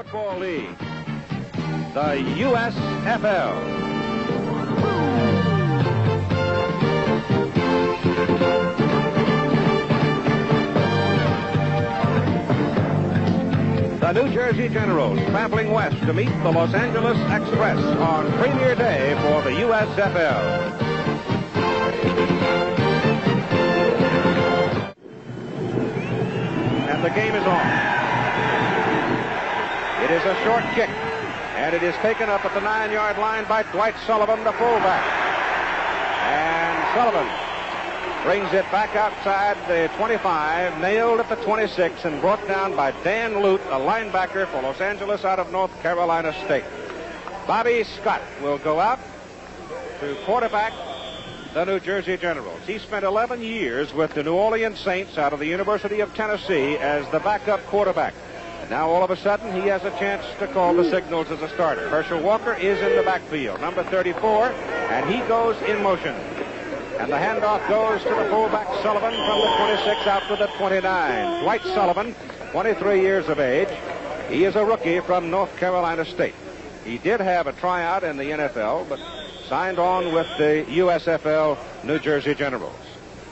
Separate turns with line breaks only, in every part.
Football League, the USFL. The New Jersey Generals traveling west to meet the Los Angeles Express on Premier Day for the USFL. And the game is on. It is a short kick, and it is taken up at the 9-yard line by Dwight Sullivan, the fullback. And Sullivan brings it back outside the 25, nailed at the 26, and brought down by Dan Lute, a linebacker for Los Angeles out of North Carolina State. Bobby Scott will go out to quarterback the New Jersey Generals. He spent 11 years with the New Orleans Saints out of the University of Tennessee as the backup quarterback. And now all of a sudden he has a chance to call the signals as a starter. Herschel Walker is in the backfield, number 34, and he goes in motion. And the handoff goes to the fullback Sullivan from the 26 out to the 29. Dwight Sullivan, 23 years of age. He is a rookie from North Carolina State. He did have a tryout in the NFL, but signed on with the USFL New Jersey Generals.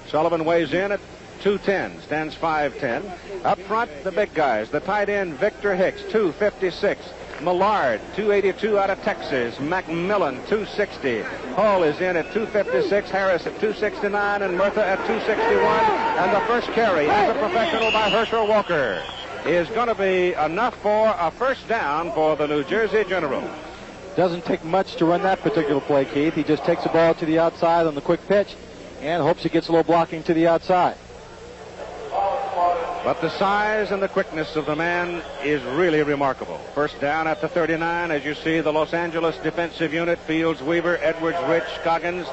Sullivan weighs in at 210, stands 5'10". Up front, the big guys. The tight end, Victor Hicks, 256. Millard, 282 out of Texas. McMillan, 260. Hull is in at 256. Harris at 269. And Murtha at 261. And the first carry as a professional by Herschel Walker is going to be enough for a first down for the New Jersey Generals.
Doesn't take much to run that particular play, Keith. He just takes the ball to the outside on the quick pitch and hopes he gets a little blocking to the outside.
But the size and the quickness of the man is really remarkable. First down at the 39, as you see, the Los Angeles defensive unit, Fields, Weaver, Edwards, Rich, Scoggins,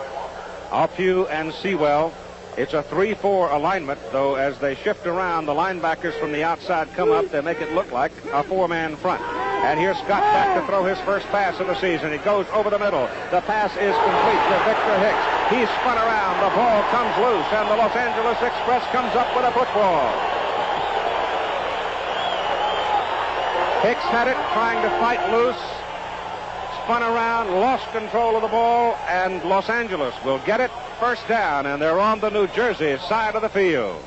Alpew, and Sewell. It's a 3-4 alignment, though as they shift around, the linebackers from the outside come up. They make it look like a 4-man front. And here's Scott back to throw his first pass of the season. It goes over the middle. The pass is complete to Victor Hicks. He's spun around. The ball comes loose, and the Los Angeles Express comes up with a football. Hicks had it, trying to fight loose, spun around, lost control of the ball, and Los Angeles will get it. First down, and they're on the New Jersey side of the field.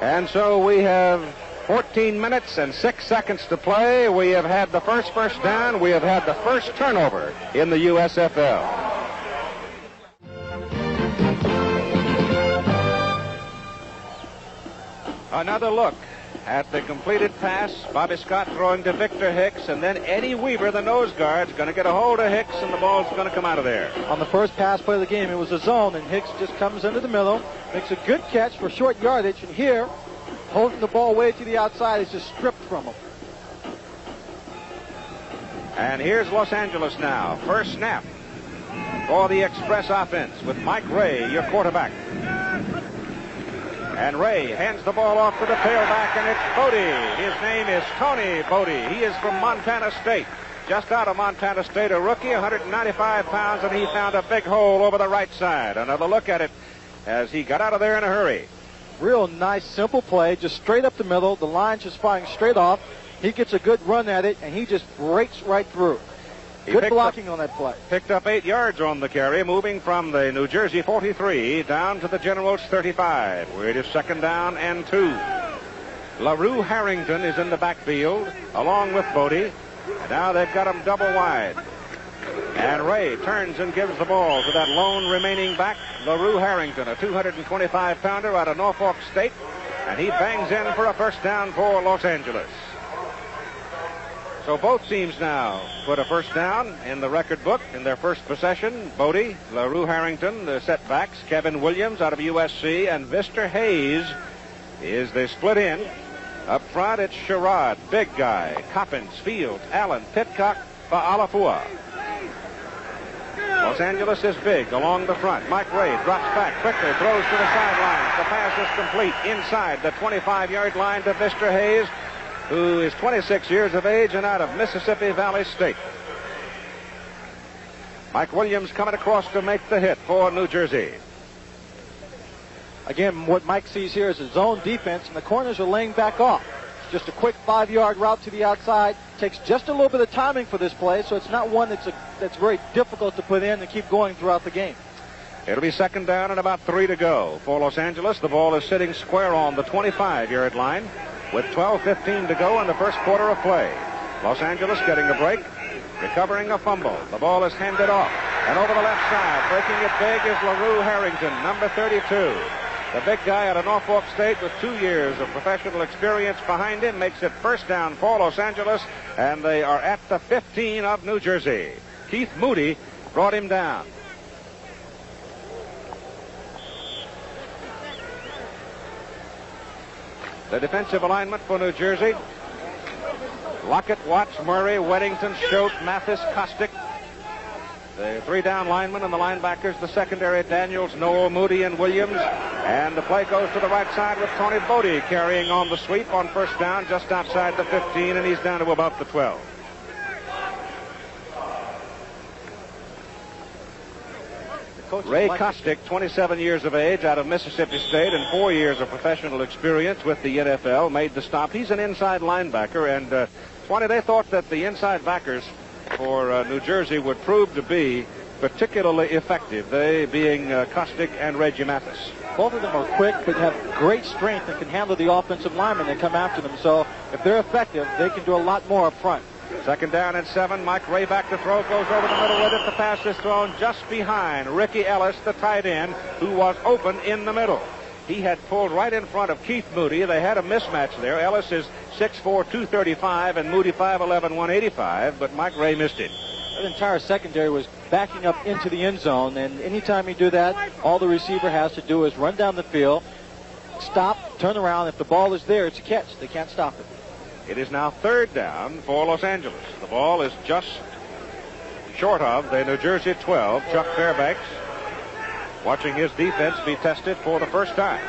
And so we have 14 minutes and 6 seconds to play. We have had the first down. We have had the first turnover in the USFL. Another look at the completed pass. Bobby Scott throwing to Victor Hicks, and then Eddie Weaver, the nose guard, is going to get a hold of Hicks, and the ball's going to come out of there.
On the first pass play of the game, it was a zone, and Hicks just comes into the middle, makes a good catch for short yardage, and here, holding the ball way to the outside, is just stripped from him.
And here's Los Angeles now. First snap for the Express offense with Mike Rae, your quarterback. And Rae hands the ball off to the tailback, and it's Boddie. His name is Tony Boddie. He is from Montana State. Just out of Montana State, a rookie, 195 pounds, and he found a big hole over the right side. Another look at it as he got out of there in a hurry.
Real nice, simple play, just straight up the middle. The line just firing straight off. He gets a good run at it, and he just breaks right through. Good blocking on that play. Picked up 8 yards on the carry, moving from the New Jersey 43 down to the Generals 35, where it is second down and 2. LaRue Harrington is in the backfield, along with Boddie. And now they've got him double wide. And Rae turns and gives the ball to that lone remaining back, LaRue Harrington, a 225-pounder out of Norfolk State. And he bangs in for a first down for Los Angeles. So both teams now put a first down in the record book in their first possession. Boddie, LaRue Harrington, the setbacks. Kevin Williams out of USC, and Vister Hayes is the split in. Up front, it's Sherrod, big guy. Coppins, Fields, Allen, Pitcock, Fa'alafua. Los Angeles is big along the front. Mike Rae drops back quickly, throws to the sidelines. The pass is complete inside the 25-yard line to Vister Hayes, who is 26 years of age and out of Mississippi Valley State. Mike Williams coming across to make the hit for New Jersey. Again, what Mike sees here is a zone defense, and the corners are laying back off. Just a quick 5-yard route to the outside. Takes just a little bit of timing for this play, so it's not one that's very difficult to put in and keep going throughout the game.
It'll be second down and about 3 to go for Los Angeles. The ball is sitting square on the 25-yard line with 12:15 to go in the first quarter of play. Los Angeles getting a break, recovering a fumble. The ball is handed off. And over the left side, breaking it big is LaRue Harrington, number 32. The big guy out of Norfolk State with 2 years of professional experience behind him makes it first down for Los Angeles, and they are at the 15 of New Jersey. Keith Moody brought him down. The defensive alignment for New Jersey: Lockett, Watts, Murray, Weddington, Schultz, Mathis, Kostick. The 3 down linemen and the linebackers, the secondary: Daniels, Noel, Moody, and Williams. And the play goes to the right side with Tony Boddie carrying on the sweep on first down just outside the 15, and he's down to about the 12. Ray Kostick, 27 years of age, out of Mississippi State, and 4 years of professional experience with the NFL, made the stop. He's an inside linebacker, and Swanee, they thought that the inside backers for New Jersey would prove to be particularly effective, they being Kostick and Reggie Mathis.
Both of them are quick, but have great strength and can handle the offensive linemen that come after them. So if they're effective, they can do a lot more up front.
Second down and 7. Mike Rae back to throw, goes over the middle with it. The pass is thrown just behind Ricky Ellis, the tight end, who was open in the middle. He had pulled right in front of Keith Moody. They had a mismatch there. Ellis is 6'4", 235, and Moody 5'11", 185, but Mike Rae missed it.
That entire secondary was backing up into the end zone, and anytime you do that, all the receiver has to do is run down the field, stop, turn around. If the ball is there, it's a catch. They can't stop it.
It is now third down for Los Angeles. The ball is just short of the New Jersey 12. Chuck Fairbanks watching his defense be tested for the first time.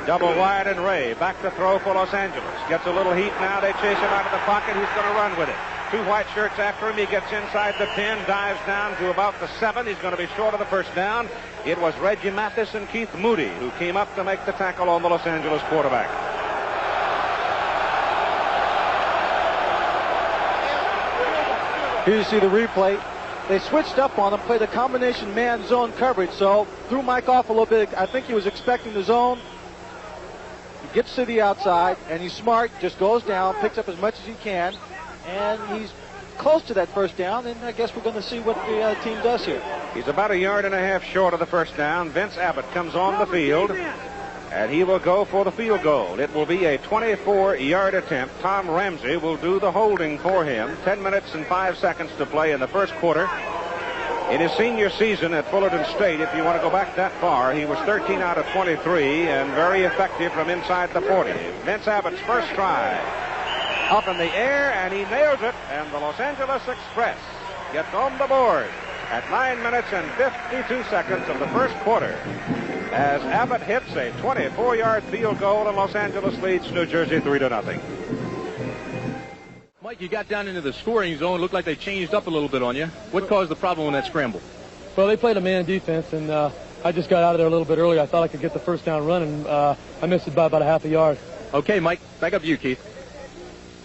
Double wide, and Rae back to throw for Los Angeles. Gets a little heat now. They chase him out of the pocket. He's going to run with it. 2 white shirts after him. He gets inside the 10, dives down to about the 7. He's going to be short of the first down. It was Reggie Mathis and Keith Moody who came up to make the tackle on the Los Angeles quarterback.
Here you see the replay. They switched up on him, played a combination man-zone coverage, so threw Mike off a little bit. I think he was expecting the zone. He gets to the outside, and he's smart, just goes down, picks up as much as he can, and he's close to that first down, and I guess we're going to see what the team does here.
He's about 1.5 yards short of the first down. Vince Abbott comes on the field, and he will go for the field goal. It will be a 24-yard attempt. Tom Ramsey will do the holding for him. 10 minutes and 5 seconds to play in the first quarter. In his senior season at Fullerton State, if you want to go back that far, he was 13 out of 23 and very effective from inside the 40. Vince Abbott's first try. Up in the air, and he nails it, and the Los Angeles Express gets on the board at 9 minutes and 52 seconds of the first quarter as Abbott hits a 24-yard field goal, and Los Angeles leads New Jersey 3-0.
Mike, you got down into the scoring zone. Looked like they changed up a little bit on you. What caused the problem in that scramble?
Well, they played a man defense, and I just got out of there a little bit early. I thought I could get the first down run, and I missed it by about 1/2 yard.
Okay, Mike, back up to you, Keith.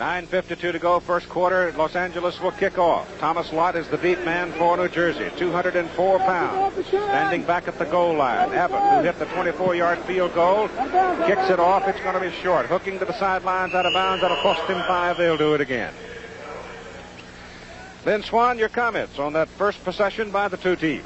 9:52 to go, first quarter. Los Angeles will kick off. Thomas Lott is the deep man for New Jersey, 204 pounds. Standing back at the goal line. Abbott, who hit the 24-yard field goal, kicks it off. It's going to be short. Hooking to the sidelines, out of bounds. That'll cost him 5. They'll do it again. Lynn Swan, your comments on that first possession by the two teams.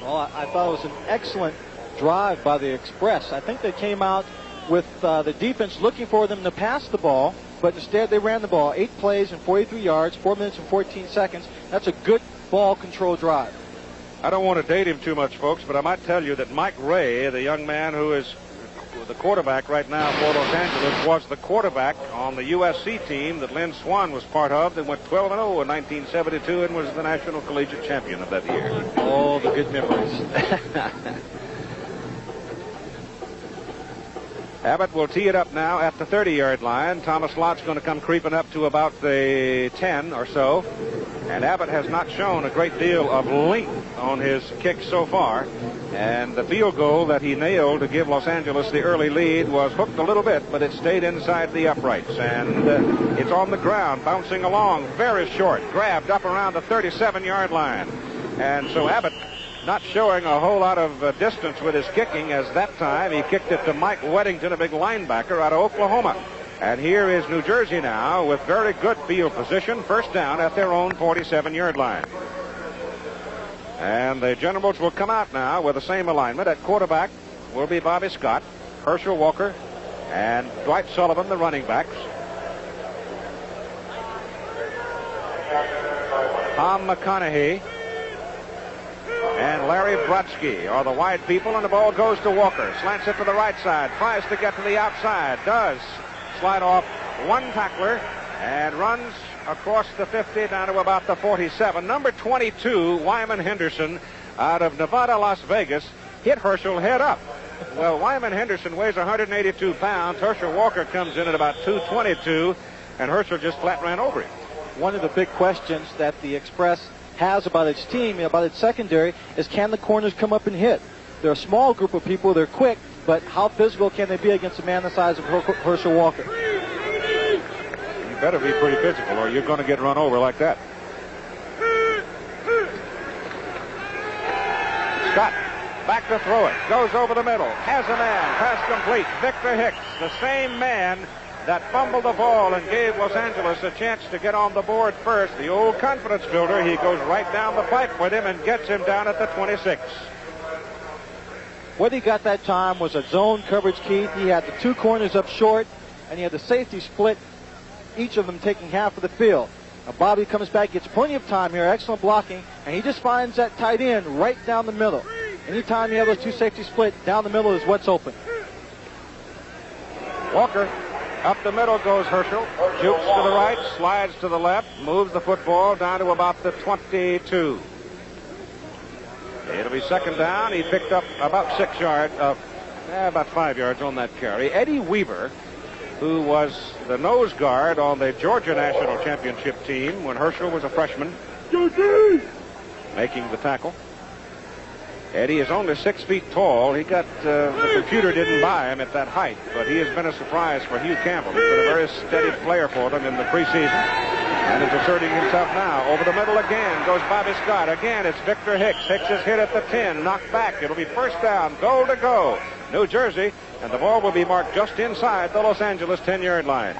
Well, I thought it was an excellent drive by the Express. I think they came out with the defense looking for them to pass the ball, but instead they ran the ball. 8 plays and 43 yards, 4 minutes and 14 seconds. That's a good ball control drive.
I don't want to date him too much, folks, but I might tell you that Mike Rae, the young man who is the quarterback right now for Los Angeles, was the quarterback on the USC team that Lynn Swan was part of that went 12-0 in 1972 and was the national collegiate champion of that year.
Oh, the good memories.
Abbott will tee it up now at the 30-yard line. Thomas Lott's going to come creeping up to about the 10 or so. And Abbott has not shown a great deal of length on his kicks so far. And the field goal that he nailed to give Los Angeles the early lead was hooked a little bit, but it stayed inside the uprights. And it's on the ground, bouncing along, very short, grabbed up around the 37-yard line. And so Abbott not showing a whole lot of distance with his kicking, as that time he kicked it to Mike Weddington, a big linebacker out of Oklahoma. And here is New Jersey now with very good field position, first down at their own 47-yard line. And the Generals will come out now with the same alignment. At quarterback will be Bobby Scott, Herschel Walker, and Dwight Sullivan, the running backs. Tom McConaughey and Larry Brodsky are the wide people, and the ball goes to Walker. Slants it to the right side, tries to get to the outside, does slide off one tackler and runs across the 50 down to about the 47. Number 22, Wyman Henderson, out of Nevada, Las Vegas, hit Herschel head up. Well, Wyman Henderson weighs 182 pounds. Herschel Walker comes in at about 222, and Herschel just flat ran over him.
One of the big questions that the Express has about its team, about its secondary, is can the corners come up and hit? They're a small group of people. They're quick, but how physical can they be against a man the size of Herschel Walker?
You better be pretty physical, or you're going to get run over like that. Scott, back to throw it. Goes over the middle. Has a man. Pass complete. Victor Hicks, the same man that fumbled the ball and gave Los Angeles a chance to get on the board first. The old confidence builder. He goes right down the pipe with him and gets him down at the 26.
What he got that time was a zone coverage, Keith. He had the two corners up short, and he had the safety split, each of them taking half of the field. Now Bobby comes back, gets plenty of time here, excellent blocking, and he just finds that tight end right down the middle. Anytime you have those two safety split, down the middle is what's open.
Walker, up the middle goes Herschel, jukes to the right, slides to the left, moves the football down to about the 22. It'll be second down. He picked up about 6 yards, about 5 yards on that carry. Eddie Weaver, who was the nose guard on the Georgia National Championship team when Herschel was a freshman, making the tackle. Eddie is only 6 feet tall. He got, the computer didn't buy him at that height, but he has been a surprise for Hugh Campbell. He's been a very steady player for them in the preseason and is asserting himself now. Over the middle again goes Bobby Scott. Again, it's Victor Hicks. Hicks is hit at the 10, knocked back. It'll be first down, goal to go, New Jersey, and the ball will be marked just inside the Los Angeles 10-yard line.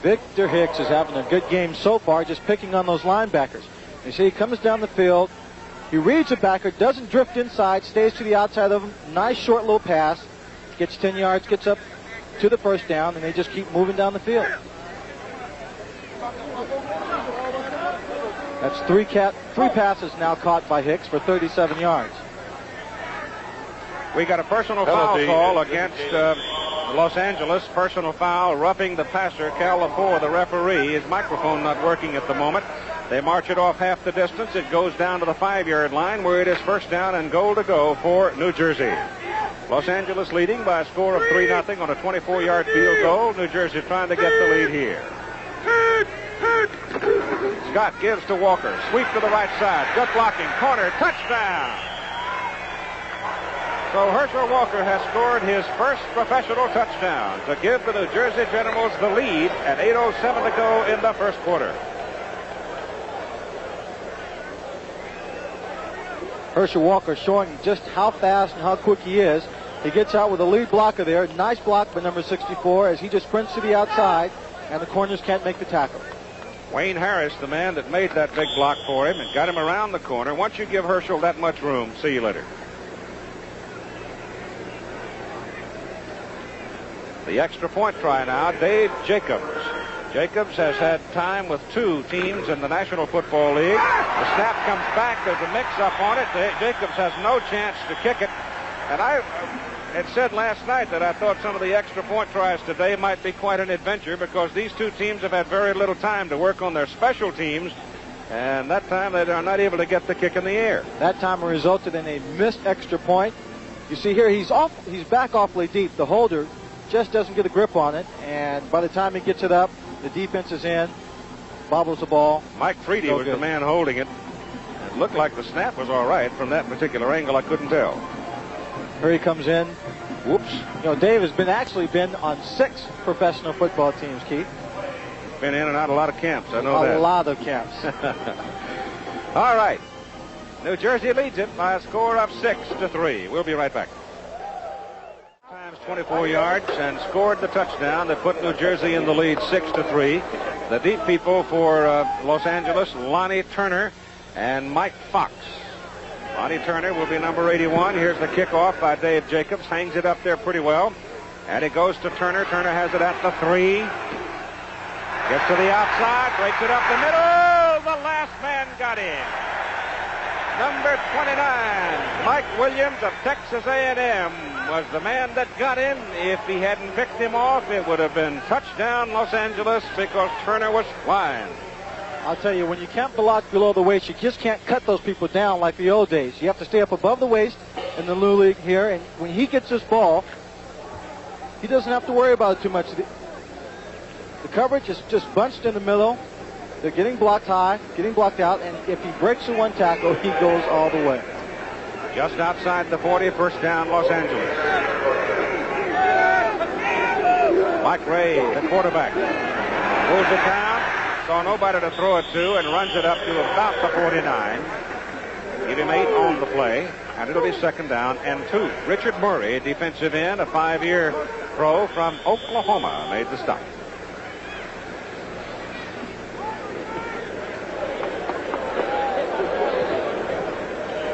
Victor Hicks is having a good game so far, just picking on those linebackers. You see, he comes down the field. He reads the backer, doesn't drift inside, stays to the outside of him. Nice short little pass. Gets 10 yards, gets up to the first down, and they just keep moving down the field. That's three passes now caught by Hicks for 37 yards.
We got a personal foul call against Los Angeles. Personal foul, roughing the passer. Cal Lepore, the referee. His microphone not working at the moment. They march it off half the distance. It goes down to the 5-yard line where it is first down and goal to go for New Jersey. Los Angeles leading by a score of 3-0 on a 24-yard field goal. New Jersey trying to get the lead here. Scott gives to Walker. Sweep to the right side. Good blocking. Corner. Touchdown. So Herschel Walker has scored his first professional touchdown to give the New Jersey Generals the lead at 8:07 to go in the first quarter.
Herschel Walker showing just how fast and how quick he is. He gets out with a lead blocker there. Nice block by number 64 as he just sprints to the outside, and the corners can't make the tackle.
Wayne Harris, the man that made that big block for him and got him around the corner. Once you give Herschel that much room, see you later. The extra point try now, Dave Jacobs. Jacobs has had time with 2 teams in the National Football League. The snap comes back. There's a mix-up on it. Jacobs has no chance to kick it. And I had said last night that I thought some of the extra point tries today might be quite an adventure because these 2 teams have had very little time to work on their special teams. And that time they are not able to get the kick in the air.
That time it resulted in a missed extra point. You see here, he's back awfully deep. The holder just doesn't get a grip on it. And by the time he gets it up, the defense is in, bobbles the ball.
Mike Freedy was the man holding it. It looked like the snap was all right. From that particular angle, I couldn't tell.
Here he comes in.
Whoops.
You know, Dave has actually been on 6 professional football teams, Keith.
Been in and out a lot of camps. I know that.
A lot of camps.
All right. New Jersey leads it by a score of 6-3. We'll be right back. Times 24 yards and scored the touchdown that put New Jersey in the lead 6-3. The deep people for Los Angeles, Lonnie Turner and Mike Fox. Lonnie Turner will be number 81. Here's the kickoff by Dave Jacobs. Hangs it up there pretty well. And it goes to Turner. Turner has it at the 3. Gets to the outside. Breaks it up the middle. The last man got in. Number 29, Mike Williams of Texas A&M was the man that got in. If he hadn't picked him off, it would have been touchdown Los Angeles because Turner was flying.
I'll tell you, when you can't block below the waist, you just can't cut those people down like the old days. You have to stay up above the waist in the new league here, and when he gets this ball, he doesn't have to worry about it too much. The coverage is just bunched in the middle. They're getting blocked high, getting blocked out, and if he breaks the one tackle, he goes all the way.
Just outside the 40, first down, Los Angeles. Mike Rae, the quarterback, moves it down, saw nobody to throw it to, and runs it up to about the 49. Give him 8 on the play, and it'll be second down and 2. Richard Murray, defensive end, a 5-year pro from Oklahoma, made the stop.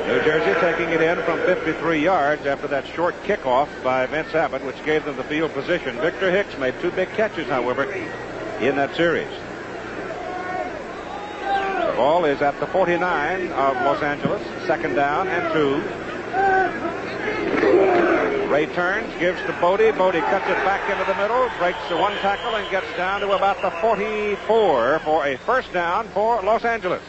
New Jersey taking it in from 53 yards after that short kickoff by Vince Abbott, which gave them the field position. Victor Hicks made 2 big catches, however, in that series. The ball is at the 49 of Los Angeles. Second down and 2. Rae turns, gives to Boddie. Boddie cuts it back into the middle, breaks the one tackle, and gets down to about the 44 for a first down for Los Angeles.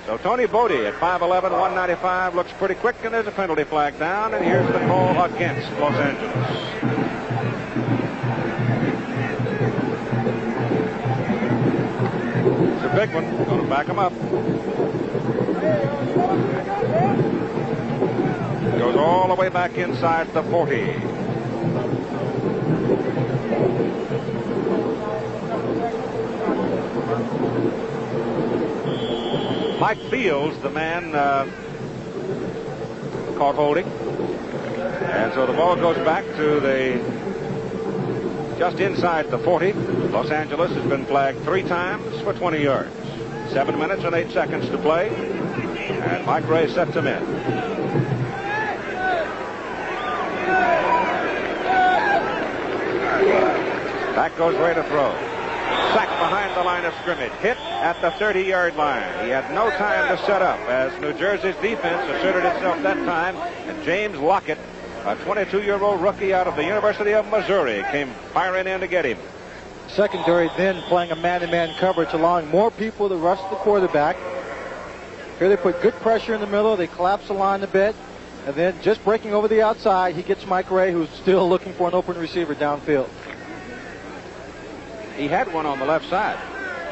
So Tony Boddie at 5'11", 195 looks pretty quick, and there's a penalty flag down, and here's the call against Los Angeles. It's a big one. Going to back him up. Goes all the way back inside the 40. Mike Fields, the man caught holding. And so the ball goes back to just inside the 40. Los Angeles has been flagged 3 times for 20 yards. 7 minutes and 8 seconds to play. And Mike Rae sets him in. Back goes Rae to throw. Sacked behind the line of scrimmage. Hit at the 30-yard line. He had no time to set up as New Jersey's defense asserted itself that time. And James Lockett, a 22-year-old rookie out of the University of Missouri, came firing in to get him.
Secondary then playing a man-to-man coverage, allowing more people to rush the quarterback. Here they put good pressure in the middle. They collapse the line a bit. And then just breaking over the outside, he gets Mike Rae, who's still looking for an open receiver downfield.
He had one on the left side,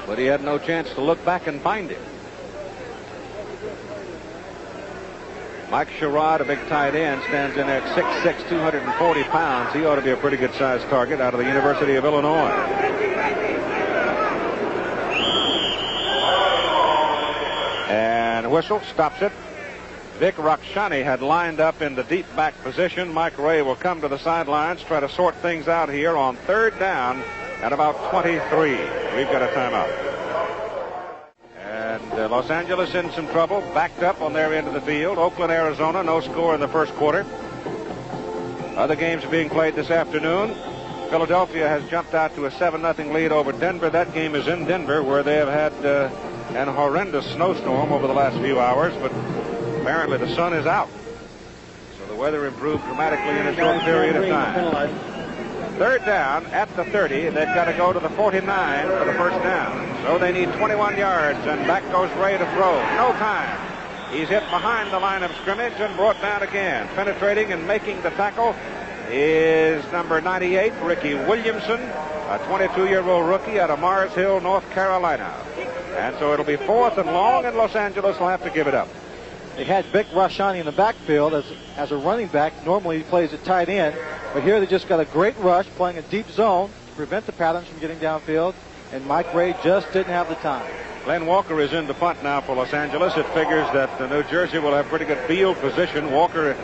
but he had no chance to look back and find him. Mike Sherrod, a big tight end, stands in there at 6'6", 240 pounds. He ought to be a pretty good-sized target out of the University of Illinois. And whistle stops it. Vic Rakshani had lined up in the deep back position. Mike Rae will come to the sidelines, try to sort things out here on third down at about 23. We've got a timeout. And Los Angeles in some trouble, backed up on their end of the field. Oakland, Arizona, no score in the first quarter. Other games are being played this afternoon. Philadelphia has jumped out to a 7-0 lead over Denver. That game is in Denver, where they have had an horrendous snowstorm over the last few hours, but apparently the sun is out. So the weather improved dramatically in a short period of time. Third down at the 30. They've got to go to the 49 for the first down. So they need 21 yards, and back goes Rae to throw. No time. He's hit behind the line of scrimmage and brought down again. Penetrating and making the tackle is number 98, Ricky Williamson, a 22-year-old rookie out of Mars Hill, North Carolina. And so it'll be 4th and long, and Los Angeles will have to give it up.
They had Vic Rashani in the backfield as a running back. Normally he plays at tight end, but here they just got a great rush, playing a deep zone to prevent the patterns from getting downfield, and Mike Rae just didn't have the time.
Glenn Walker is in the punt now for Los Angeles. It figures that New Jersey will have pretty good field position. Walker,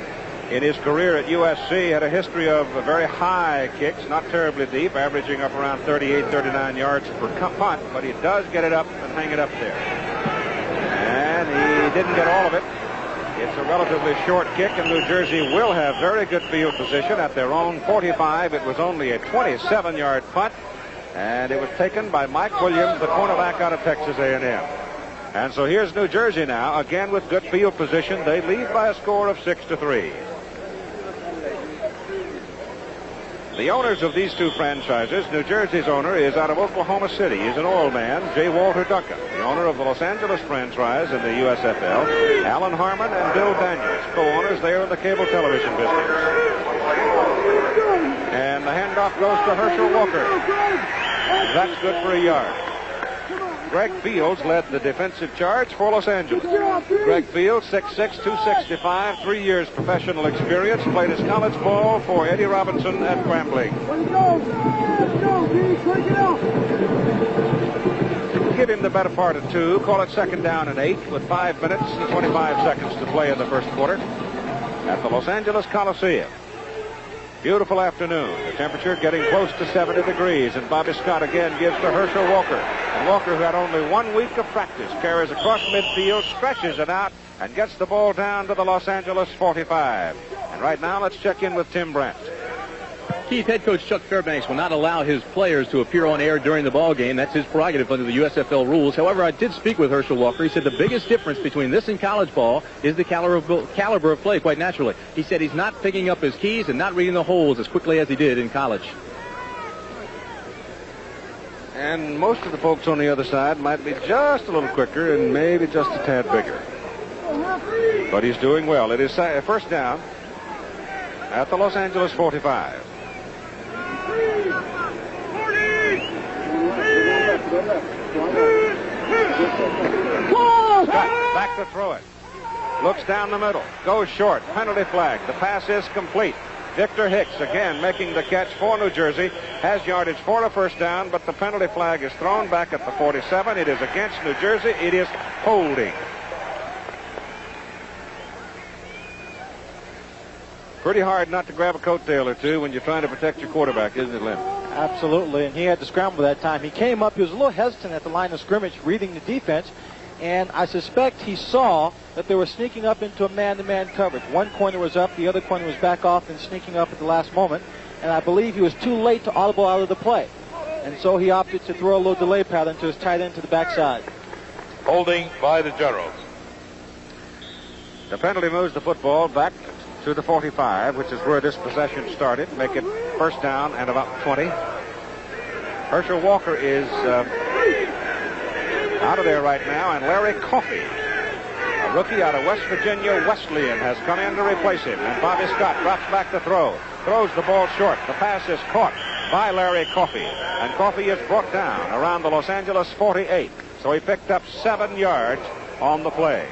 in his career at USC, had a history of very high kicks, not terribly deep, averaging up around 38, 39 yards per punt, but he does get it up and hang it up there. And he didn't get all of it. It's a relatively short kick, and New Jersey will have very good field position at their own 45. It was only a 27-yard punt, and it was taken by Mike Williams, the cornerback out of Texas A&M. And so here's New Jersey now, again with good field position. They lead by a score of 6-3. The owners of these two franchises, New Jersey's owner is out of Oklahoma City. He's an oil man, J. Walter Duncan. The owner of the Los Angeles franchise in the USFL, Alan Harmon and Bill Daniels, co-owners there in the cable television business. And the handoff goes to Herschel Walker. That's good for a yard. Greg Fields led the defensive charge for Los Angeles. Greg Fields, 6'6", 265, 3 years professional experience, played his college ball for Eddie Robinson at Grambling. Give him the better part of 2, call it 2nd down and 8 with 5 minutes and 25 seconds to play in the first quarter at the Los Angeles Coliseum. Beautiful afternoon. The temperature getting close to 70 degrees, and Bobby Scott again gives to Herschel Walker. And Walker, who had only 1 week of practice, carries across midfield, stretches it out, and gets the ball down to the Los Angeles 45. And right now, let's check in with Tim Brandt.
Keith, head coach Chuck Fairbanks will not allow his players to appear on air during the ball game. That's his prerogative under the USFL rules. However, I did speak with Herschel Walker. He said the biggest difference between this and college ball is the caliber of play, quite naturally. He said he's not picking up his keys and not reading the holes as quickly as he did in college.
And most of the folks on the other side might be just a little quicker and maybe just a tad bigger. But he's doing well. It is first down at the Los Angeles 45. Scott back to throw it. Looks down the middle. Goes short. Penalty flag. The pass is complete. Victor Hicks again making the catch for New Jersey. Has yardage for a first down, but the penalty flag is thrown back at the 47. It is against New Jersey. It is holding. Pretty hard not to grab a coattail or two when you're trying to protect your quarterback, isn't it, Lynn?
Absolutely, and he had to scramble that time. He came up, he was a little hesitant at the line of scrimmage reading the defense, and I suspect he saw that they were sneaking up into a man-to-man coverage. One corner was up, the other corner was back off and sneaking up at the last moment, and I believe he was too late to audible out of the play. And so he opted to throw a little delay pattern to his tight end to the backside.
Holding by the Generals.
The penalty moves the football back to the 45, which is where this possession started. Make it first down and about 20. Herschel Walker is out of there right now, and Larry Coffey, a rookie out of West Virginia Wesleyan, has come in to replace him. And Bobby Scott drops back to throw. Throws the ball short. The pass is caught by Larry Coffey, and Coffey is brought down around the Los Angeles 48. So he picked up 7 yards on the play.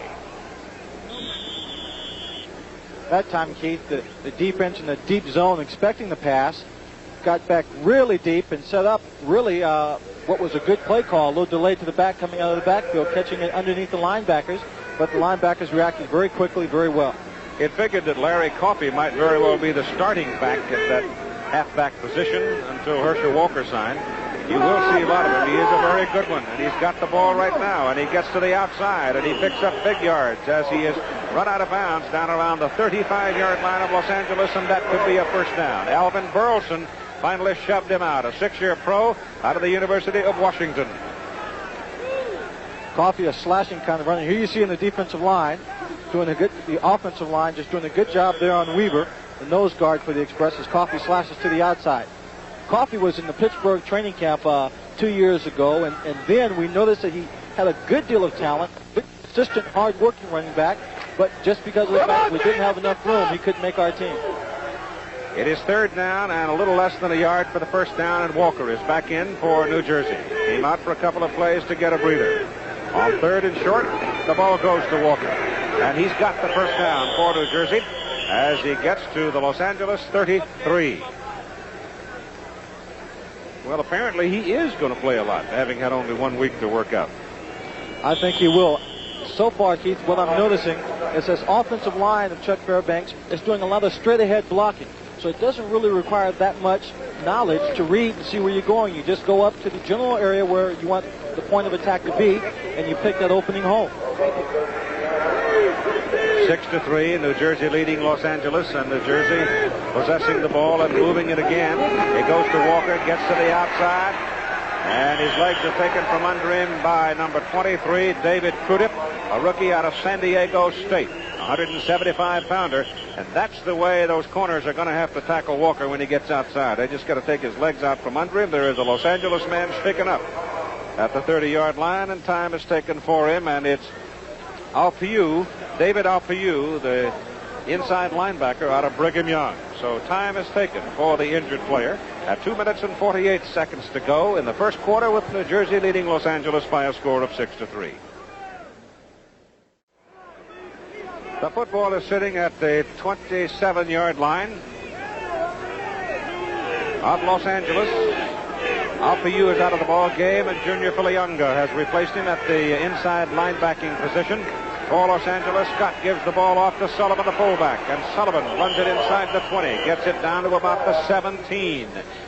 That time, Keith, the defense in the deep zone, expecting the pass, got back really deep and set up really what was a good play call. A little delay to the back coming out of the backfield, catching it underneath the linebackers, but the linebackers reacted very quickly, very well.
It figured that Larry Coffey might very well be the starting back at that halfback position until Herschel Walker signed. You will see a lot of him. He is a very good one, and he's got the ball right now, and he gets to the outside, and he picks up big yards as he is run out of bounds down around the 35-yard line of Los Angeles, and that could be a first down. Alvin Burleson finally shoved him out, a 6-year pro out of the University of Washington.
Coffey, a slashing kind of runner. Here you see in the defensive line, the offensive line just doing a good job there on Weaver, the nose guard for the Express, as Coffey slashes to the outside. Coffey was in the Pittsburgh training camp 2 years ago, and then we noticed that he had a good deal of talent, consistent, hard-working running back, but just because of the fact we didn't have enough room, he couldn't make our team.
It is third down and a little less than a yard for the first down, and Walker is back in for New Jersey. Came out for a couple of plays to get a breather. On 3rd and short, the ball goes to Walker. And he's got the first down for New Jersey as he gets to the Los Angeles 33. Well, apparently he is going to play a lot, having had only 1 week to work out.
I think he will. So far, Keith, what I'm noticing is this offensive line of Chuck Fairbanks is doing a lot of straight-ahead blocking. So it doesn't really require that much knowledge to read and see where you're going. You just go up to the general area where you want the point of attack to be, and you pick that opening hole.
6-3, New Jersey leading Los Angeles, and New Jersey possessing the ball and moving it again. It goes to Walker, gets to the outside, and his legs are taken from under him by number 23, David Kudip, a rookie out of San Diego State, 175-pounder, and that's the way those corners are going to have to tackle Walker when he gets outside. They just got to take his legs out from under him. There is a Los Angeles man sticking up at the 30-yard line, and time is taken for him, and it's Alpiu, David Alpiu, the inside linebacker out of Brigham Young. So time is taken for the injured player at 2 minutes and 48 seconds to go in the first quarter, with New Jersey leading Los Angeles by a score of 6-3. The football is sitting at the 27-yard line of Los Angeles. Alpiu is out of the ball game, and Junior Filiunga has replaced him at the inside linebacking position. For Los Angeles, Scott gives the ball off to Sullivan, the fullback, and Sullivan runs it inside the 20, gets it down to about the 17.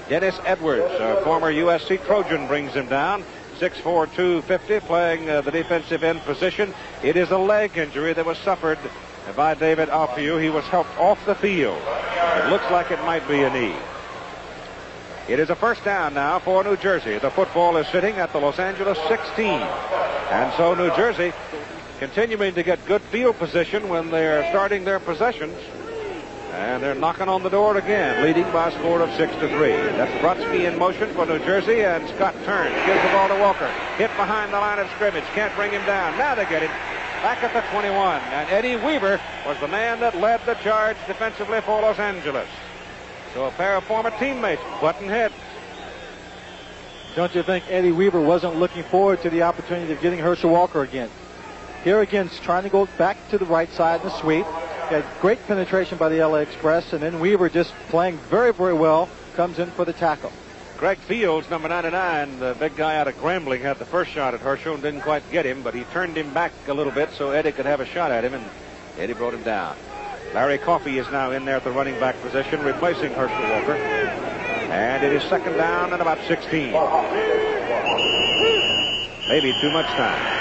Dennis Edwards, a former USC Trojan, brings him down. 6'4", 250, playing the defensive end position. It is a leg injury that was suffered by David Alpiu. He was helped off the field. It looks like it might be a knee. It is a first down now for New Jersey. The football is sitting at the Los Angeles 16. And so New Jersey continuing to get good field position when they're starting their possessions. And they're knocking on the door again, leading by a score of 6-3. That's Brodsky in motion for New Jersey, and Scott turns, gives the ball to Walker. Hit behind the line of scrimmage, can't bring him down. Now they get him back at the 21. And Eddie Weaver was the man that led the charge defensively for Los Angeles. So a pair of former teammates button heads.
Don't you think Eddie Weaver wasn't looking forward to the opportunity of getting Herschel Walker again? Here again, he's trying to go back to the right side in the sweep. Got great penetration by the LA Express, and then Weaver, just playing very, very well, comes in for the tackle.
Greg Fields, number 99, the big guy out of Grambling, had the first shot at Herschel and didn't quite get him, but he turned him back a little bit so Eddie could have a shot at him, and Eddie brought him down. Larry Coffey is now in there at the running back position, replacing Herschel Walker. And it is second down and about 16. Maybe too much time.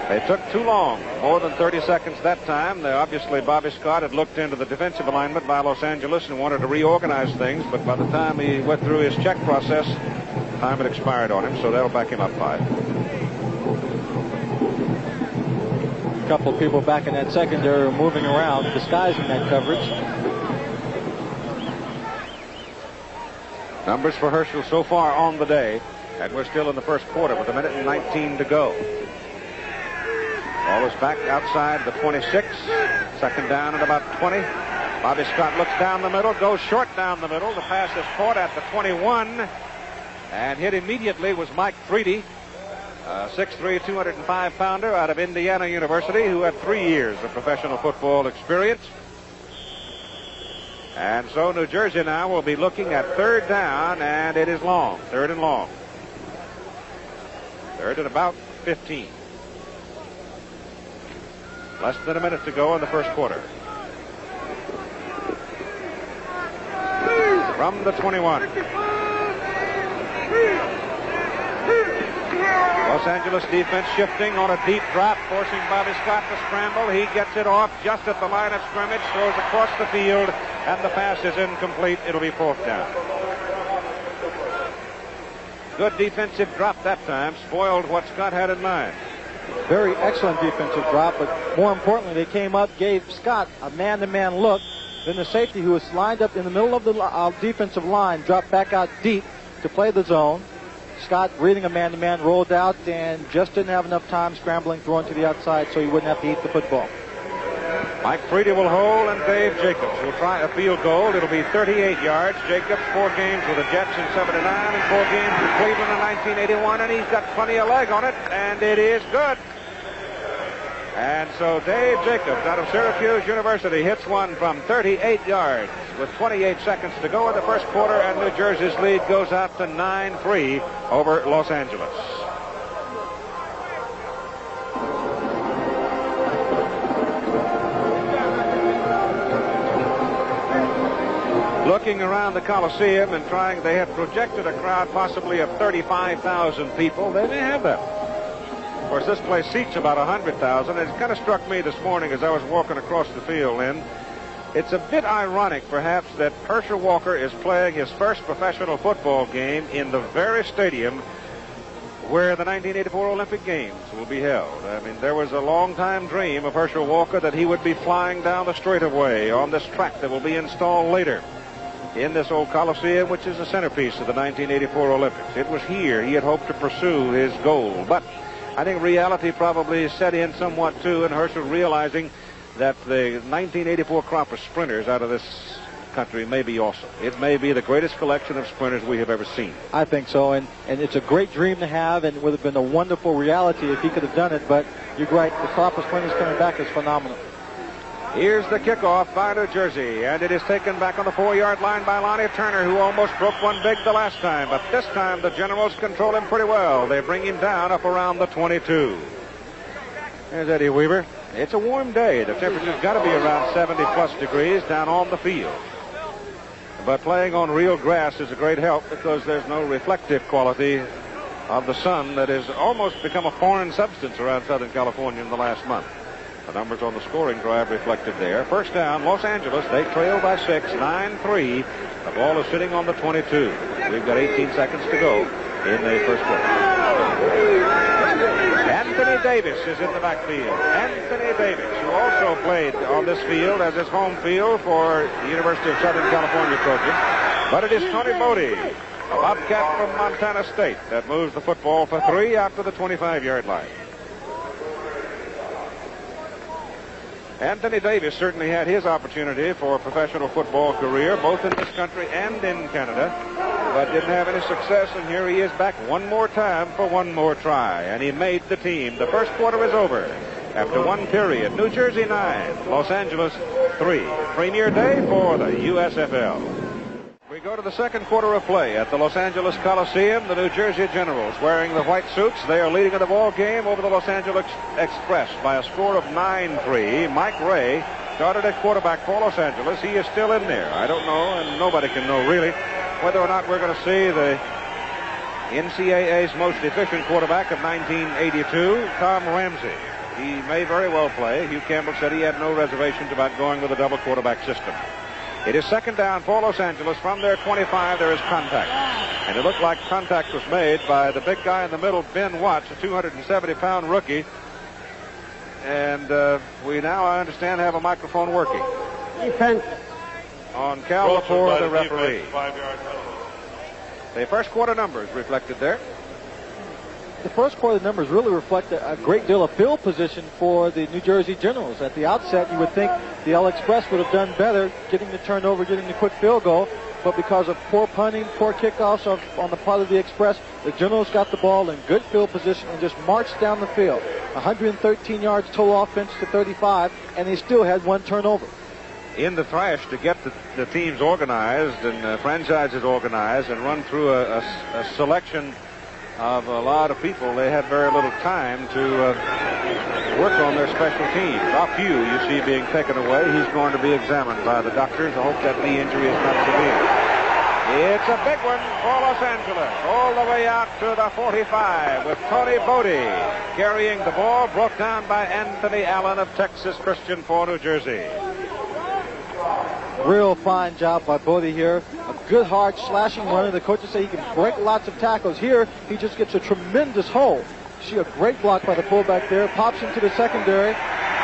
They took too long, more than 30 seconds that time. Obviously, Bobby Scott had looked into the defensive alignment by Los Angeles and wanted to reorganize things, but by the time he went through his check process, time had expired on him, so that'll back him up 5.
A couple of people back in that secondary are moving around, disguising that coverage.
Numbers for Herschel so far on the day, and we're still in the first quarter with 1 minute and 19 to go. Ball is back outside the 26. Second down and about 20. Bobby Scott looks down the middle, goes short down the middle. The pass is caught at the 21. And hit immediately was Mike Freedy, a 6'3", 205-pounder out of Indiana University, who had 3 years of professional football experience. And so New Jersey now will be looking at third down, and it is long. Third and long. Third and about 15. Less than a minute to go in the first quarter. From the 21. Los Angeles defense shifting on a deep drop, forcing Bobby Scott to scramble. He gets it off just at the line of scrimmage, throws across the field, and the pass is incomplete. It'll be fourth down. Good defensive drop that time. Spoiled what Scott had in mind.
Very excellent defensive drop, but more importantly, they came up, gave Scott a man-to-man look. Then the safety, who was lined up in the middle of the defensive line, dropped back out deep to play the zone. Scott, reading a man-to-man, rolled out and just didn't have enough time scrambling, throwing to the outside so he wouldn't have to eat the football.
Mike Rae will hold, and Dave Jacobs will try a field goal. It'll be 38 yards. Jacobs, 4 games with the Jets in '79 and 4 games with Cleveland in 1981, and he's got plenty of leg on it, and it is good. And so Dave Jacobs out of Syracuse University hits one from 38 yards with 28 seconds to go in the first quarter, and New Jersey's lead goes out to 9-3 over Los Angeles. Looking around the Coliseum and they had projected a crowd possibly of 35,000 people. They may have that. Of course, this place seats about 100,000. It kind of struck me this morning as I was walking across the field, Lynn. It's a bit ironic, perhaps, that Herschel Walker is playing his first professional football game in the very stadium where the 1984 Olympic Games will be held. I mean, there was a long-time dream of Herschel Walker that he would be flying down the straightaway on this track that will be installed later in this old Coliseum, which is the centerpiece of the 1984 Olympics. It was here he had hoped to pursue his goal. But I think reality probably set in somewhat, too, and Herschel realizing that the 1984 crop of sprinters out of this country may be awesome. It may be the greatest collection of sprinters we have ever seen.
I think so, and it's a great dream to have, and it would have been a wonderful reality if he could have done it, but you're right, the crop of sprinters coming back is phenomenal.
Here's the kickoff by New Jersey, and it is taken back on the 4-yard line by Lonnie Turner, who almost broke one big the last time, but this time the Generals control him pretty well. They bring him down up around the 22. There's Eddie Weaver. It's a warm day. The temperature's got to be around 70-plus degrees down on the field. But playing on real grass is a great help because there's no reflective quality of the sun that has almost become a foreign substance around Southern California in the last month. The numbers on the scoring drive reflected there. First down, Los Angeles. They trail by 6, 9-3. The ball is sitting on the 22. We've got 18 seconds to go in the first quarter. Anthony Davis is in the backfield. Anthony Davis, who also played on this field as his home field for the University of Southern California Trojans. But it is Tony Boddie, a Bobcat from Montana State, that moves the football for 3 after the 25-yard line. Anthony Davis certainly had his opportunity for a professional football career, both in this country and in Canada, but didn't have any success, and here he is back one more time for one more try, and he made the team. The first quarter is over. After one period, New Jersey 9, Los Angeles 3. Premier day for the USFL. We go to the second quarter of play at the Los Angeles Coliseum. The New Jersey Generals wearing the white suits. They are leading in the ball game over the Los Angeles Express by a score of 9-3. Mike Rae started at quarterback for Los Angeles. He is still in there. I don't know, and nobody can know really, whether or not we're going to see the NCAA's most efficient quarterback of 1982, Tom Ramsey. He may very well play. Hugh Campbell said he had no reservations about going with a double quarterback system. It is second down for Los Angeles. From their 25, there is contact. And it looked like contact was made by the big guy in the middle, Ben Watts, a 270-pound rookie. And we now, I understand, have a microphone working.
Defense.
On Cal Lepore, the referee. The first quarter numbers reflected there.
The first quarter numbers really reflect a great deal of field position for the New Jersey Generals. At the outset, you would think the L Express would have done better getting the turnover, getting the quick field goal, but because of poor punting, poor kickoffs on the part of the Express, the Generals got the ball in good field position and just marched down the field. 113 yards total offense to 35, and they still had one turnover.
In the thrash to get the teams organized and franchises organized and run through a selection of a lot of people, they had very little time to work on their special teams. Few you see being taken away. He's going to be examined by the doctors. I hope that knee injury is not severe. It's a big one for Los Angeles, all the way out to the 45 with Tony Boddie carrying the ball, brought down by Anthony Allen of Texas Christian for New Jersey.
Real fine job by Boddie here. A good, hard, slashing runner. The coaches say he can break lots of tackles. Here, he just gets a tremendous hole. See a great block by the fullback there. Pops into the secondary.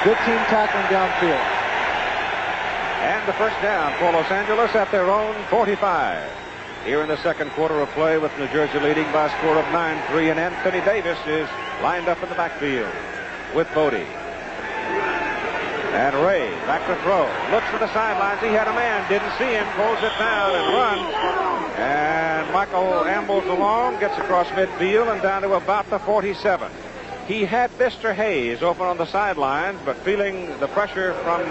Good team tackling downfield.
And the first down for Los Angeles at their own 45. Here in the second quarter of play with New Jersey leading by a score of 9-3. And Anthony Davis is lined up in the backfield with Boddie. And Rae back to throw. Looks for the sidelines. He had a man. Didn't see him. Pulls it down and runs. And Michael ambles along. Gets across midfield and down to about the 47. He had Mr. Hayes open on the sidelines, but feeling the pressure from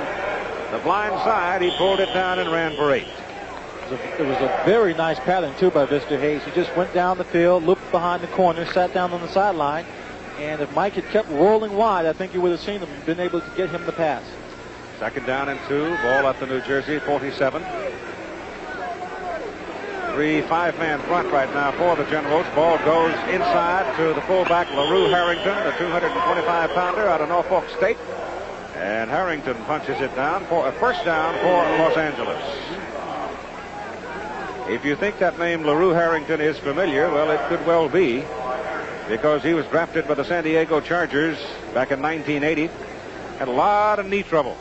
the blind side, he pulled it down and ran for 8.
It was a very nice pattern, too, by Mr. Hayes. He just went down the field, looped behind the corner, sat down on the sideline. And if Mike had kept rolling wide, I think you would have seen him, been able to get him the pass.
2nd down and 2. Ball at the New Jersey 47. 3-5-man front right now for the Generals. Ball goes inside to the fullback, LaRue Harrington, the 225-pounder out of Norfolk State. And Harrington punches it down for a first down for Los Angeles. If you think that name LaRue Harrington is familiar, well, it could well be, because he was drafted by the San Diego Chargers back in 1980. Had a lot of knee trouble.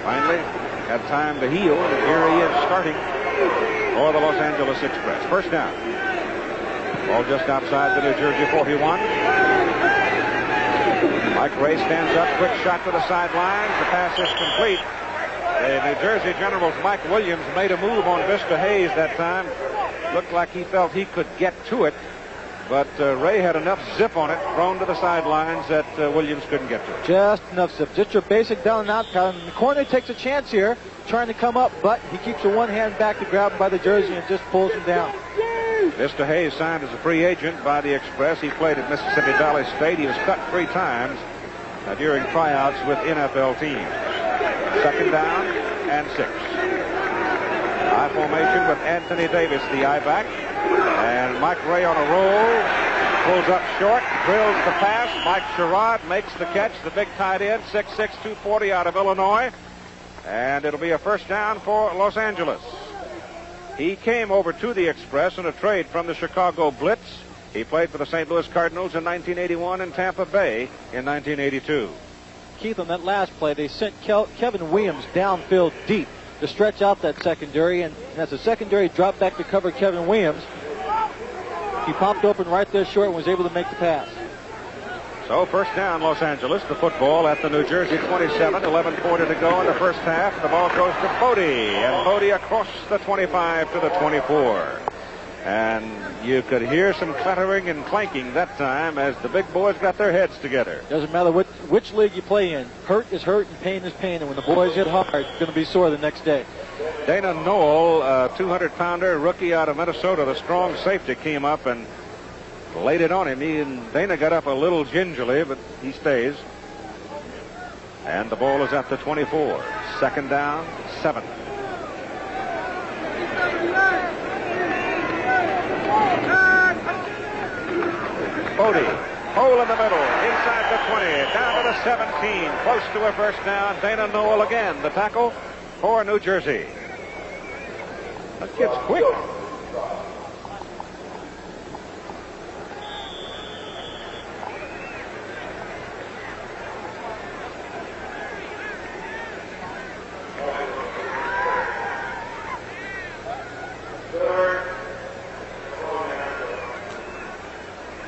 Finally, had time to heal, and here he is starting for the Los Angeles Express. First down. Ball just outside the New Jersey 41. Mike Rae stands up, quick shot to the sidelines. The pass is complete. The New Jersey Generals' Mike Williams made a move on Mr. Hayes that time. Looked like he felt he could get to it, but Rae had enough zip on it, thrown to the sidelines, that Williams couldn't get to it.
Just enough zip. Just your basic down and out pattern. The corner takes a chance here, trying to come up, but he keeps the one hand back to grab him by the jersey and just pulls him down.
Mr. Hayes signed as a free agent by the Express. He played at Mississippi Valley State. He was cut 3 times during tryouts with NFL teams. 2nd down and 6. High formation with Anthony Davis, the I-back. And Mike Rae on a roll. Pulls up short, drills the pass. Mike Sherrod makes the catch. The big tight end, 6'6", 240 out of Illinois. And it'll be a first down for Los Angeles. He came over to the Express in a trade from the Chicago Blitz. He played for the St. Louis Cardinals in 1981 and Tampa Bay in 1982.
Keith, on that last play, they sent Kevin Williams downfield deep to stretch out that secondary, and as the secondary dropped back to cover Kevin Williams, he popped open right there short and was able to make the pass.
So first down, Los Angeles. The football at the New Jersey 27. 11:40 to go in the first half. The ball goes to Boddie, and Boddie across the 25 to the 24. And you could hear some clattering and clanking that time as the big boys got their heads together.
Doesn't matter which league you play in. Hurt is hurt and pain is pain. And when the boys hit hard, it's going to be sore the next day.
Dana Noel, a 200-pounder rookie out of Minnesota, the strong safety, came up and laid it on him. Dana got up a little gingerly, but he stays. And the ball is at the 24. 2nd down, 7. Boddie, hole in the middle, inside the 20, down to the 17, close to a first down. Dana Noel again, the tackle for New Jersey. That kid's quick.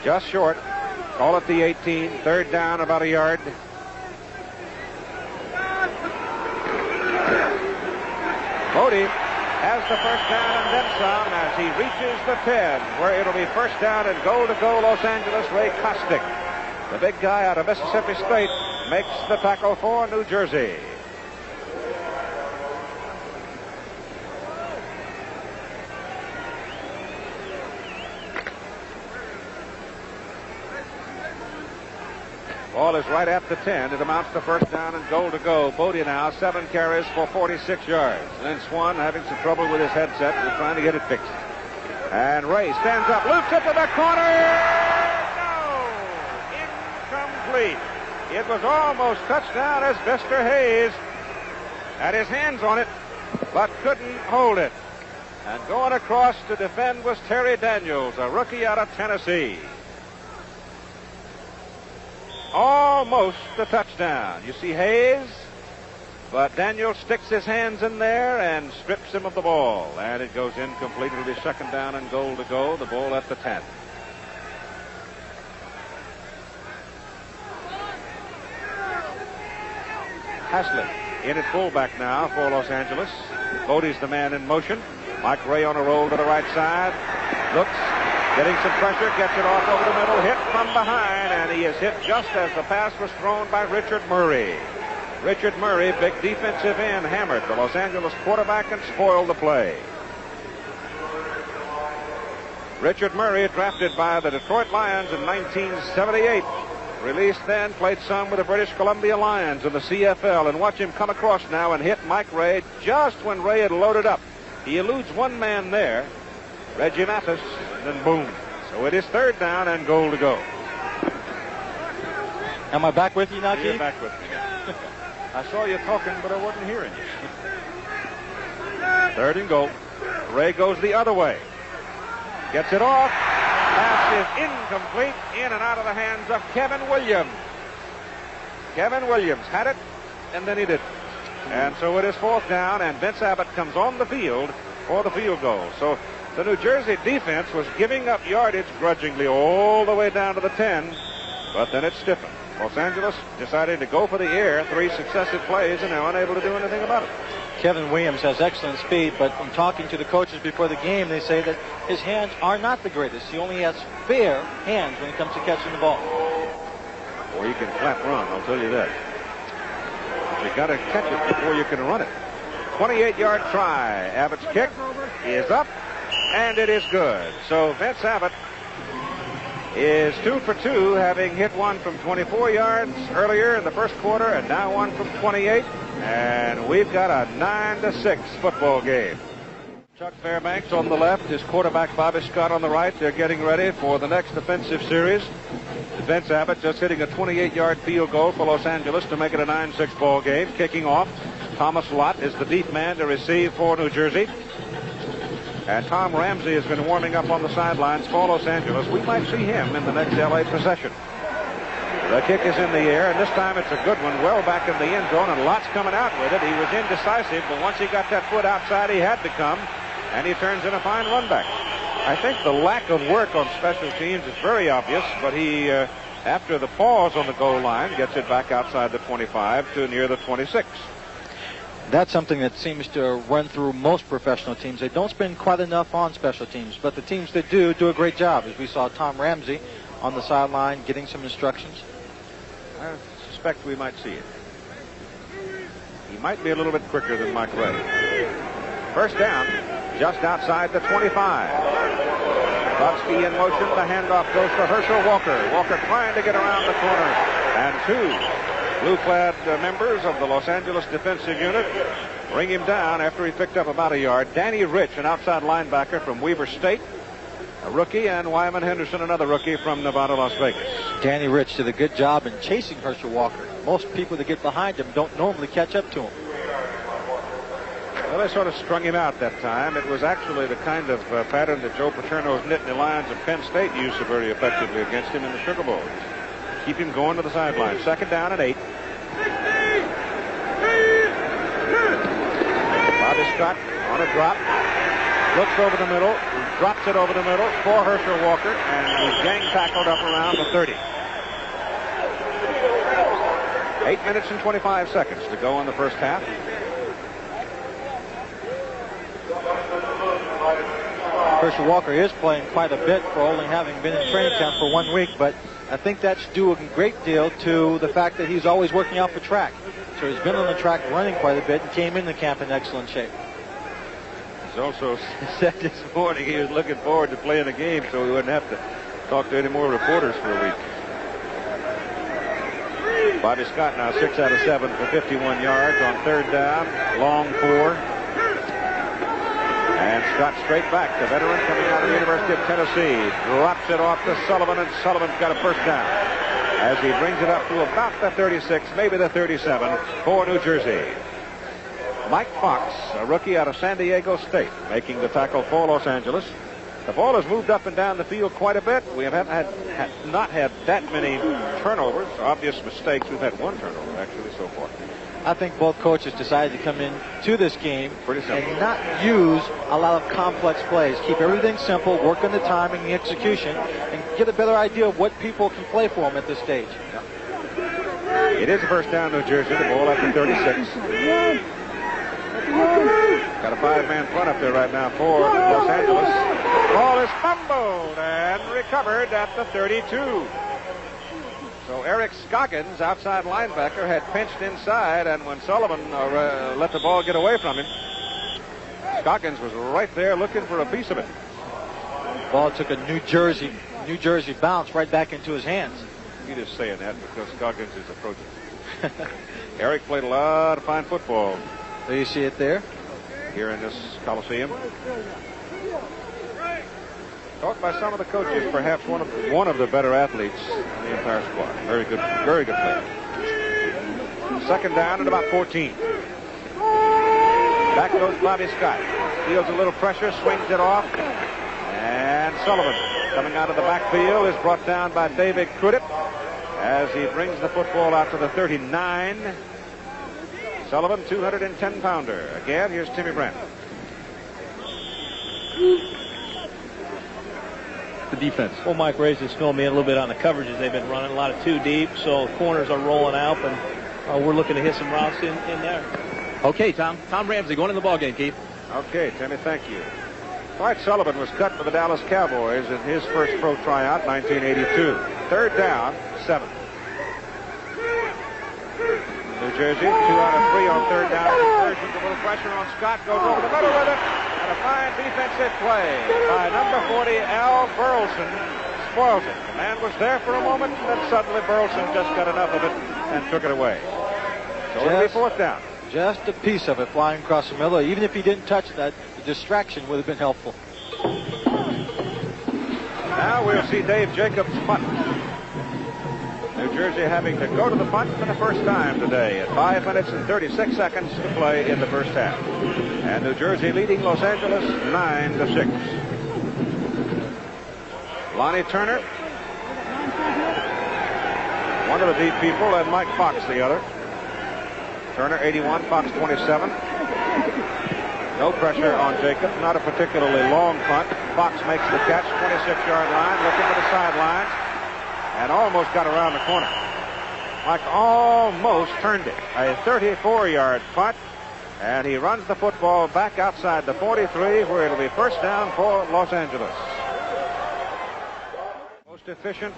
Just short. Call it the 18. 3rd down, about a yard. Boddie has the first down and then some as he reaches the 10, where it'll be first down and goal to go Los Angeles. Ray Kostick, the big guy out of Mississippi State, makes the tackle for New Jersey. Ball is right at the 10. It amounts to first down and goal to go. Boddie now 7 carries for 46 yards. Lynn Swan having some trouble with his headset. We're trying to get it fixed. And Rae stands up, loops it to the corner. No! Incomplete. It was almost touchdown as Mr. Hayes had his hands on it, but couldn't hold it. And going across to defend was Terry Daniels, a rookie out of Tennessee. Almost a touchdown. You see Hayes, but Daniel sticks his hands in there and strips him of the ball. And it goes incomplete. It'll be 2nd down and goal to go. The ball at the 10. Haslett in at fullback now for Los Angeles. Boddie's the man in motion. Mike Rae on a roll to the right side. Looks, getting some pressure, gets it off over the middle, hit from behind, and he is hit just as the pass was thrown by Richard Murray. Richard Murray, big defensive end, hammered the Los Angeles quarterback and spoiled the play. Richard Murray, drafted by the Detroit Lions in 1978. Released then, played some with the British Columbia Lions in the CFL, and watch him come across now and hit Mike Rae just when Rae had loaded up. He eludes one man there, Reggie Mathis, and then boom. So it is third down and goal to go.
Am I back with you now, Keith?
You're back with me now. I saw you talking, but I wasn't hearing you. Third and goal. Rae goes the other way. Gets it off. Pass is incomplete. In and out of the hands of Kevin Williams. Kevin Williams had it, and then he didn't. And so it is fourth down, and Vince Abbott comes on the field for the field goal. So the New Jersey defense was giving up yardage grudgingly all the way down to the 10, but then it stiffened. Los Angeles decided to go for the air 3 successive plays, and they're unable to do anything about it.
Kevin Williams has excellent speed, but from talking to the coaches before the game, they say that his hands are not the greatest. He only has fair hands when it comes to catching the ball.
Or you can flat run, I'll tell you that. You got to catch it before you can run it. 28-yard try. Abbott's kick is up, and it is good. So Vince Abbott is 2 for 2, having hit one from 24 yards earlier in the first quarter, and now one from 28. And we've got a 9-6 football game. Chuck Fairbanks on the left, his quarterback Bobby Scott on the right. They're getting ready for the next offensive series. Vince Abbott just hitting a 28-yard field goal for Los Angeles to make it a 9-6 ball game. Kicking off, Thomas Lott is the deep man to receive for New Jersey. And Tom Ramsey has been warming up on the sidelines for Los Angeles. We might see him in the next L.A. possession. The kick is in the air, and this time it's a good one, well back in the end zone, and Lott's coming out with it. He was indecisive, but once he got that foot outside, he had to come, and he turns in a fine run back. I think the lack of work on special teams is very obvious, but he, after the pause on the goal line, gets it back outside the 25 to near the 26.
That's something that seems to run through most professional teams. They don't spend quite enough on special teams, but the teams that do a great job, as we saw Tom Ramsey on the sideline getting some instructions.
I suspect we might see it. He might be a little bit quicker than Mike Rae. First down, just outside the 25. Brodsky in motion. The handoff goes to Herschel Walker. Walker trying to get around the corner. And 2 blue-clad members of the Los Angeles defensive unit bring him down after he picked up about a yard. Danny Rich, an outside linebacker from Weber State, a rookie, and Wyman Henderson, another rookie from Nevada, Las Vegas.
Danny Rich did a good job in chasing Herschel Walker. Most people that get behind him don't normally catch up to him.
Well, they sort of strung him out that time. It was actually the kind of pattern that Joe Paterno's Nittany Lions of Penn State used so very effectively against him in the Sugar Bowl. Keep him going to the sideline. Second down and 8. Bobby Scott on a drop. Looks over the middle, drops it over the middle for Herschel Walker, and he's gang tackled up around the 30. 8 minutes and 25 seconds to go in the first half.
Herschel Walker is playing quite a bit for only having been in training camp for 1 week, but I think that's due a great deal to the fact that he's always working out for track. So he's been on the track running quite a bit and came into camp in excellent shape.
He's also said this morning he was looking forward to playing the game so he wouldn't have to talk to any more reporters for a week. Bobby Scott now 6 out of 7 for 51 yards on third down. Long 4. And Scott straight back. The veteran coming out of the University of Tennessee drops it off to Sullivan, and Sullivan's got a first down as he brings it up to about the 36, maybe the 37 for New Jersey. Mike Fox, a rookie out of San Diego State, making the tackle for Los Angeles. The ball has moved up and down the field quite a bit. We have not had that many turnovers, obvious mistakes. We've had 1 turnover, actually, so far.
I think both coaches decided to come in to this game and not use a lot of complex plays. Keep everything simple, work on the timing, the execution, and get a better idea of what people can play for them at this stage.
It is a first down, New Jersey. The ball at the 36. Got a 5-man front up there right now for Los Angeles. Ball is fumbled and recovered at the 32. So Eric Scoggins, outside linebacker, had pinched inside, and when Sullivan let the ball get away from him, Scoggins was right there looking for a piece of it.
Ball took a New Jersey bounce right back into his hands.
You're just saying that because Scoggins is approaching. Eric played a lot of fine football.
There you see it there.
Here in this Coliseum. Taught by some of the coaches, perhaps one of the better athletes in the entire squad. Very good player. Second down at about 14. Back goes Bobby Scott. Feels a little pressure, swings it off. And Sullivan, coming out of the backfield, is brought down by David Crudip as he brings the football out to the 39. Sullivan, 210-pounder. Again, here's Timmy Brent.
The defense.
Well, Mike Rae's just filling me in a little bit on the coverages they've been running. A lot of two deep, so corners are rolling out, and we're looking to hit some routes in there.
Okay, Tom Ramsey going in the ball game, Keith.
Okay, Timmy, thank you. Dwight Sullivan was cut for the Dallas Cowboys in his first pro tryout, 1982. Third down, 7. New Jersey, 2 out of 3 on third down. Conversions, a little pressure on Scott, goes over the middle with it, and a fine defensive play by number 40, Al Burleson, spoils it. The man was there for a moment, and then suddenly Burleson just got enough of it and took it away. So it'll be fourth down.
Just a piece of it flying across the middle. Even if he didn't touch that, the distraction would have been helpful.
Now we'll see Dave Jacobs punt. New Jersey having to go to the punt for the first time today at 5 minutes and 36 seconds to play in the first half. And New Jersey leading Los Angeles 9-6. Lonnie Turner, one of the deep people, and Mike Fox the other. Turner 81, Fox 27. No pressure on Jacobs, not a particularly long punt. Fox makes the catch, 26-yard line, looking for the sidelines, and almost got around the corner. Mike almost turned it. A 34-yard punt, and he runs the football back outside the 43, where it'll be first down for Los Angeles. Most efficient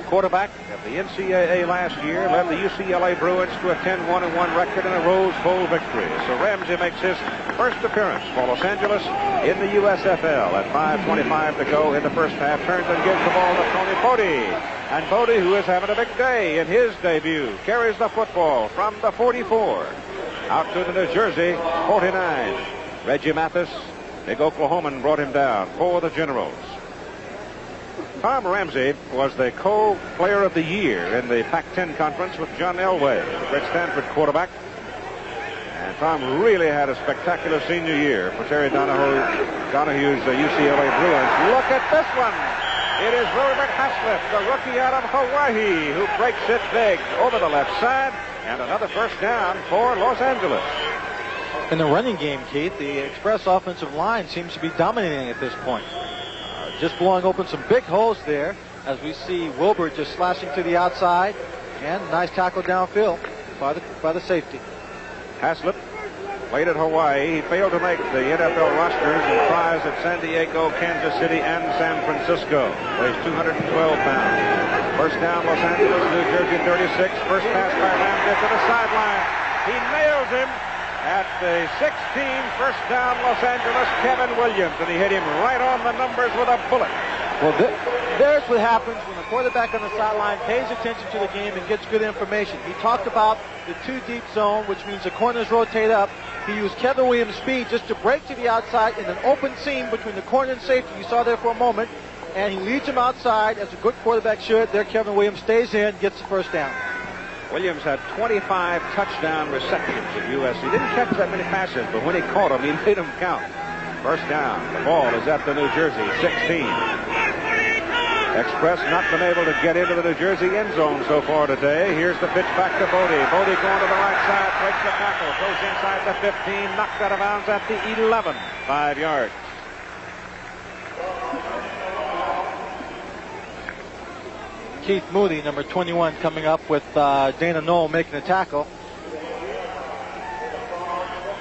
quarterback of the NCAA last year, led the UCLA Bruins to a 10-1-1 record and a Rose Bowl victory. So Ramsey makes his first appearance for Los Angeles in the USFL at 5:25 to go in the first half. Turns and gives the ball to Tony Boddie. And Boddie, who is having a big day in his debut, carries the football from the 44 out to the New Jersey 49. Reggie Mathis, big Oklahoman, brought him down for the Generals. Tom Ramsey was the co-player of the year in the Pac-10 conference with John Elway, the great Stanford quarterback. And Tom really had a spectacular senior year for Terry Donahue's UCLA Bruins. Look at this one. It is Robert Haslett, the rookie out of Hawaii, who breaks it big over the left side. And another first down for Los Angeles.
In the running game, Keith, the Express offensive line seems to be dominating at this point. Just blowing open some big holes there as we see Wilbur just slashing to the outside, and nice tackle downfield by the safety.
Haslett played at Hawaii. He failed to make the NFL rosters and tries at San Diego, Kansas City, and San Francisco. Weighs 212 pounds. First down, Los Angeles, New Jersey 36. First pass by Ramsey to the sideline. He nails him at the 16. First down, Los Angeles, Kevin Williams, and he hit him right on the numbers with a bullet.
Well, there's what happens when the quarterback on the sideline pays attention to the game and gets good information. He talked about the 2-deep zone, which means the corners rotate up. He used Kevin Williams' speed just to break to the outside in an open seam between the corner and safety. You saw there for a moment, and he leads him outside as a good quarterback should. There, Kevin Williams stays in, gets the first down.
Williams had 25 touchdown receptions at USC. Didn't catch that many passes, but when he caught them, he made them count. First down. The ball is at the New Jersey 16. Express not been able to get into the New Jersey end zone so far today. Here's the pitch back to Boddie. Boddie going to the right side, breaks the tackle, goes inside the 15, knocked out of bounds at the 11. 5 yards.
Keith Moody, number 21, coming up with Dana Knoll making the tackle.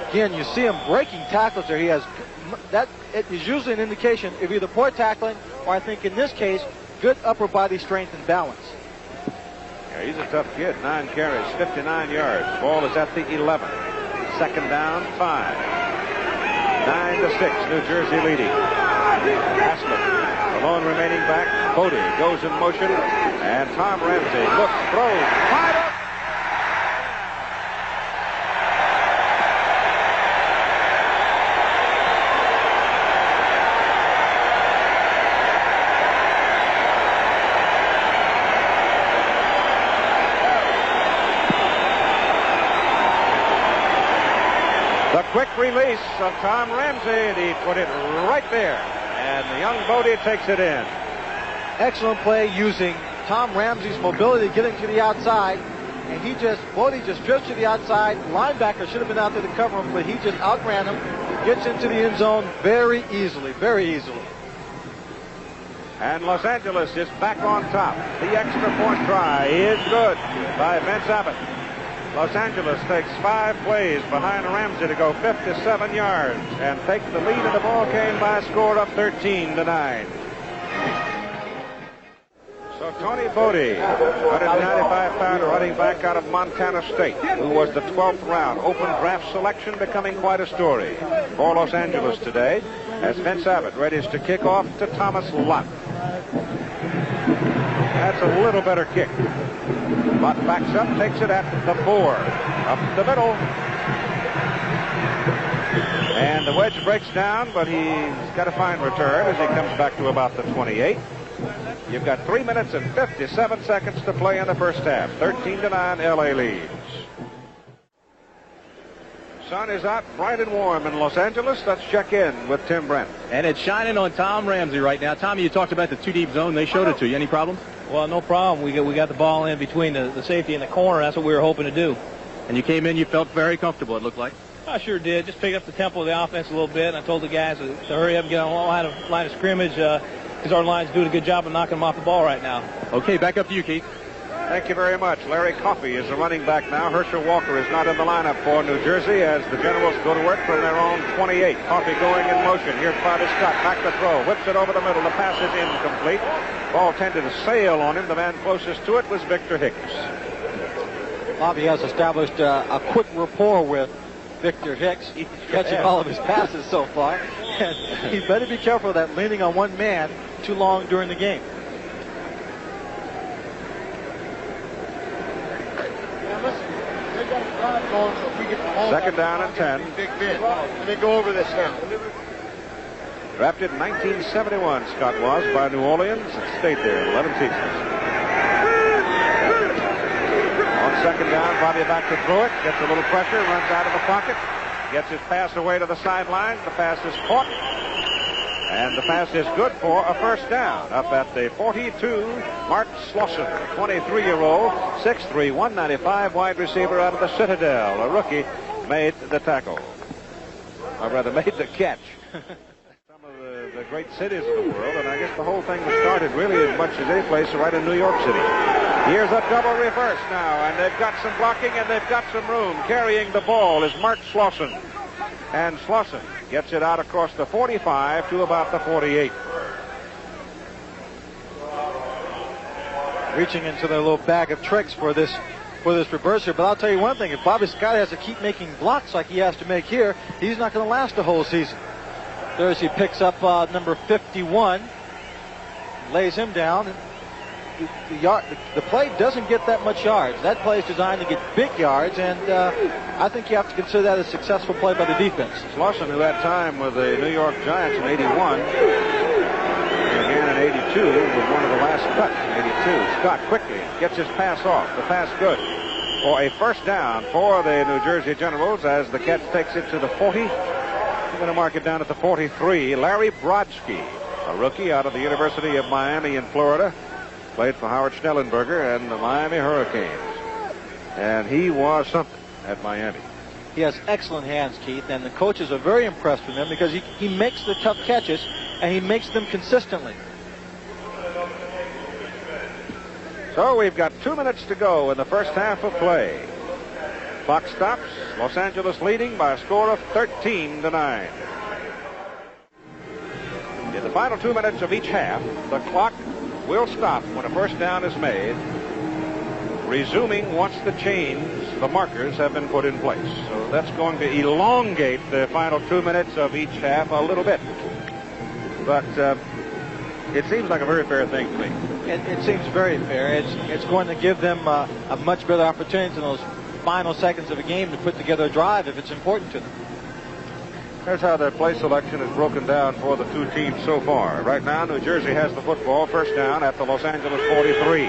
Again, you see him breaking tackles there. He has that. It is usually an indication of either poor tackling or, I think in this case, good upper body strength and balance.
Yeah, he's a tough kid. 9 carries, 59 yards. Ball is at the 11. Second down, 5. 9-6. New Jersey leading. Haslett, the lone remaining back. Boddie goes in motion, and Tom Ramsey looks, throws, fired up. Quick release of Tom Ramsey, and he put it right there. And the young Boddie takes it in.
Excellent play using Tom Ramsey's mobility getting to the outside. And Boddie just drifts to the outside. Linebacker should have been out there to cover him, but he just outran him. Gets into the end zone very easily, very easily.
And Los Angeles is back on top. The extra point try is good by Vince Abbott. Los Angeles takes 5 plays behind Ramsey to go 57 yards and take the lead in the ball game by a score of 13-9. So Tony Boddie, 195-pounder running back out of Montana State, who was the 12th round open draft selection, becoming quite a story for Los Angeles today, as Vince Abbott readies to kick off to Thomas Lott. That's a little better kick. Lott backs up, takes it at the 4. Up the middle. And the wedge breaks down, but he's got a fine return as he comes back to about the 28. You've got 3 minutes and 57 seconds to play in the first half. 13-9, LA leads. Sun is out bright and warm in Los Angeles. Let's check in with Tim Brent.
And it's shining on Tom Ramsey right now. Tommy, you talked about the 2-deep zone. They showed it to you. Any problems?
Well, no problem. We got the ball in between the safety and the corner. That's what we were hoping to do.
And you came in, you felt very comfortable, it looked like.
I sure did. Just pick up the tempo of the offense a little bit, and I told the guys to hurry up and get on the line of scrimmage because our line's doing a good job of knocking them off the ball right now.
Okay, back up to you, Keith.
Thank you very much. Larry Coffey is the running back now. Herschel Walker is not in the lineup for New Jersey as the Generals go to work from their own 28. Coffey going in motion. Here's Bobby Scott. Back to throw. Whips it over the middle. The pass is incomplete. Ball tended to sail on him. The man closest to it was Victor Hicks.
Bobby has established a quick rapport with Victor Hicks, catching all of his passes so far. And he better be careful of that leaning on one man too long during the game.
Second down and 10.
Let me go over this now.
Drafted in 1971, Scott was, by New Orleans, and stayed there 11 seasons. On second down, Bobby back to throw it, gets a little pressure, runs out of the pocket, gets his pass away to the sideline. The pass is caught, and the pass is good for a first down. Up at the 42, Mark Slauson, 23-year-old, 6'3", 195 wide receiver out of the Citadel. A rookie made the tackle, or rather made the catch. The great cities of the world, and I guess the whole thing was started really as much as any place right in New York City. Here's a double reverse now, and they've got some blocking and they've got some room. Carrying the ball is Mark Slauson, and Slauson gets it out across the 45 to about the 48.
Reaching into their little bag of tricks for this reverser, but I'll tell you one thing: if Bobby Scott has to keep making blocks like he has to make here, he's not going to last the whole season. There's he picks up number 51, lays him down. The play doesn't get that much yards. That play is designed to get big yards, and I think you have to consider that a successful play by the defense.
Slauson, who had time with the New York Giants in 81, and again in 82, was one of the last cuts in 82. Scott quickly gets his pass off. The pass good for a first down for the New Jersey Generals as the catch takes it to the 40. I'm going to mark it down at the 43. Larry Brodsky, a rookie out of the University of Miami in Florida, played for Howard Schnellenberger and the Miami Hurricanes. And he was something at Miami.
He has excellent hands, Keith, and the coaches are very impressed with him because he makes the tough catches and he makes them consistently.
So we've got 2 minutes to go in the first half of play. Clock stops. Los Angeles leading by a score of 13-9. In the final 2 minutes of each half, the clock will stop when a first down is made, resuming once the markers have been put in place. So that's going to elongate the final 2 minutes of each half a little bit. But it seems like a very fair thing to me.
It seems very fair. It's going to give them a much better opportunity in those final seconds of a game to put together a drive if it's important to them.
Here's how their play selection is broken down for the two teams so far. Right now, New Jersey has the football, first down at the Los Angeles 43.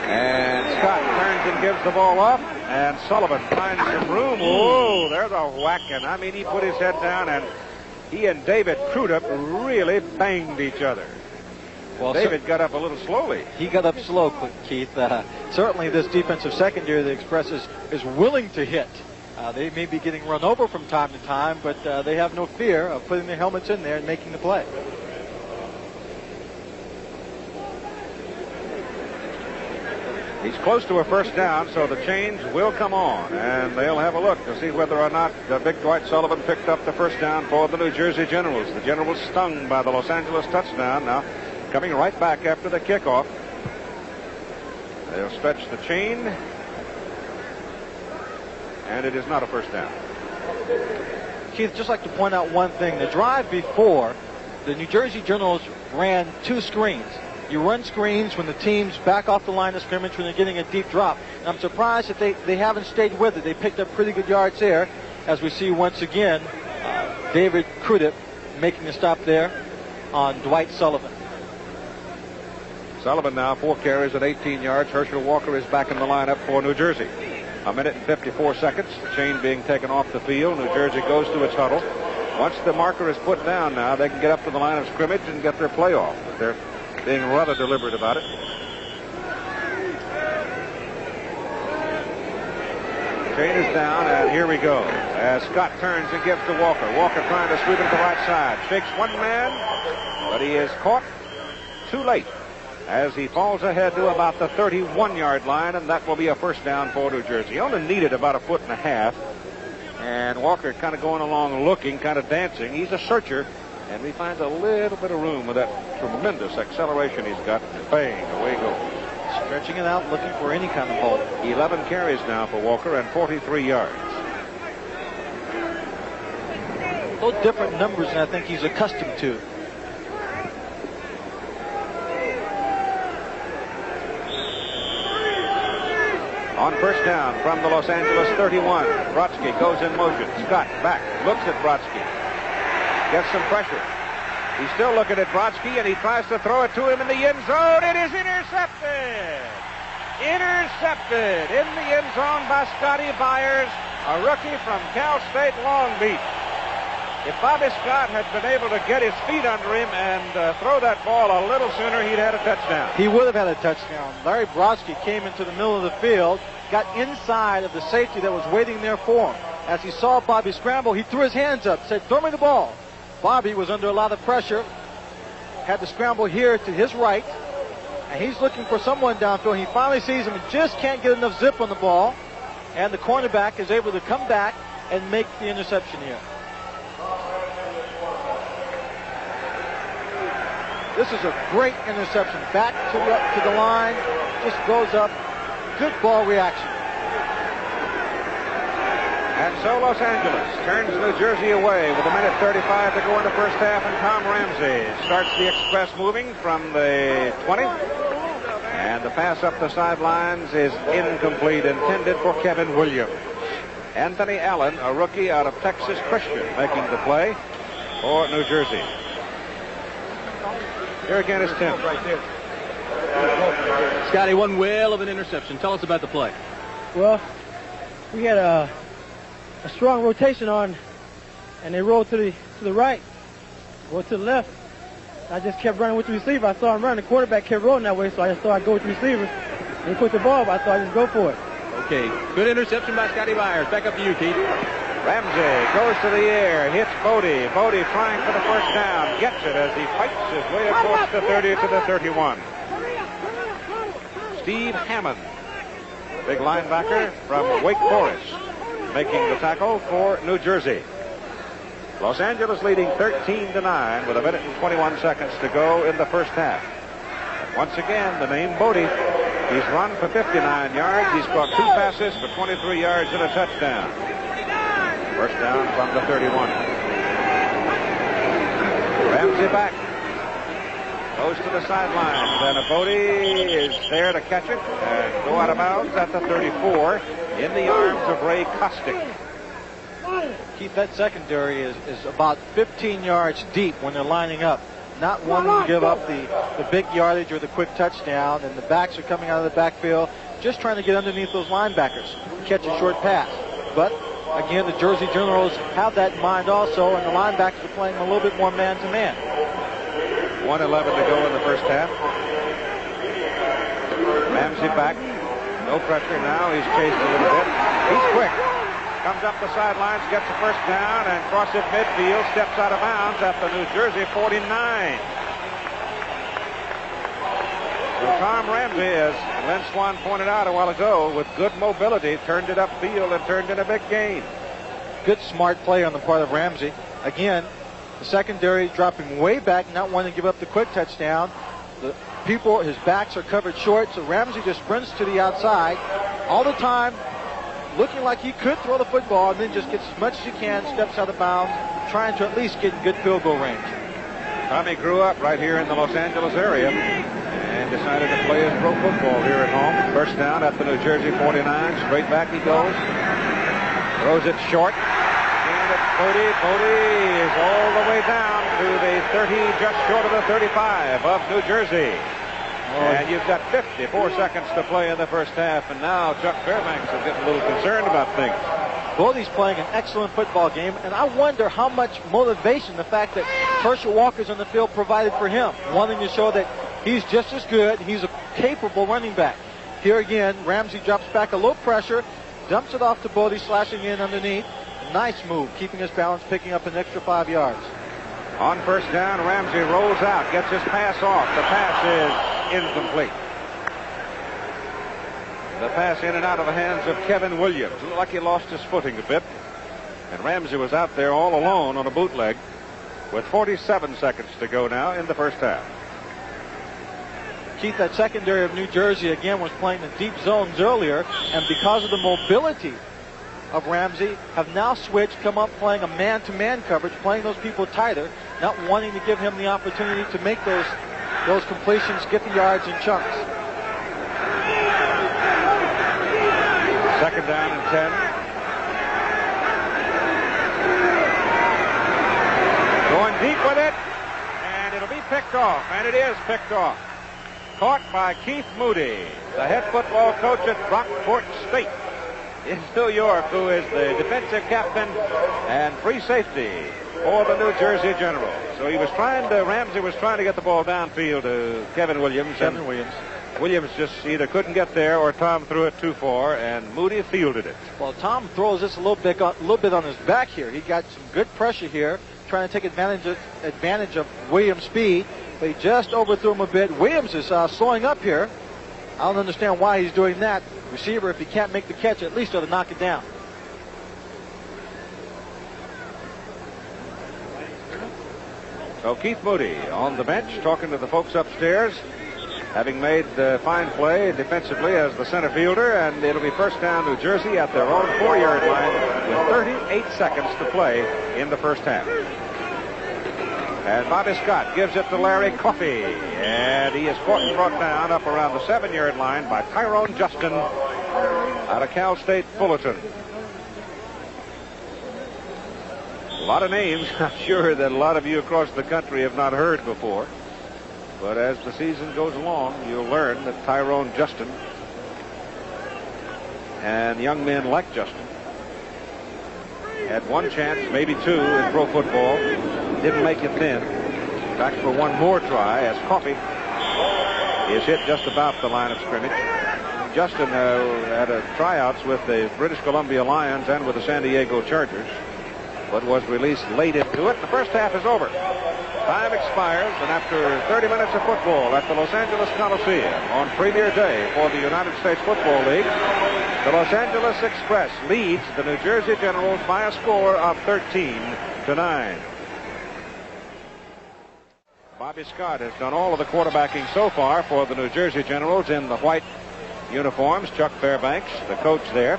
And Scott turns and gives the ball off, and Sullivan finds some room. Oh, there's a whacking. I mean, he put his head down, and he and David Crudup really banged each other. Well, David got up a little slowly.
He got up slow, Keith. Certainly this defensive secondary, the Express, is willing to hit. They may be getting run over from time to time, but they have no fear of putting their helmets in there and making the play.
He's close to a first down, so the change will come on, and they'll have a look to see whether or not Big Dwight Sullivan picked up the first down for the New Jersey Generals. The Generals stung by the Los Angeles touchdown, now coming right back after the kickoff. They'll stretch the chain, and it is not a first down.
Keith, just like to point out one thing. The drive before, the New Jersey Generals ran two screens. You run screens when the teams back off the line of scrimmage when they're getting a deep drop. And I'm surprised that they haven't stayed with it. They picked up pretty good yards there, as we see once again David Crudup making a stop there on Dwight Sullivan.
Sullivan now 4 carries at 18 yards. Herschel Walker is back in the lineup for New Jersey. A minute and 54 seconds. The chain being taken off the field. New Jersey goes to its huddle. Once the marker is put down now, they can get up to the line of scrimmage and get their play off. But they're being rather deliberate about it. Chain is down, and here we go. As Scott turns and gives to Walker. Walker trying to sweep it to the right side. Shakes one man, but he is caught too late as he falls ahead to about the 31-yard line, and that will be a first down for New Jersey. He only needed about 1.5 feet, and Walker kind of going along looking, kind of dancing. He's a searcher, and he finds a little bit of room with that tremendous acceleration he's got. Bang, away he goes.
Stretching it out, looking for any kind of hole.
11 carries now for Walker and 43 yards.
Those different numbers than I think he's accustomed to.
On first down from the Los Angeles 31, Brodsky goes in motion. Scott back, looks at Brodsky, gets some pressure. He's still looking at Brodsky, and he tries to throw it to him in the end zone. It is intercepted! Intercepted in the end zone by Scotty Byers, a rookie from Cal State Long Beach. If Bobby Scott had been able to get his feet under him and throw that ball a little sooner, he'd had a touchdown.
He would have had a touchdown. Larry Brodsky came into the middle of the field, got inside of the safety that was waiting there for him. As he saw Bobby scramble, he threw his hands up, said, "Throw me the ball." Bobby was under a lot of pressure, had to scramble here to his right, and he's looking for someone downfield. He finally sees him and just can't get enough zip on the ball, and the cornerback is able to come back and make the interception here. This is a great interception. Back to the line, just goes up. Good ball reaction.
And so Los Angeles turns New Jersey away with 1:35 to go in the first half, and Tom Ramsey starts the Express moving from the 20. And the pass up the sidelines is incomplete, intended for Kevin Williams. Anthony Allen, a rookie out of Texas Christian, making the play for New Jersey. Here again is Tim.
Scotty, one whale of an interception. Tell us about the play.
Well, we had a strong rotation on, and they rolled to the right, rolled to the left. I just kept running with the receiver. I saw him run. The quarterback kept rolling that way, so I just thought I'd go with the receiver. And he put the ball, but I thought I'd just go for it.
Okay, good interception by Scotty Byers. Back up to you, Keith.
Ramsey goes to the air, hits Boddie. Boddie trying for the first down, gets it as he fights his way across the 30 to the 31. Steve Hammond, big linebacker from Wake Forest, making the tackle for New Jersey. Los Angeles leading 13-9 with 1 minute and 21 seconds to go in the first half. And once again, the name Boddie. He's run for 59 yards. He's caught 2 passes for 23 yards and a touchdown. First down from the 31. Ramsey back. Goes to the sidelines, and Boddie is there to catch it and go out of bounds at the 34 in the arms of Ray Kostick.
Keith, that secondary is about 15 yards deep when they're lining up. Not wanting to give up the big yardage or the quick touchdown, and the backs are coming out of the backfield, just trying to get underneath those linebackers, catch a short pass. But again, the Jersey Generals have that in mind also, and the linebackers are playing a little bit more man-to-man.
1:11 to go in the first half. Ramsey back. No pressure now. He's chased a little bit. He's quick. Comes up the sidelines, gets the first down, and crosses midfield, steps out of bounds at the New Jersey 49. So Tom Ramsey, as Len Swan pointed out a while ago, with good mobility, turned it upfield and turned in a big gain.
Good smart play on the part of Ramsey. Again, the secondary dropping way back, not wanting to give up the quick touchdown. The people, his backs are covered short, so Ramsey just sprints to the outside all the time, looking like he could throw the football, and then just gets as much as he can, steps out of bounds, trying to at least get in good field goal range.
Tommy grew up right here in the Los Angeles area and decided to play his pro football here at home. First down at the New Jersey 49. Straight back he goes. Throws it short. Boddie is all the way down to the 30, just short of the 35 of New Jersey. And you've got 54 seconds to play in the first half, and now Chuck Fairbanks is getting a little concerned about things.
Boddie's playing an excellent football game, and I wonder how much motivation the fact that Herschel Walker's on the field provided for him, wanting to show that he's just as good, he's a capable running back. Here again, Ramsey drops back a low pressure, dumps it off to Boddie, slashing in underneath. Nice move, keeping his balance, picking up an extra 5 yards.
On first down, Ramsey rolls out, gets his pass off. The pass is incomplete. The pass in and out of the hands of Kevin Williams. Looked like he lost his footing a bit. And Ramsey was out there all alone on a bootleg with 47 seconds to go now in the first half.
Keith, that secondary of New Jersey again was playing the deep zones earlier, and because of the mobility of Ramsey, have now switched, come up playing a man-to-man coverage, playing those people tighter, not wanting to give him the opportunity to make those completions, get the yards in chunks.
Second down and 10. Going deep with it, and it'll be picked off, and it is picked off. Caught by Keith Moody, the head football coach at Rockport State in New York, who is the defensive captain and free safety for the New Jersey Generals. So Ramsey was trying to get the ball downfield to Kevin Williams. Williams just either couldn't get there or Tom threw it too far, and Moody fielded it.
Well, Tom throws this a little bit on his back here. He got some good pressure here, trying to take advantage of Williams' speed, but he just overthrew him a bit. Williams is slowing up here. I don't understand why he's doing that. Receiver, if he can't make the catch, at least ought to knock it down.
So Keith Moody on the bench talking to the folks upstairs, having made the fine play defensively as the center fielder, and it'll be first down New Jersey at their own 4-yard line with 38 seconds to play in the first half. And Bobby Scott gives it to Larry Coffey, and he is caught and brought down up around the 7-yard line by Tyrone Justin out of Cal State Fullerton. A lot of names I'm sure that a lot of you across the country have not heard before, but as the season goes along, you'll learn that Tyrone Justin and young men like Justin had one chance, maybe two, in pro football. Didn't make it then. Back for one more try as Coffey is hit just about the line of scrimmage. Justin had tryouts with the British Columbia Lions and with the San Diego Chargers, but was released late into it. The first half is over. Time expires, and after 30 minutes of football at the Los Angeles Coliseum on Premier Day for the United States Football League, the Los Angeles Express leads the New Jersey Generals by a score of 13-9. Bobby Scott has done all of the quarterbacking so far for the New Jersey Generals in the white uniforms. Chuck Fairbanks, the coach there.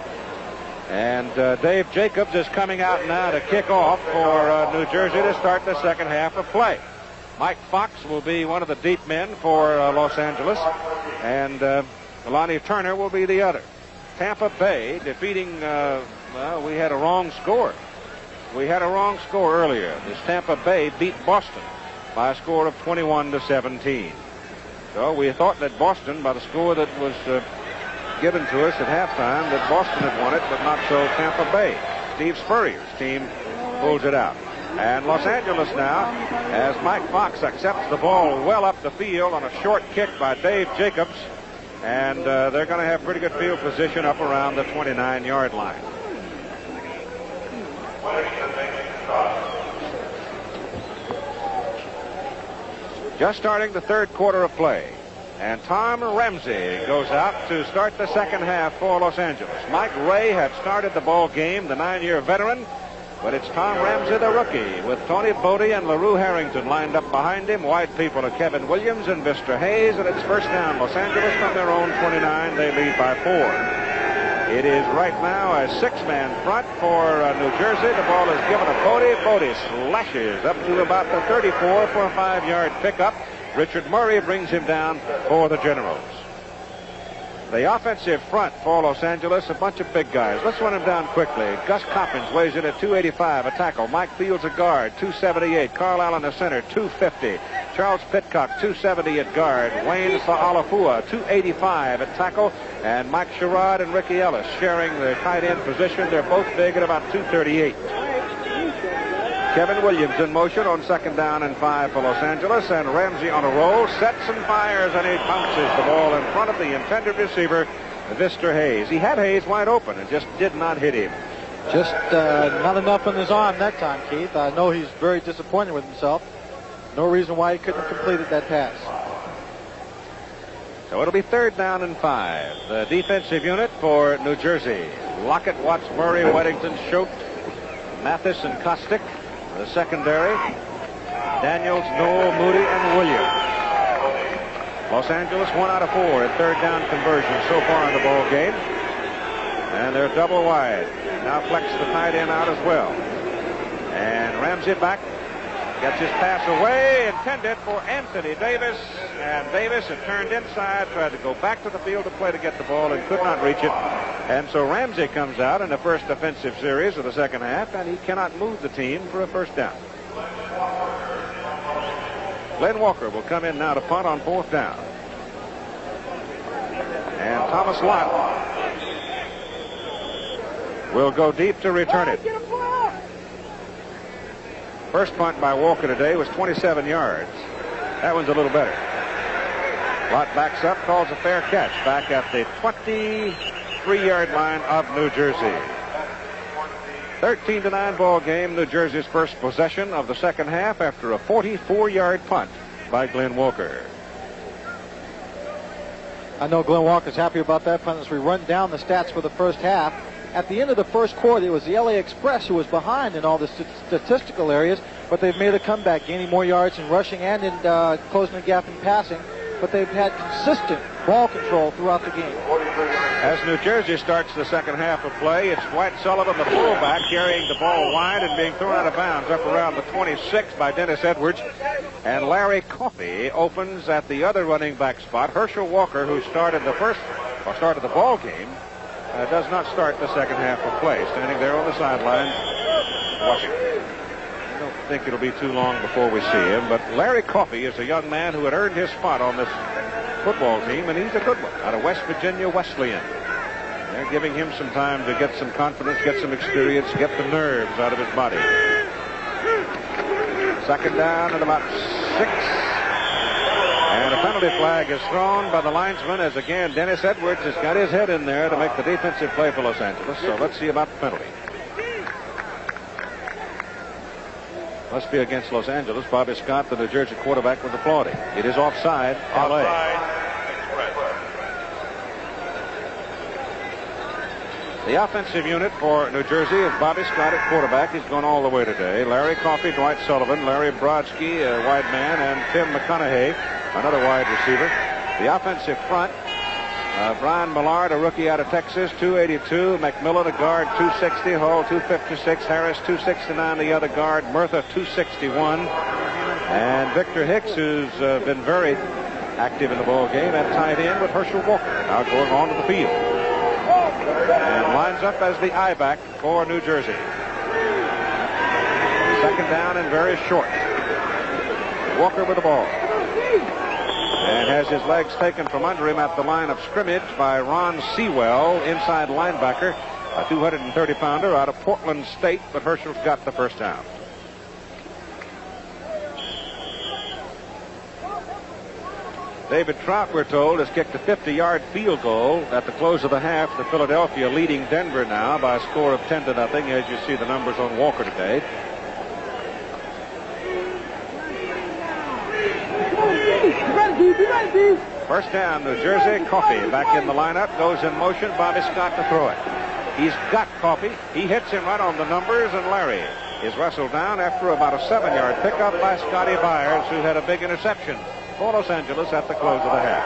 And Dave Jacobs is coming out now to kick off for New Jersey to start the second half of play. Mike Fox will be one of the deep men for Los Angeles, and Lonnie Turner will be the other. Tampa Bay defeating, we had a wrong score. We had a wrong score earlier. This Tampa Bay beat Boston by a score of 21-17. So we thought that Boston, by the score that was given to us at halftime, that Boston had won it, but not so Tampa Bay. Steve Spurrier's team pulls it out. And Los Angeles now, as Mike Fox accepts the ball well up the field on a short kick by Dave Jacobs, and they're going to have pretty good field position up around the 29-yard line. Just starting the third quarter of play. And Tom Ramsey goes out to start the second half for Los Angeles. Mike Rae had started the ball game, the 9-year veteran, but it's Tom Ramsey, the rookie, with Tony Boddie and LaRue Harrington lined up behind him. Wide people are Kevin Williams and Mr. Hayes, and it's first down. Los Angeles from their own 29. They lead by 4. It is right now a 6-man front for New Jersey. The ball is given to Boddie. Boddie slashes up to about the 34 for a 5-yard pickup. Richard Murray brings him down for the Generals. The offensive front for Los Angeles, a bunch of big guys. Let's run them down quickly. Gus Coppins weighs in at 285, a tackle. Mike Fields, a guard, 278. Carl Allen, a center, 250. Charles Pitcock, 270 at guard. Wayne Sa'alafua, 285 at tackle. And Mike Sherrod and Ricky Ellis sharing the tight end position. They're both big at about 238. Kevin Williams in motion on second down and 5 for Los Angeles, and Ramsey on a roll, sets and fires, and he bounces the ball in front of the intended receiver, Mr. Hayes. He had Hayes wide open and just did not hit him.
Just not enough on his arm that time, Keith. I know he's very disappointed with himself. No reason why he couldn't have completed that pass.
So it'll be third down and 5. The defensive unit for New Jersey: Lockett, Watts, Murray, Weddington, Schote, Mathis, and Kostick. The secondary: Daniels, Noel, Moody, and Williams. Los Angeles 1 out of 4 at third down conversion so far in the ball game. And they're double wide. Now flex the tight end out as well. And Ramsey back. Gets his pass away, intended for Anthony Davis. And Davis had turned inside, tried to go back to the field to play to get the ball and could not reach it. And so Ramsey comes out in the first offensive series of the second half, and he cannot move the team for a first down. Glenn Walker will come in now to punt on fourth down. And Thomas Lott will go deep to return it. First punt by Walker today was 27 yards. That one's a little better. Lott backs up, calls a fair catch back at the 23-yard line of New Jersey. 13-9 ball game. New Jersey's first possession of the second half after a 44-yard punt by Glenn Walker.
I know Glenn Walker's happy about that punt as we run down the stats for the first half. At the end of the first quarter, it was the LA Express who was behind in all the statistical areas, but they've made a comeback, gaining more yards in rushing and in closing the gap in passing. But they've had consistent ball control throughout the game.
As New Jersey starts the second half of play, it's Dwight Sullivan, the fullback, carrying the ball wide and being thrown out of bounds up around the 26 by Dennis Edwards. And Larry Coffey opens at the other running back spot. Herschel Walker, who started the ball game, does not start the second half of play, standing there on the sideline watching. I don't think it'll be too long before we see him, but Larry Coffey is a young man who had earned his spot on this football team, and he's a good one, out of West Virginia Wesleyan. They're giving him some time to get some confidence, get some experience, get the nerves out of his body. Second down at about 6. And a penalty penalty flag is thrown by the linesman as again Dennis Edwards has got his head in there to make the defensive play for Los Angeles. So let's see about the penalty. Must be against Los Angeles. Bobby Scott, the New Jersey quarterback, was applauding. It is offside.
Offside.
The offensive unit for New Jersey is Bobby Scott at quarterback. He's gone all the way today. Larry Coffey, Dwight Sullivan, Larry Brodsky, a wide man, and Tim McConaughey, another wide receiver. The offensive front, Brian Millard, a rookie out of Texas, 282. McMillan, a guard, 260. Hall, 256. Harris, 269, the other guard. Murtha, 261. And Victor Hicks, who's been very active in the ball game at tight end with Herschel Walker, now going onto the field. And lines up as the I-back for New Jersey. Second down and very short. Walker with the ball. And has his legs taken from under him at the line of scrimmage by Ron Sewell, inside linebacker, a 230-pounder out of Portland State, but Herschel's got the first down. David Trout, we're told, has kicked a 50-yard field goal at the close of the half. The Philadelphia leading Denver now by a score of 10-0, as you see the numbers on Walker today. First down, New Jersey. Coffey back in the lineup, goes in motion. Bobby Scott to throw it. He's got Coffey. He hits him right on the numbers, and Larry is wrestled down after about a 7-yard pickup by Scotty Byers, who had a big interception for Los Angeles at the close of the half.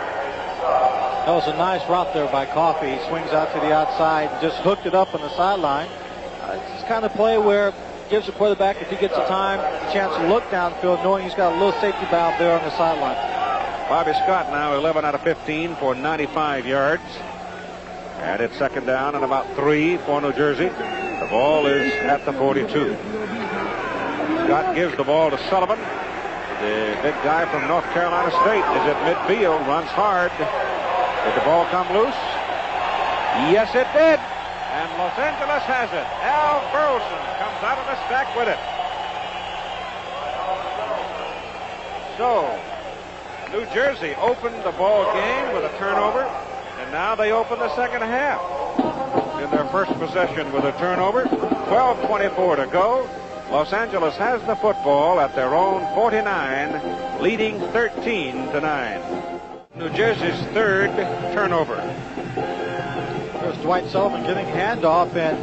That was a nice route there by Coffey. He swings out to the outside and just hooked it up on the sideline. It's the kind of play where it gives the quarterback, if he gets the time, a chance to look downfield, knowing he's got a little safety valve there on the sideline.
Bobby Scott now 11 out of 15 for 95 yards. And it's second down and about 3 for New Jersey. The ball is at the 42. Scott gives the ball to Sullivan. The big guy from North Carolina State is at midfield, runs hard. Did the ball come loose? Yes, it did. And Los Angeles has it. Al Burleson comes out of the stack with it. So, New Jersey opened the ball game with a turnover, and now they open the second half in their first possession with a turnover. 12:24 to go. Los Angeles has the football at their own 49, leading 13-9. New Jersey's third turnover.
There's Dwight Sullivan getting handoff, and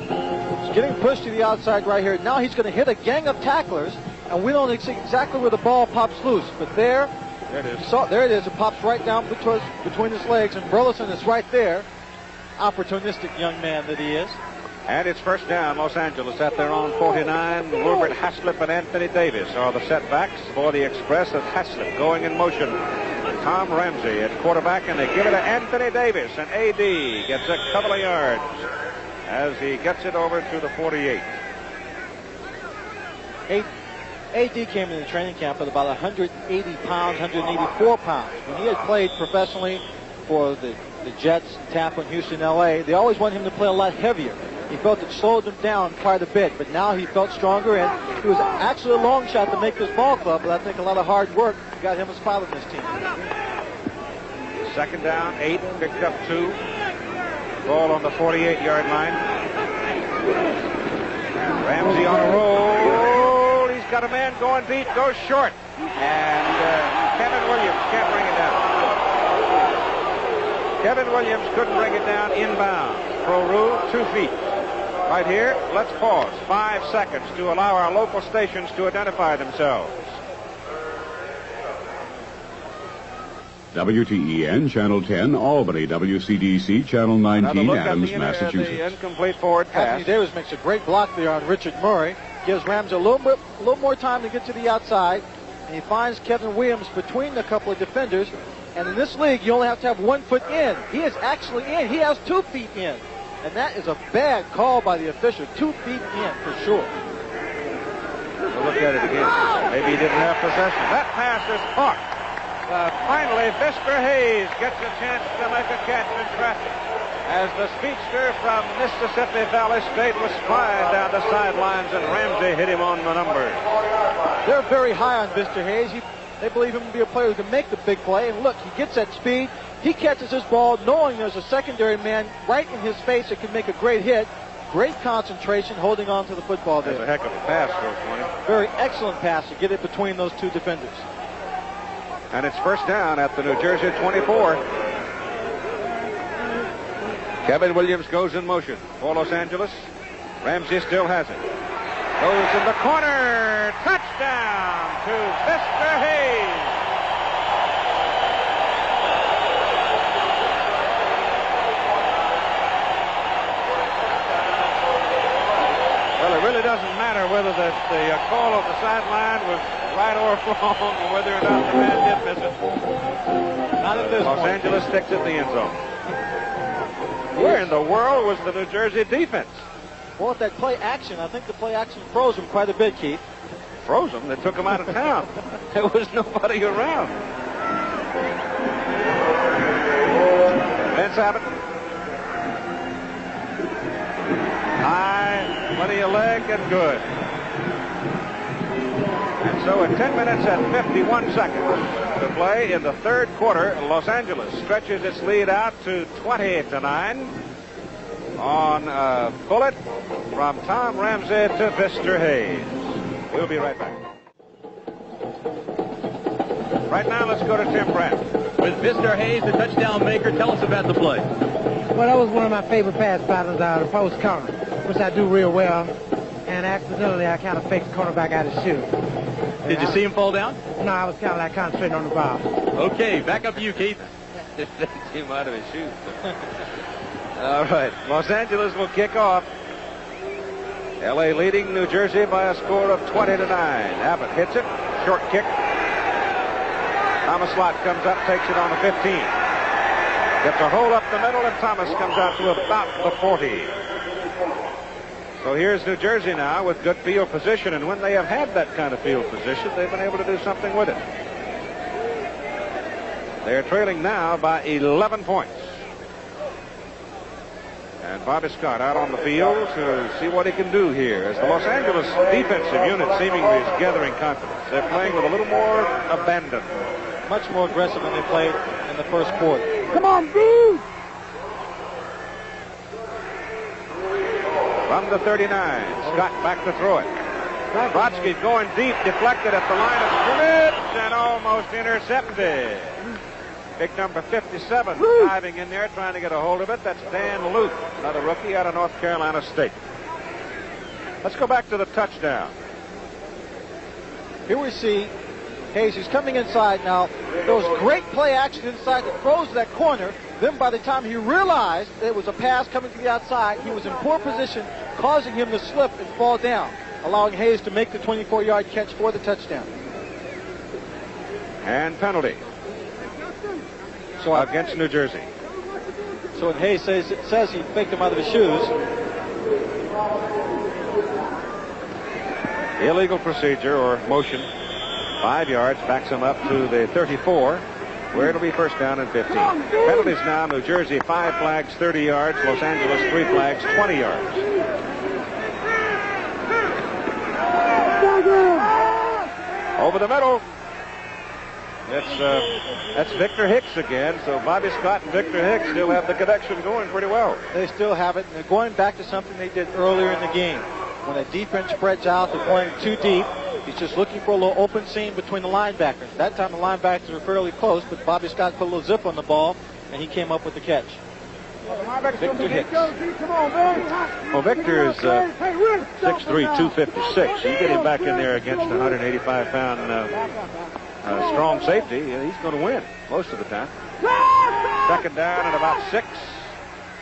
he's getting pushed to the outside right here. Now he's going to hit a gang of tacklers, and we don't see exactly where the ball pops loose. But there it is. There it is. It pops right down between his legs, and Burleson is right there. Opportunistic young man that he is.
And it's first down, Los Angeles at their own 49. Wilbert Haslip and Anthony Davis are the setbacks for the Express as Haslip going in motion. Tom Ramsey at quarterback, and they give it to Anthony Davis, and A.D. gets a couple of yards as he gets it over to the 48.
A.D. came into training camp at about 180 pounds, 184 pounds. When he had played professionally for the Jets, Tampa, and Houston, L.A., they always wanted him to play a lot heavier. He felt it slowed him down quite a bit, but now he felt stronger, and he was actually a long shot to make this ball club, but I think a lot of hard work got him a spot on this team.
Second down, 8, picked up 2. Ball on the 48-yard line. Ramsey on a roll. He's got a man going deep, goes short. And Kevin Williams can't bring it down. Kevin Williams couldn't bring it down inbound. Pro rule, 2 feet. Right here, let's pause 5 seconds to allow our local stations to identify themselves.
WTEN Channel 10, Albany, WCDC Channel 19, Adams, Massachusetts.
The incomplete forward pass.
Anthony Davis makes a great block there on Richard Murray. Gives Ramsey a little more time to get to the outside, and he finds Kevin Williams between a couple of defenders. And in this league, you only have to have 1 foot in. He is actually in. He has 2 feet in. And that is a bad call by the official. 2 feet in for sure.
We'll look at it again. Maybe he didn't have possession. That pass is caught. Finally, Mr. Hayes gets a chance to make a catch in traffic as the speedster from Mississippi Valley State was flying down the sidelines, and Ramsey hit him on the numbers.
They're very high on Mr. Hayes. They believe him to be a player who can make the big play. And look, he gets that speed. He catches his ball knowing there's a secondary man right in his face that can make a great hit. Great concentration holding on to the football there.
That's a heck of a pass, Coach Tony.
Very excellent pass to get it between those two defenders.
And it's first down at the New Jersey 24. Kevin Williams goes in motion for Los Angeles. Ramsey still has it. Goes in the corner. Touchdown to Mr. Hayes. Well, it really doesn't matter whether the call on the sideline was right or wrong, or whether or not the man did miss it.
Not at this
Los
point.
Angeles sticks at the end zone. Where in the world was the New Jersey defense?
Well, at that play action, I think the play action froze him quite a bit, Keith.
Froze him. They took him out of town. There was nobody around. Vince Abbott. High, plenty of leg, and good. And so at 10 minutes and 51 seconds to play in the third quarter, Los Angeles stretches its lead out to 20-9 on a bullet from Tom Ramsey to Mr. Hayes. We'll be right back. Right now, let's go to Tim Brandt.
With Mr. Hayes, the touchdown maker, tell us about the play.
Well, that was one of my favorite pass patterns out of the post corner, which I do real well. And accidentally, I kind of faked the cornerback out of his shoe.
Did you see him fall down?
No, I was kind of like concentrating on the ball.
Okay, back up to you, Keith.
Faked him out of his shoes. All right, Los Angeles will kick off. L.A. leading New Jersey by a score of 20-9. Abbott hits it. Short kick. Thomas Lott comes up, takes it on the 15. Gets a hole up the middle, and Thomas comes out to about the 40. So here's New Jersey now with good field position, and when they have had that kind of field position, they've been able to do something with it. They're trailing now by 11 points. And Boddie Scott out on the field to see what he can do here as the Los Angeles defensive unit seemingly is gathering confidence. They're playing with a little more abandon.
Much more aggressive than they played in the first quarter.
Come on, B!
From the 39, Scott back to throw it. Brodsky going deep, deflected at the line of scrimmage and almost intercepted. Big number 57 diving in there trying to get a hold of it. That's Dan Luke, another rookie out of North Carolina State. Let's go back to the touchdown.
Here we see Hayes. He's coming inside now. There was great play action inside that froze that corner. Then by the time he realized it was a pass coming to the outside, he was in poor position, causing him to slip and fall down, allowing Hayes to make the 24-yard catch for the touchdown.
And penalty. So against New Jersey.
So when Hayes says he faked him out of his shoes.
Illegal procedure or motion. 5 yards, backs him up to the 34, where it'll be first down and 15. Penalties now, New Jersey, 5 flags, 30 yards. Los Angeles, 3 flags, 20 yards. Over the middle. That's Victor Hicks again. So Bobby Scott and Victor Hicks still have the connection going pretty well.
They still have it. And they're going back to something they did earlier in the game. When a defense spreads out, they're playing too deep. He's just looking for a little open seam between the linebackers. That time the linebackers were fairly close, but Bobby Scott put a little zip on the ball, and he came up with the catch. Victor Hicks.
Well, Victor is 6'3", 256. You get him back in there against a 185-pound strong safety, he's going to win most of the time. Second down and about 6.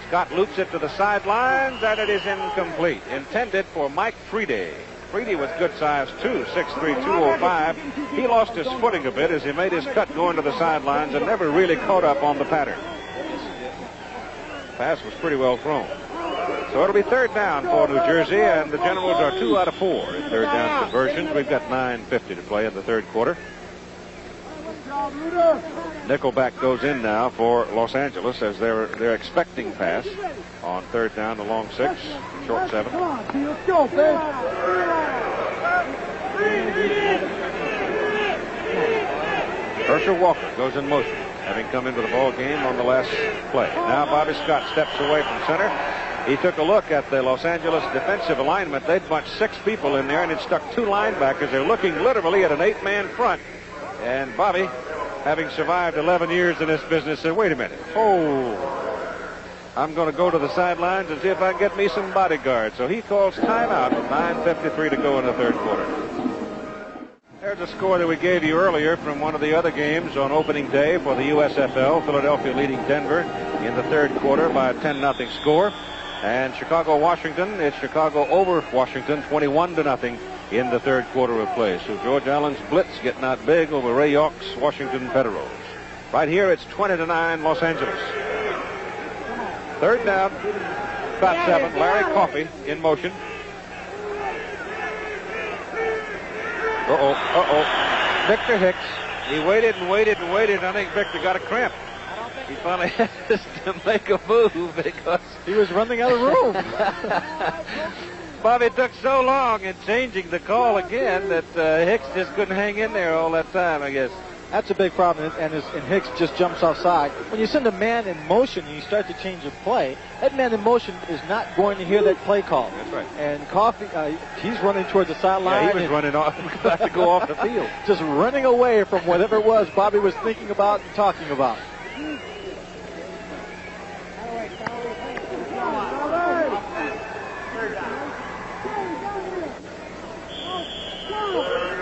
Scott loops it to the sidelines, and it is incomplete. Intended for Mike Rae. Rae was good size, too, 6'3", 205. He lost his footing a bit as he made his cut going to the sidelines and never really caught up on the pattern. Pass was pretty well thrown. So it'll be third down for New Jersey, and the Generals are 2 out of 4 in third down conversions. We've got 9:50 to play in the third quarter. Nickelback goes in now for Los Angeles as they're expecting pass on third down, the long 6, short 7.
Let's go, baby.
Herschel Walker goes in motion, having come into the ball game on the last play. Now Bobby Scott steps away from center. He took a look at the Los Angeles defensive alignment. They'd bunched 6 people in there, and it stuck 2 linebackers. They're looking literally at an 8-man front. And Bobby, having survived 11 years in this business, said, wait a minute. I'm going to go to the sidelines and see if I can get me some bodyguards. So he calls timeout with 9:53 to go in the third quarter. There's a score that we gave you earlier from one of the other games on opening day for the USFL. Philadelphia leading Denver in the third quarter by a 10-0 score. And Chicago-Washington, it's Chicago over Washington, 21-0 in the third quarter of play. So George Allen's blitz getting out big over Ray York's Washington Federals. Right here, it's 20-9 Los Angeles. Third down, about 7. Larry Coffey in motion. Victor Hicks. He waited and waited and waited. I think Victor got a cramp. He finally had to make a move because
he was running out of room.
Bobby took so long in changing the call again that Hicks just couldn't hang in there all that time, I guess.
That's a big problem, and Hicks just jumps offside. When you send a man in motion and you start to change your play, that man in motion is not going to hear that play call.
That's right.
And Coffey, he's running towards the sideline.
Yeah, he was running off, about to go off the field.
Just running away from whatever it was Bobby was thinking about and talking about.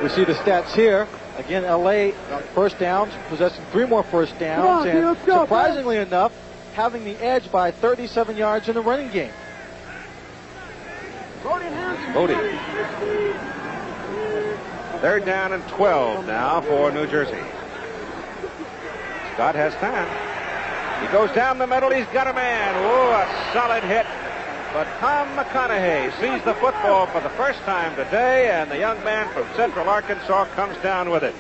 We see the stats here. Again, L.A. first downs, possessing 3 more first downs, and surprisingly enough, having the edge by 37 yards in the running game.
Boddie. Third down and 12 now for New Jersey. Scott has time. He goes down the middle. He's got a man. Oh, a solid hit. But Tom McConaughey sees the football for the first time today, and the young man from Central Arkansas comes down with it.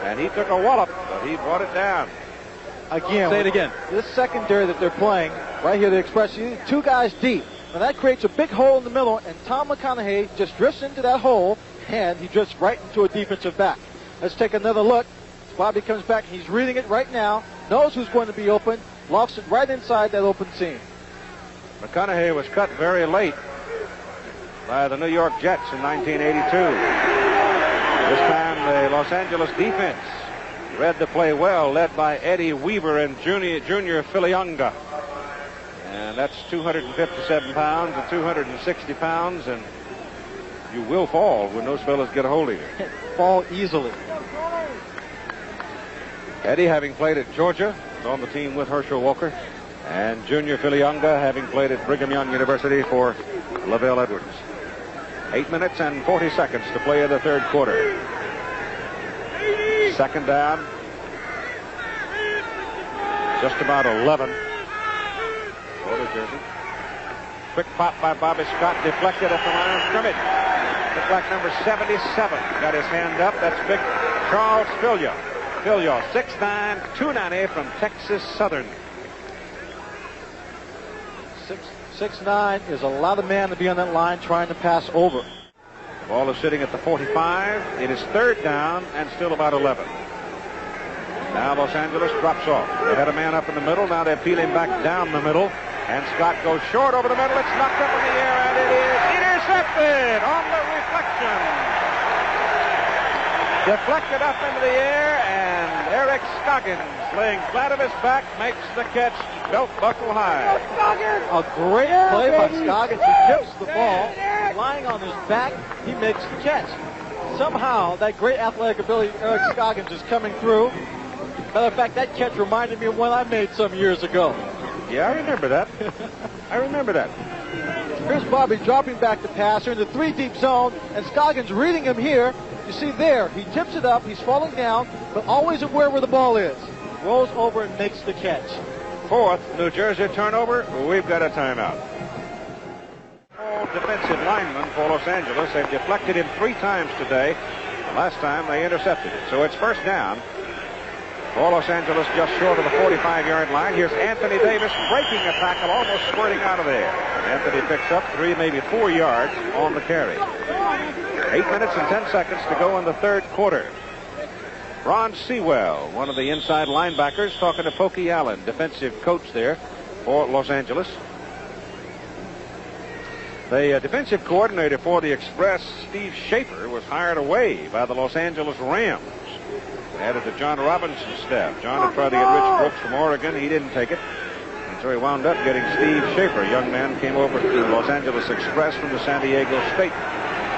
And he took a wallop, but he brought it down.
Again,
say it again.
This secondary that they're playing, right here, the express, you need 2 guys deep. Now that creates a big hole in the middle, and Tom McConaughey just drifts into that hole, and he drifts right into a defensive back. Let's take another look. Bobby comes back, he's reading it right now, knows who's going to be open, lofts it right inside that open seam.
McConaughey was cut very late by the New York Jets in 1982. This time the Los Angeles defense read the play well, led by Eddie Weaver and Junior Filiunga. And that's 257 pounds and 260 pounds, and you will fall when those fellas get a hold of you.
Fall easily.
Eddie, having played at Georgia, is on the team with Herschel Walker. And Junior Filiunga, having played at Brigham Young University for Lavelle Edwards. 8 minutes and 40 seconds to play in the third quarter. Second down. Just about 11 for New Jersey. Quick pop by Bobby Scott, deflected at the line of scrimmage. Looks like number 77 got his hand up. That's big Charles Filio. Filio, 6'9", 290 from Texas Southern.
6'9" is a lot of man to be on that line trying to pass over.
The ball is sitting at the 45. It is third down and still about 11. Now Los Angeles drops off. They had a man up in the middle. Now they peel him back down the middle. And Scott goes short over the middle. It's knocked up in the air, and it is intercepted on the reflection. Deflected up into the air, and Eric Scoggins, laying flat of his back, makes the catch, belt buckle high.
A great play by Scoggins. He tips the ball, lying on his back, he makes the catch. Somehow, that great athletic ability Eric Scoggins is coming through. Matter of fact, that catch reminded me of one I made some years ago.
Yeah, I remember that. I remember that.
Here's Bobby dropping back the passer in the 3-deep zone, and Scoggins reading him here. You see there, he tips it up, he's falling down, but always aware where the ball is. Rolls over and makes the catch.
Fourth New Jersey turnover. We've got a timeout. All defensive linemen for Los Angeles. They've deflected him 3 times today. Last time they intercepted it. So it's first down for Los Angeles, just short of the 45-yard line. Here's Anthony Davis breaking a tackle, almost squirting out of there. Anthony picks up 3, maybe 4 yards on the carry. 8 minutes and 10 seconds to go in the third quarter. Ron Sewell, one of the inside linebackers, talking to Pokey Allen, defensive coach there for Los Angeles. The defensive coordinator for the Express, Steve Schaefer, was hired away by the Los Angeles Rams. Added to John Robinson's staff. John had tried to get Rich Brooks from Oregon. He didn't take it. And so he wound up getting Steve Schaefer. A young man came over to the Los Angeles Express from the San Diego State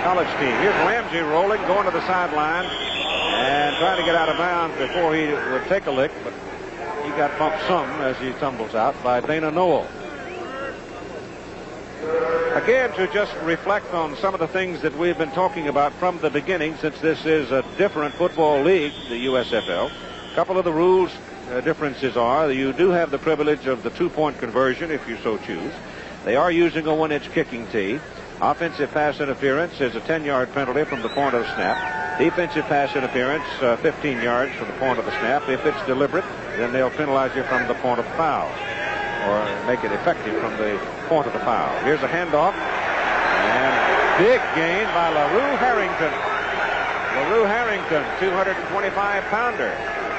college team. Here's Ramsey rolling, going to the sideline, and trying to get out of bounds before he would take a lick, but he got bumped some as he tumbles out by Dana Noel. Again, to just reflect on some of the things that we've been talking about from the beginning, since this is a different football league, the USFL. A couple of the rules differences are that you do have the privilege of the 2-point conversion if you so choose. They are using a 1-inch kicking tee. Offensive pass interference is a 10-yard penalty from the point of the snap. Defensive pass interference, 15 yards from the point of the snap. If it's deliberate, then they'll penalize you from the point of foul, or make it effective from the point of the foul. Here's a handoff, and big gain by LaRue Harrington. LaRue Harrington, 225-pounder,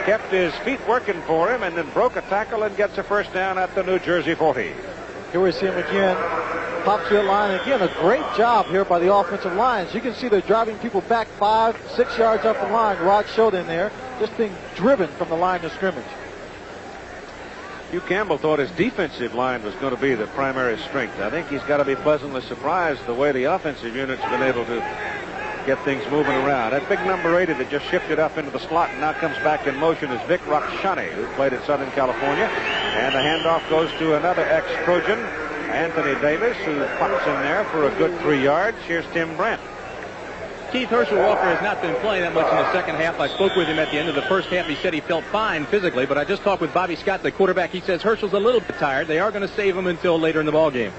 kept his feet working for him and then broke a tackle and gets a first down at the New Jersey 40.
Here we see him again. Pops to the line. Again, a great job here by the offensive lines. You can see they're driving people back 5-6 yards up the line. Rod showed in there, just being driven from the line of scrimmage.
Hugh Campbell thought his defensive line was going to be the primary strength. I think he's got to be pleasantly surprised the way the offensive unit's been able to get things moving around. That big number 80 that just shifted up into the slot and now comes back in motion is Vic Rakshani, who played at Southern California. And the handoff goes to another ex-Trojan, Anthony Davis, who pops in there for a good 3 yards. Here's Tim Brandt.
Keith, Herschel Walker has not been playing that much in the second half. I spoke with him at the end of the first half. He said he felt fine physically, but I just talked with Bobby Scott, the quarterback. He says Herschel's a little bit tired. They are going to save him until later in the ball game.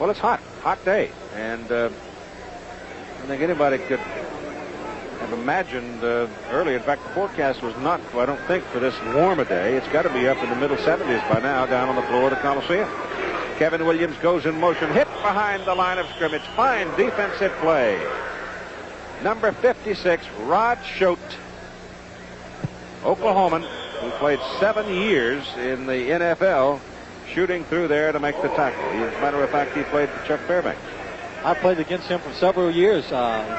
Well, it's hot day, and I think anybody could have imagined early. In fact, the forecast was not, I don't think, for this warm a day. It's got to be up in the middle 70s by now down on the floor of the Coliseum. Kevin Williams goes in motion, hit behind the line of scrimmage. Fine defensive play. Number 56, Rod Schote, Oklahoman, who played 7 years in the NFL, shooting through there to make the tackle. As a matter of fact, he played for Chuck Fairbanks.
I played against him for several years,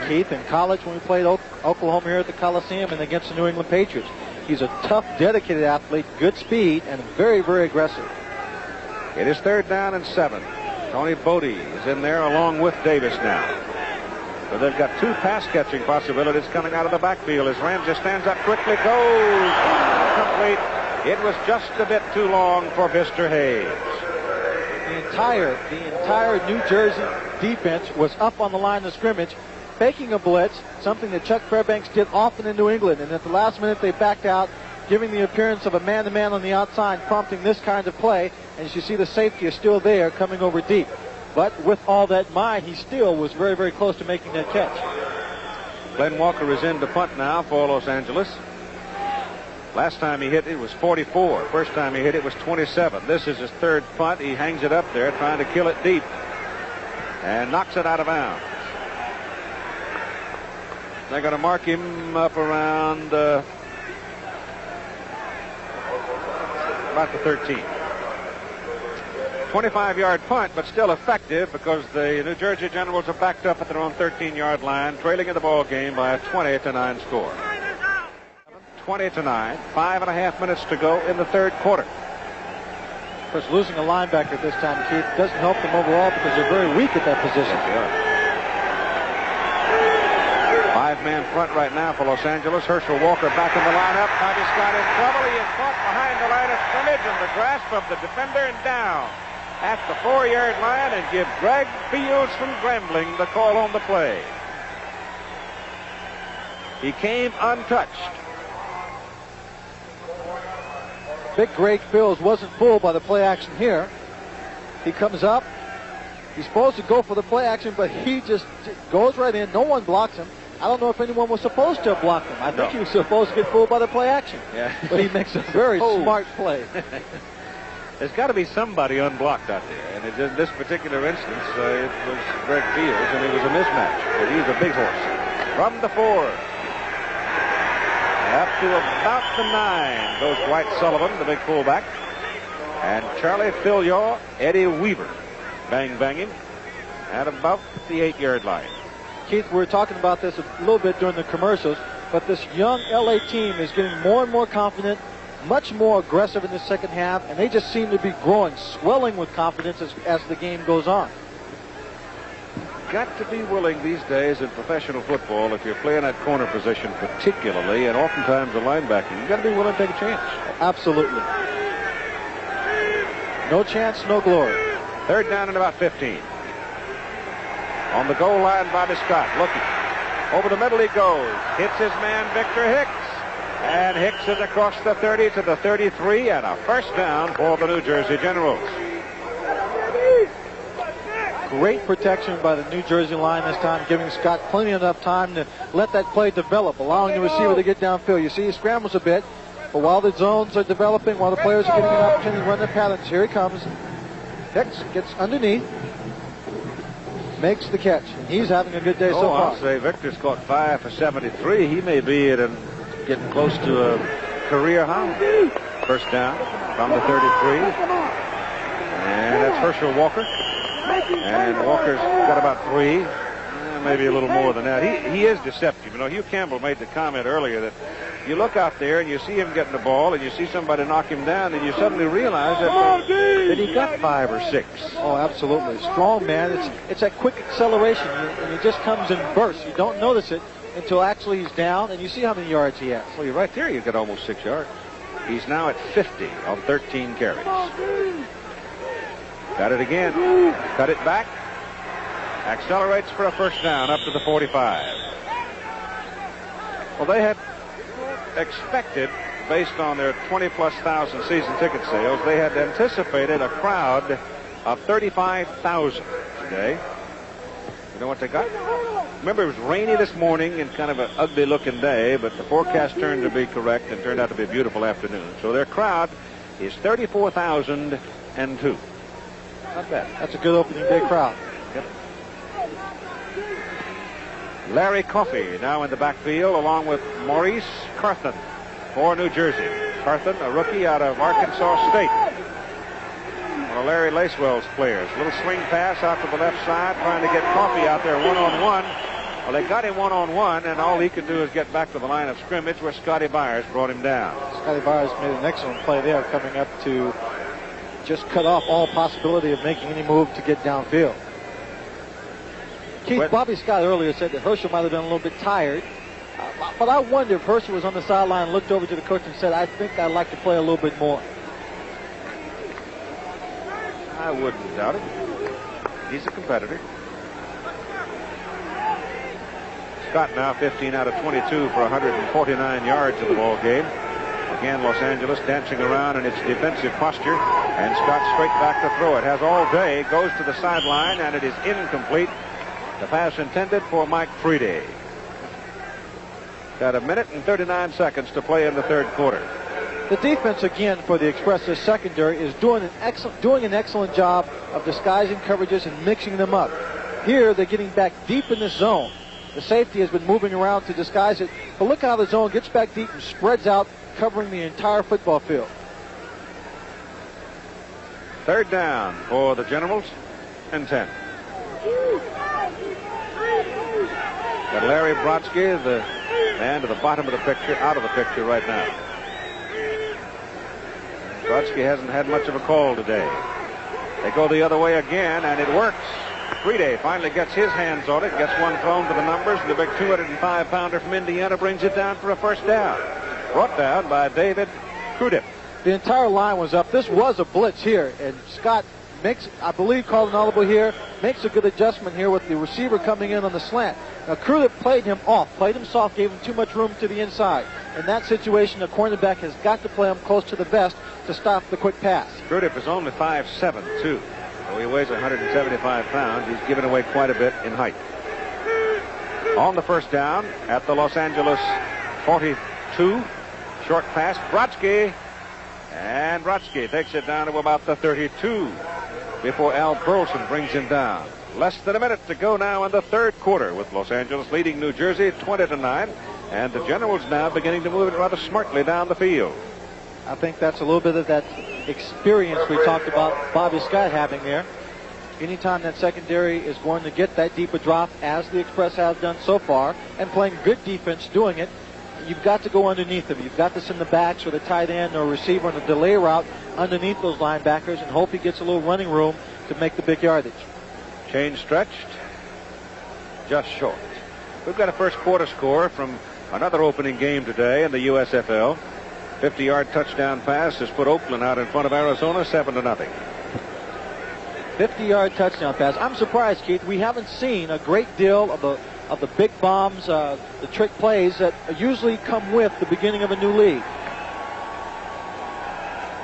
Keith, in college when we played Oklahoma here at the Coliseum and against the New England Patriots. He's a tough, dedicated athlete, good speed, and very, very aggressive.
It is 3rd down and 7. Tony Boddie is in there along with Davis now. So they've got 2 pass-catching possibilities coming out of the backfield as Ramsey stands up quickly, goes incomplete. It was just a bit too long for Mr. Hayes.
The entire New Jersey defense was up on the line of scrimmage, faking a blitz, something that Chuck Fairbanks did often in New England. And at the last minute, they backed out, giving the appearance of a man-to-man on the outside, prompting this kind of play. And as you see, the safety is still there, coming over deep. But with all that in mind, he still was very, very close to making that catch.
Glenn Walker is in to punt now for Los Angeles. Last time he hit it was 44. First time he hit it was 27. This is his 3rd punt. He hangs it up there, trying to kill it deep, and knocks it out of bounds. They're going to mark him up around about the 13. 25-yard punt, but still effective because the New Jersey Generals are backed up at their own 13-yard line, trailing in the ball game by a 20-9 score. 20-9, 5.5 minutes to go in the 3rd quarter.
Of course, losing a linebacker at this time, Keith, doesn't help them overall because they're very weak at that position.
Yes, 5-man front right now for Los Angeles. Herschel Walker back in the lineup. Bobby Scott in trouble. He is caught behind the line of scrimmage in the grasp of the defender and down at the 4-yard line, and give Greg Fields from Grambling the call on the play. He came untouched.
Big Greg Fields wasn't fooled by the play action here. He comes up. He's supposed to go for the play action, but he just goes right in. No one blocks him. I don't know if anyone was supposed to have blocked him. I think he was supposed to get fooled by the play action.
Yeah.
But he makes a very smart play.
There's got to be somebody unblocked out there. And in this particular instance, it was Greg Fields, and it was a mismatch. But he's a big horse. From the 4. Up to about the 9 goes Dwight Sullivan, the big fullback. And Charlie Filiaw, Eddie Weaver, banging at about the 8-yard line.
Keith, we were talking about this a little bit during the commercials, but this young LA team is getting more and more confident, much more aggressive in the second half, and they just seem to be growing, swelling with confidence as the game goes on.
Got to be willing these days in professional football, if you're playing that corner position particularly, and oftentimes the linebacking, you've got to be willing to take a chance.
Absolutely. No chance, no glory.
3rd down and about 15. On the goal line, Bobby Scott looking. Over the middle he goes. Hits his man, Victor Hicks. And Hicks is across the 30 to the 33, and a first down for the New Jersey Generals.
Great protection by the New Jersey line this time, giving Scott plenty enough time to let that play develop, allowing the receiver to get downfield. You see he scrambles a bit, but while the zones are developing, while the players are getting an opportunity to run their patterns, here he comes. Hicks gets underneath, makes the catch, and he's having a good day so far.
I'll say Victor's caught 5 for 73. He may be getting close to a career high. First down from the 33. And that's Herschel Walker. And Walker's got about 3. Maybe a little more than that. He is deceptive. You know, Hugh Campbell made the comment earlier that you look out there and you see him getting the ball and you see somebody knock him down and you suddenly realize that he got 5 or 6.
Oh, absolutely. Strong man. It's that quick acceleration, and he just comes in bursts. You don't notice it until actually he's down, and you see how many yards he has.
Well, you're right there. You get almost 6 yards. He's now at 50 on 13 carries. Got it again. Cut it back. Accelerates for a first down up to the 45. Well, they had expected, based on their 20-plus thousand season ticket sales, they had anticipated a crowd of 35,000 today. You know what they got? Remember, it was rainy this morning and kind of an ugly-looking day, but the forecast turned to be correct and turned out to be a beautiful afternoon. So their crowd is 34,002. Not bad.
That's a good opening day crowd.
Yep. Larry Coffey now in the backfield along with Maurice Carthen for New Jersey. Carthen, a rookie out of Arkansas State. One of Larry Lacewell's players. A little swing pass out to the left side, trying to get Coffey out there one-on-one. Well, they got him one-on-one, and all he could do is get back to the line of scrimmage where Scotty Byers brought him down.
Scotty Byers made an excellent play there, coming up to just cut off all possibility of making any move to get downfield. Keith, Bobby Scott earlier said that Herschel might have been a little bit tired, but I wonder if Herschel was on the sideline, looked over to the coach and said, I think I'd like to play a little bit more.
I wouldn't doubt it. He's a competitor. Scott now 15 out of 22 for 149 yards in the ball game. Again, Los Angeles dancing around in its defensive posture, and Scott straight back to throw it. Has all day, goes to the sideline, and it is incomplete. The pass intended for Mike Rae. Got a minute and 39 seconds to play in the third quarter.
The defense again for the Express secondary is doing an excellent job of disguising coverages and mixing them up. Here they're getting back deep in the zone. The safety has been moving around to disguise it, but look how the zone gets back deep and spreads out, covering the entire football field.
Third down for the Generals and 10. Got Larry Brodsky, the man to the bottom of the picture, out of the picture right now. Brodsky hasn't had much of a call today. They go the other way again, and it works. Rae finally gets his hands on it, gets one thrown to the numbers, and the big 205-pounder from Indiana brings it down for a first down. Brought down by David Krudip.
The entire line was up. This was a blitz here, and Scott makes, I believe, called an audible here, makes a good adjustment here with the receiver coming in on the slant. Now, Krudip played him off, played him soft, gave him too much room to the inside. In that situation, the cornerback has got to play him close to the vest to stop the quick pass.
Krudip is only 5'7", too. So he weighs 175 pounds. He's given away quite a bit in height. On the first down at the Los Angeles 42, short pass, Brodsky. And Brodsky takes it down to about the 32 before Al Burleson brings him down. Less than a minute to go now in the third quarter, with Los Angeles leading New Jersey 20-9. And the Generals now beginning to move it rather smartly down the field.
I think that's a little bit of that experience we talked about Bobby Scott having there. Anytime that secondary is going to get that deeper drop, as the Express have done so far, and playing good defense doing it, you've got to go underneath them. You've got to send the backs or the tight end or receiver on a delay route underneath those linebackers and hope he gets a little running room to make the big yardage.
Chain stretched, just short. We've got a first quarter score from another opening game today in the USFL. 50-yard touchdown pass has put Oakland out in front of Arizona 7-0.
50-yard touchdown pass. I'm surprised, Keith. We haven't seen a great deal of the big bombs, the trick plays that usually come with the beginning of a new league.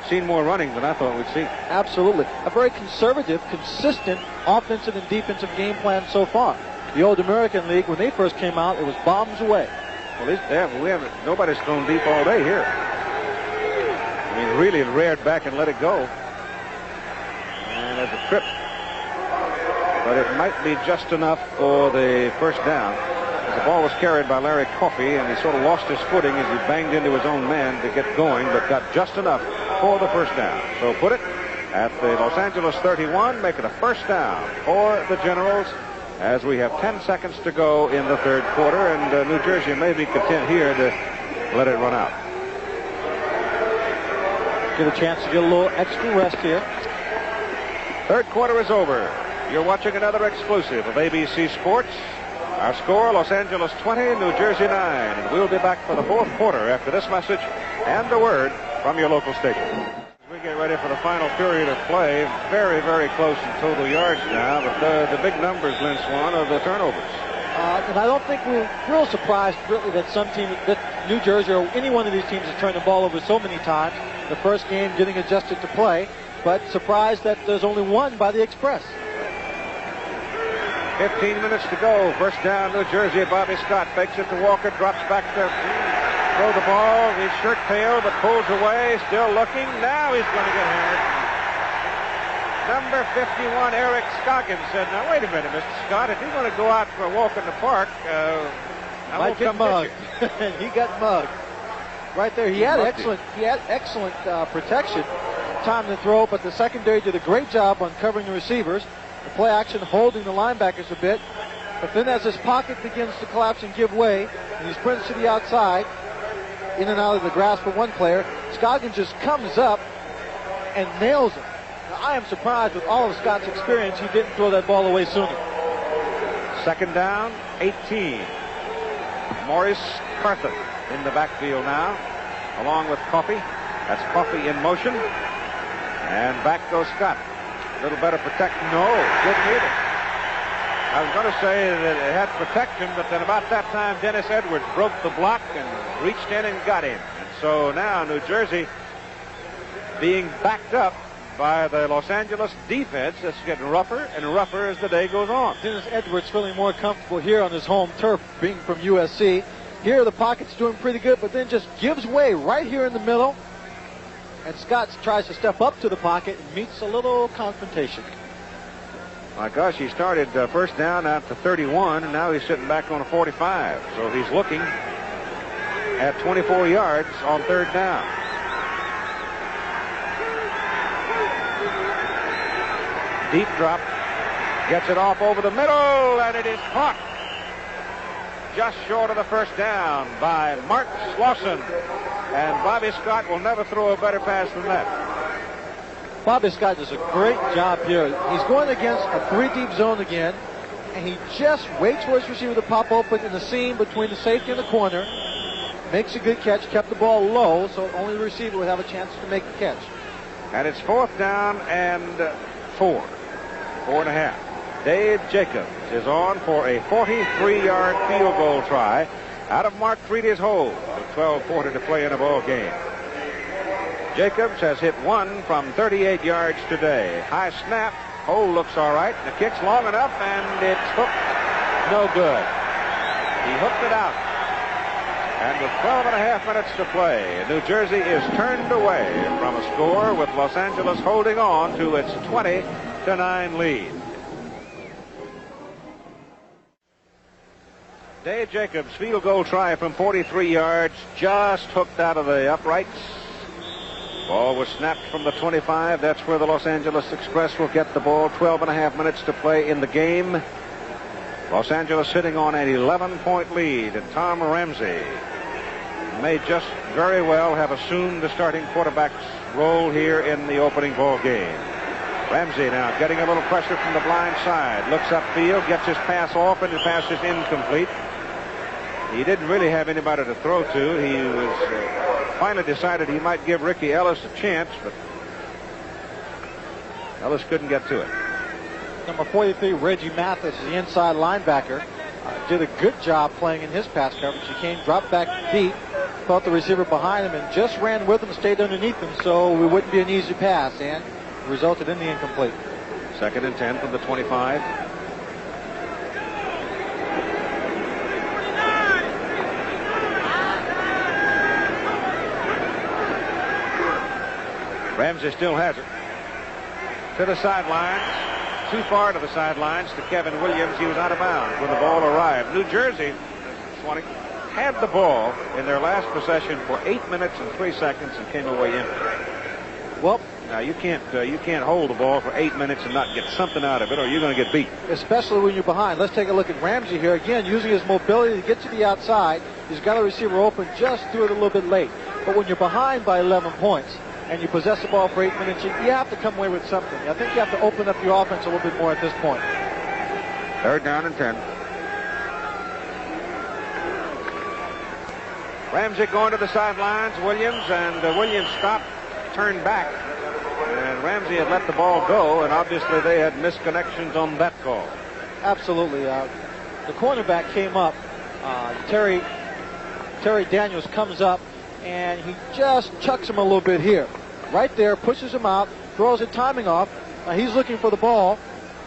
Seen more running than I thought we'd see.
Absolutely. A very conservative, consistent offensive and defensive game plan so far. The old American League, when they first came out, it was bombs away.
Well, nobody's thrown deep all day here. I mean, really reared back and let it go. And there's a trip. But it might be just enough for the first down. The ball was carried by Larry Coffey, and he sort of lost his footing as he banged into his own man to get going, but got just enough for the first down. So put it at the Los Angeles 31, make it a first down for the Generals as we have 10 seconds to go in the third quarter, and New Jersey may be content here to let it run out.
Get a chance to get a little extra rest here.
Third quarter is over. You're watching another exclusive of ABC Sports. Our score, Los Angeles 20, New Jersey 9. And we'll be back for the fourth quarter after this message and a word from your local station. We get ready for the final period of play. Very, very close in total yards now, but the big numbers, Lynn Swan, are the turnovers.
And I don't think we're real surprised, really, that some team, that New Jersey or any one of these teams has turned the ball over so many times. The first game getting adjusted to play, but surprised that there's only one by the Express.
15 minutes to go. First down, New Jersey. Bobby Scott fakes it to Walker, drops back to throw the ball. He's shirt tail, but pulls away. Still looking. Now he's going to get hammered. Number 51, Eric Scoggins said, "Now wait a minute, Mr. Scott. If you're going to go out for a walk in the park, I won't come mugged."
He got mugged right there. He had excellent protection. Time to throw, but the secondary did a great job on covering the receivers. The play action holding the linebackers a bit. But then as his pocket begins to collapse and give way, and he sprints to the outside, in and out of the grasp of one player, Scoggins just comes up and nails him. Now, I am surprised with all of Scott's experience he didn't throw that ball away sooner.
Second down, 18. Maurice Carthen in the backfield now, along with Coffey. That's Coffey in motion. And back goes Scott. A little better protection. No, didn't need it. I was going to say that it had protection, but then about that time, Dennis Edwards broke the block and reached in and got him. And so now New Jersey being backed up by the Los Angeles defense. It's getting rougher and rougher as the day goes on.
Dennis Edwards feeling more comfortable here on his home turf, being from USC. Here the pocket's doing pretty good, but then just gives way right here in the middle. And Scott tries to step up to the pocket and meets a little confrontation.
My gosh, he started first down out to 31, and now he's sitting back on a 45. So he's looking at 24 yards on third down. Deep drop, gets it off over the middle, and it is caught just short of the first down by Mark Slauson. And Bobby Scott will never throw a better pass than that.
Bobby Scott does a great job here. He's going against a three-deep zone again, and he just waits for his receiver to pop open in the seam between the safety and the corner. Makes a good catch, kept the ball low, so only the receiver would have a chance to make the catch.
And it's fourth down and 4.5. Dave Jacobs is on for a 43-yard field goal try out of Mark Freedy's hole with 12:40 to play in a ball game. Jacobs has hit one from 38 yards today. High snap. Hole looks all right. The kick's long enough, and it's hooked. No good. He hooked it out. And with 12.5 minutes to play, New Jersey is turned away from a score with Los Angeles holding on to its 20-9 lead. Dave Jacobs, field goal try from 43 yards, just hooked out of the uprights. Ball was snapped from the 25. That's where the Los Angeles Express will get the ball. 12.5 minutes to play in the game. Los Angeles sitting on an 11-point lead, and Tom Ramsey may just very well have assumed the starting quarterback's role here in the opening ball game. Ramsey now getting a little pressure from the blind side. Looks upfield, gets his pass off, and his pass is incomplete. He didn't really have anybody to throw to. He was finally decided he might give Ricky Ellis a chance, but Ellis couldn't get to it.
Number 43, Reggie Mathis, the inside linebacker, did a good job playing in his pass coverage. He came, dropped back deep, felt the receiver behind him, and just ran with him, stayed underneath him, so it wouldn't be an easy pass, and resulted in the incomplete.
2nd and 10 from the 25. Ramsey still has it. To the sidelines. Too far to the sidelines to Kevin Williams. He was out of bounds when the ball arrived. New Jersey had the ball in their last possession for 8 minutes and 3 seconds and came away empty.
Well,
now you can't hold the ball for 8 minutes and not get something out of it, or you're going to get beat.
Especially when you're behind. Let's take a look at Ramsey here again, using his mobility to get to the outside. He's got a receiver open, just threw it a little bit late. But when you're behind by 11 points and you possess the ball for 8 minutes, you have to come away with something. I think you have to open up your offense a little bit more at this point.
3rd down and 10. Ramsey going to the sidelines. Williams stopped, turned back, and Ramsey had let the ball go, and obviously they had misconnections on that call.
Absolutely. The cornerback came up. Terry Daniels comes up, and he just chucks him a little bit here. Right there, pushes him out, throws a timing off. Now he's looking for the ball,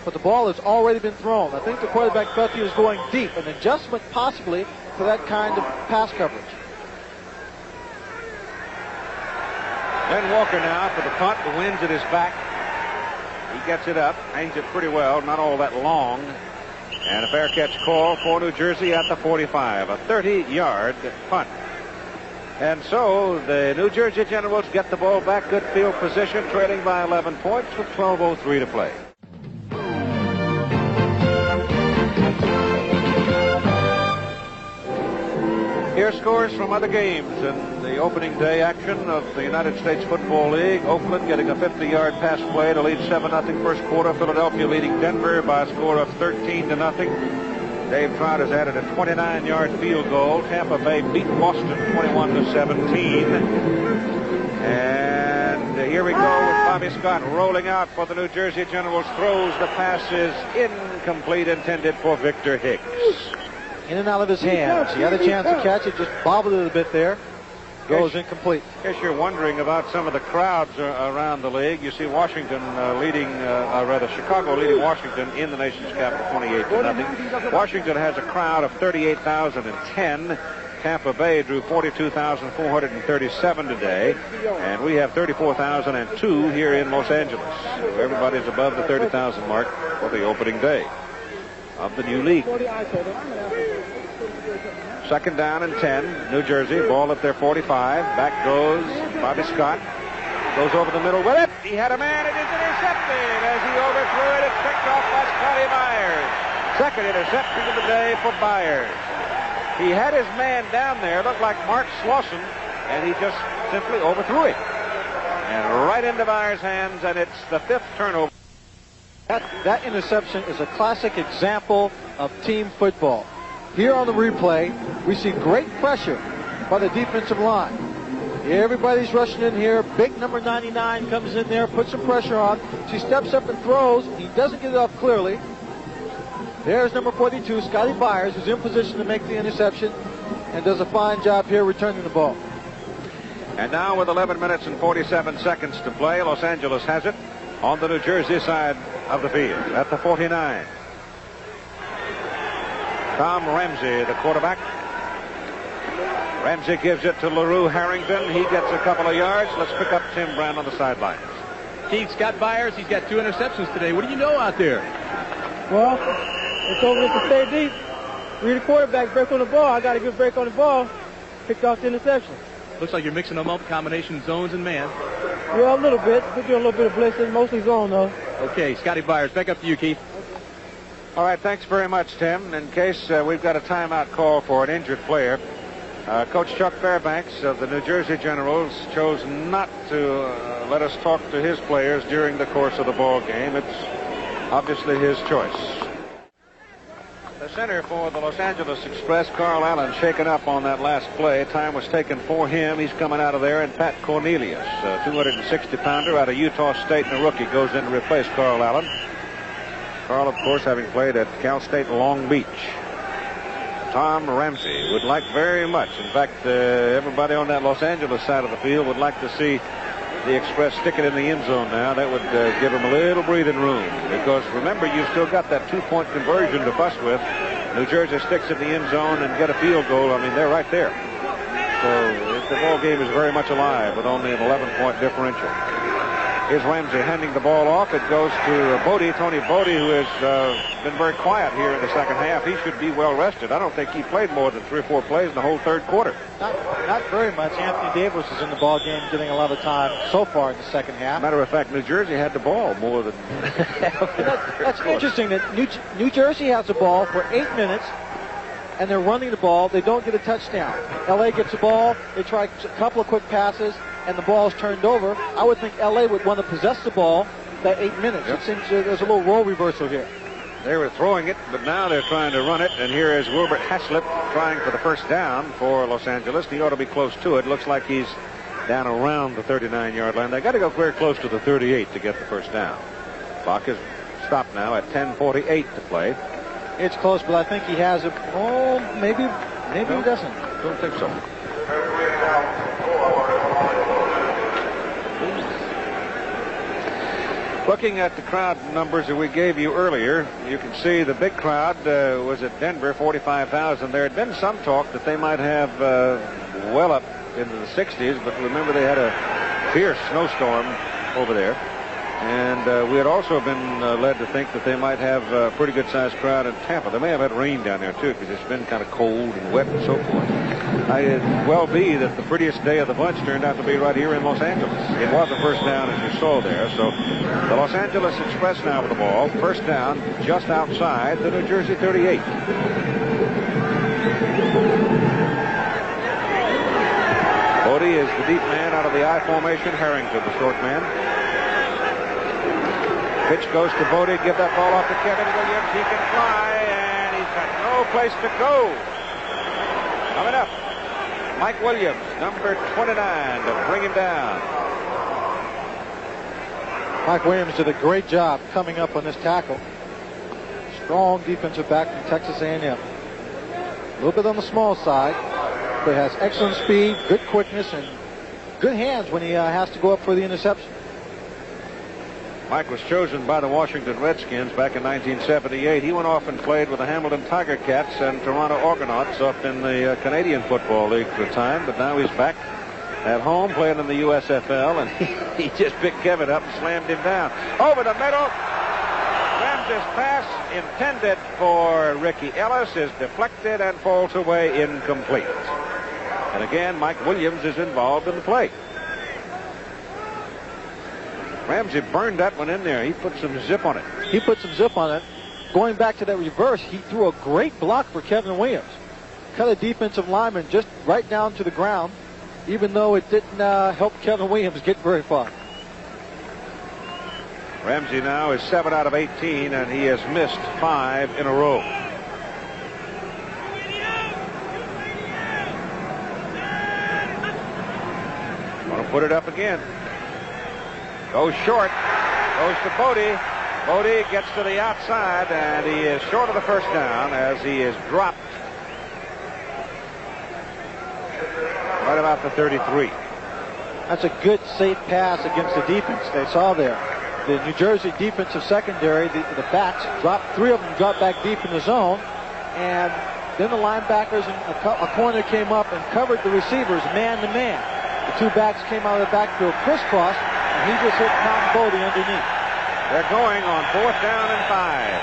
but the ball has already been thrown. I think the quarterback felt he was going deep, an adjustment possibly for that kind of pass coverage.
Ben Walker now for the punt. The wind's at his back. He gets it up, hangs it pretty well, not all that long. And a fair catch call for New Jersey at the 45. A 30-yard punt. And so the New Jersey Generals get the ball back. Good field position, trailing by 11 points with 12:03 to play. Here scores from other games in the opening day action of the United States Football League. Oakland getting a 50-yard pass play to lead 7-0 first quarter. Philadelphia leading Denver by a score of 13-0. Dave Trout has added a 29-yard field goal. Tampa Bay beat Boston 21-17. And here we go with Bobby Scott rolling out for the New Jersey Generals. Throws the pass is incomplete, intended for Victor Hicks.
In and out of his hands. He had a chance to catch it, just bobbled it a bit there. Goes incomplete.
In case you're wondering about some of the crowds around the league, you see Washington Chicago leading Washington in the nation's capital 28-0. Washington has a crowd of 38,010. Tampa Bay drew 42,437 today, and we have 34,002 here in Los Angeles. So everybody's above the 30,000 mark for the opening day of the new league. 2nd down and 10. New Jersey, ball at their 45. Back goes Bobby Scott. Goes over the middle with it. He had a man. It is intercepted as he overthrew it. It's picked off by Scotty Myers. 2nd interception of the day for Myers. He had his man down there. Looked like Mark Slauson, and he just simply overthrew it. And right into Myers' hands, and it's the 5th turnover.
That interception is a classic example of team football. Here on the replay, we see great pressure by the defensive line. Everybody's rushing in here. Big number 99 comes in there, puts some pressure on. She steps up and throws. He doesn't get it off clearly. There's number 42, Scotty Byers, who's in position to make the interception and does a fine job here returning the ball.
And now with 11 minutes and 47 seconds to play, Los Angeles has it on the New Jersey side of the field at the 49. Tom Ramsey, the quarterback. Ramsey gives it to LaRue Harrington. He gets a couple of yards. Let's pick up Tim Brown on the sidelines.
Keith, Scott Byers, he's got 2 interceptions today. What do you know out there?
Well, it's over to stay deep. read the quarterback, break on the ball. I got a good break on the ball, picked off the interception.
Looks like you're mixing them up, combination zones and man.
Well, a little bit. We're doing a little bit of blitzing, mostly zone, though.
Okay, Scotty Byers, back up to you, Keith.
All right, thanks very much, Tim. In case we've got a timeout call for an injured player, Coach Chuck Fairbanks of the New Jersey Generals chose not to let us talk to his players during the course of the ball game. It's obviously his choice. The center for the Los Angeles Express, Carl Allen, shaken up on that last play. Time was taken for him. He's coming out of there, and Pat Cornelius, a 260-pounder out of Utah State, and a rookie, goes in to replace Carl Allen. Carl, of course, having played at Cal State Long Beach. Tom Ramsey would like very much. In fact, everybody on that Los Angeles side of the field would like to see the Express stick it in the end zone now. That would give them a little breathing room. Because remember, you've still got that 2-point conversion to fuss with. New Jersey sticks in the end zone and get a field goal. I mean, they're right there. So the ball game is very much alive with only an 11-point differential. Here's Ramsey handing the ball off. It goes to Boddie, Tony Boddie, who has been very quiet here in the second half. He should be well rested. I don't think he played more than 3 or 4 plays in the whole third quarter.
Not very much. Anthony Davis is in the ball game, getting a lot of time so far in the second half.
Matter of fact, New Jersey had the ball more than.
That's interesting that New Jersey has the ball for 8 minutes, and they're running the ball. They don't get a touchdown. LA gets the ball. They try a couple of quick passes, and the ball is turned over. I would think LA would want to possess the ball that 8 minutes. Yep. It seems there's a little role reversal here.
They were throwing it, but now they're trying to run it. And here is Wilbert Haslip trying for the first down for Los Angeles. He ought to be close to it. Looks like he's down around the 39-yard line. They got to go very close to the 38 to get the first down. Clock is stopped now at 10:48 to play.
It's close, but I think he has it. Oh, maybe no, he doesn't.
Don't think so. Looking at the crowd numbers that we gave you earlier, you can see the big crowd was at Denver, 45,000. There had been some talk that they might have well up into the 60s, but remember they had a fierce snowstorm over there. And we had also been led to think that they might have a pretty good-sized crowd in Tampa. They may have had rain down there, too, because it's been kind of cold and wet and so forth. It well be that the prettiest day of the bunch turned out to be right here in Los Angeles. It was the first down, as you saw there. So the Los Angeles Express now with the ball. First down just outside the New Jersey 38. Boddie is the deep man out of the I formation. Harrington, the short man. Pitch goes to Boddie. Give that ball off to Kevin Williams. He can fly, and he's got no place to go. Coming up, Mike Williams, number 29, to bring him down.
Mike Williams did a great job coming up on this tackle. Strong defensive back from Texas A&M. A little bit on the small side, but has excellent speed, good quickness, and good hands when he has to go up for the interception.
Mike was chosen by the Washington Redskins back in 1978. He went off and played with the Hamilton Tiger Cats and Toronto Argonauts up in the Canadian Football League for a time, but now he's back at home playing in the USFL, and he just picked Kevin up and slammed him down. Over the middle. Ramsey's pass intended for Ricky Ellis is deflected and falls away incomplete. And again, Mike Williams is involved in the play. Ramsey burned that one in there. He put some zip on it.
He put some zip on it. Going back to that reverse, he threw a great block for Kevin Williams. Cut a defensive lineman just right down to the ground, even though it didn't help Kevin Williams get very far.
Ramsey now is 7 out of 18, and he has missed 5 in a row. Want to put it up again. Goes short. Goes to Boddie. Boddie gets to the outside, and he is short of the first down as he is dropped right about the 33.
That's a good, safe pass against the defense they saw there. The New Jersey defensive secondary, the backs, dropped 3 of them, dropped back deep in the zone, and then the linebackers and a corner came up and covered the receivers man to man. The 2 backs came out of the backfield crisscross, and he just hit Tom Boddie underneath.
They're going on 4th down and 5.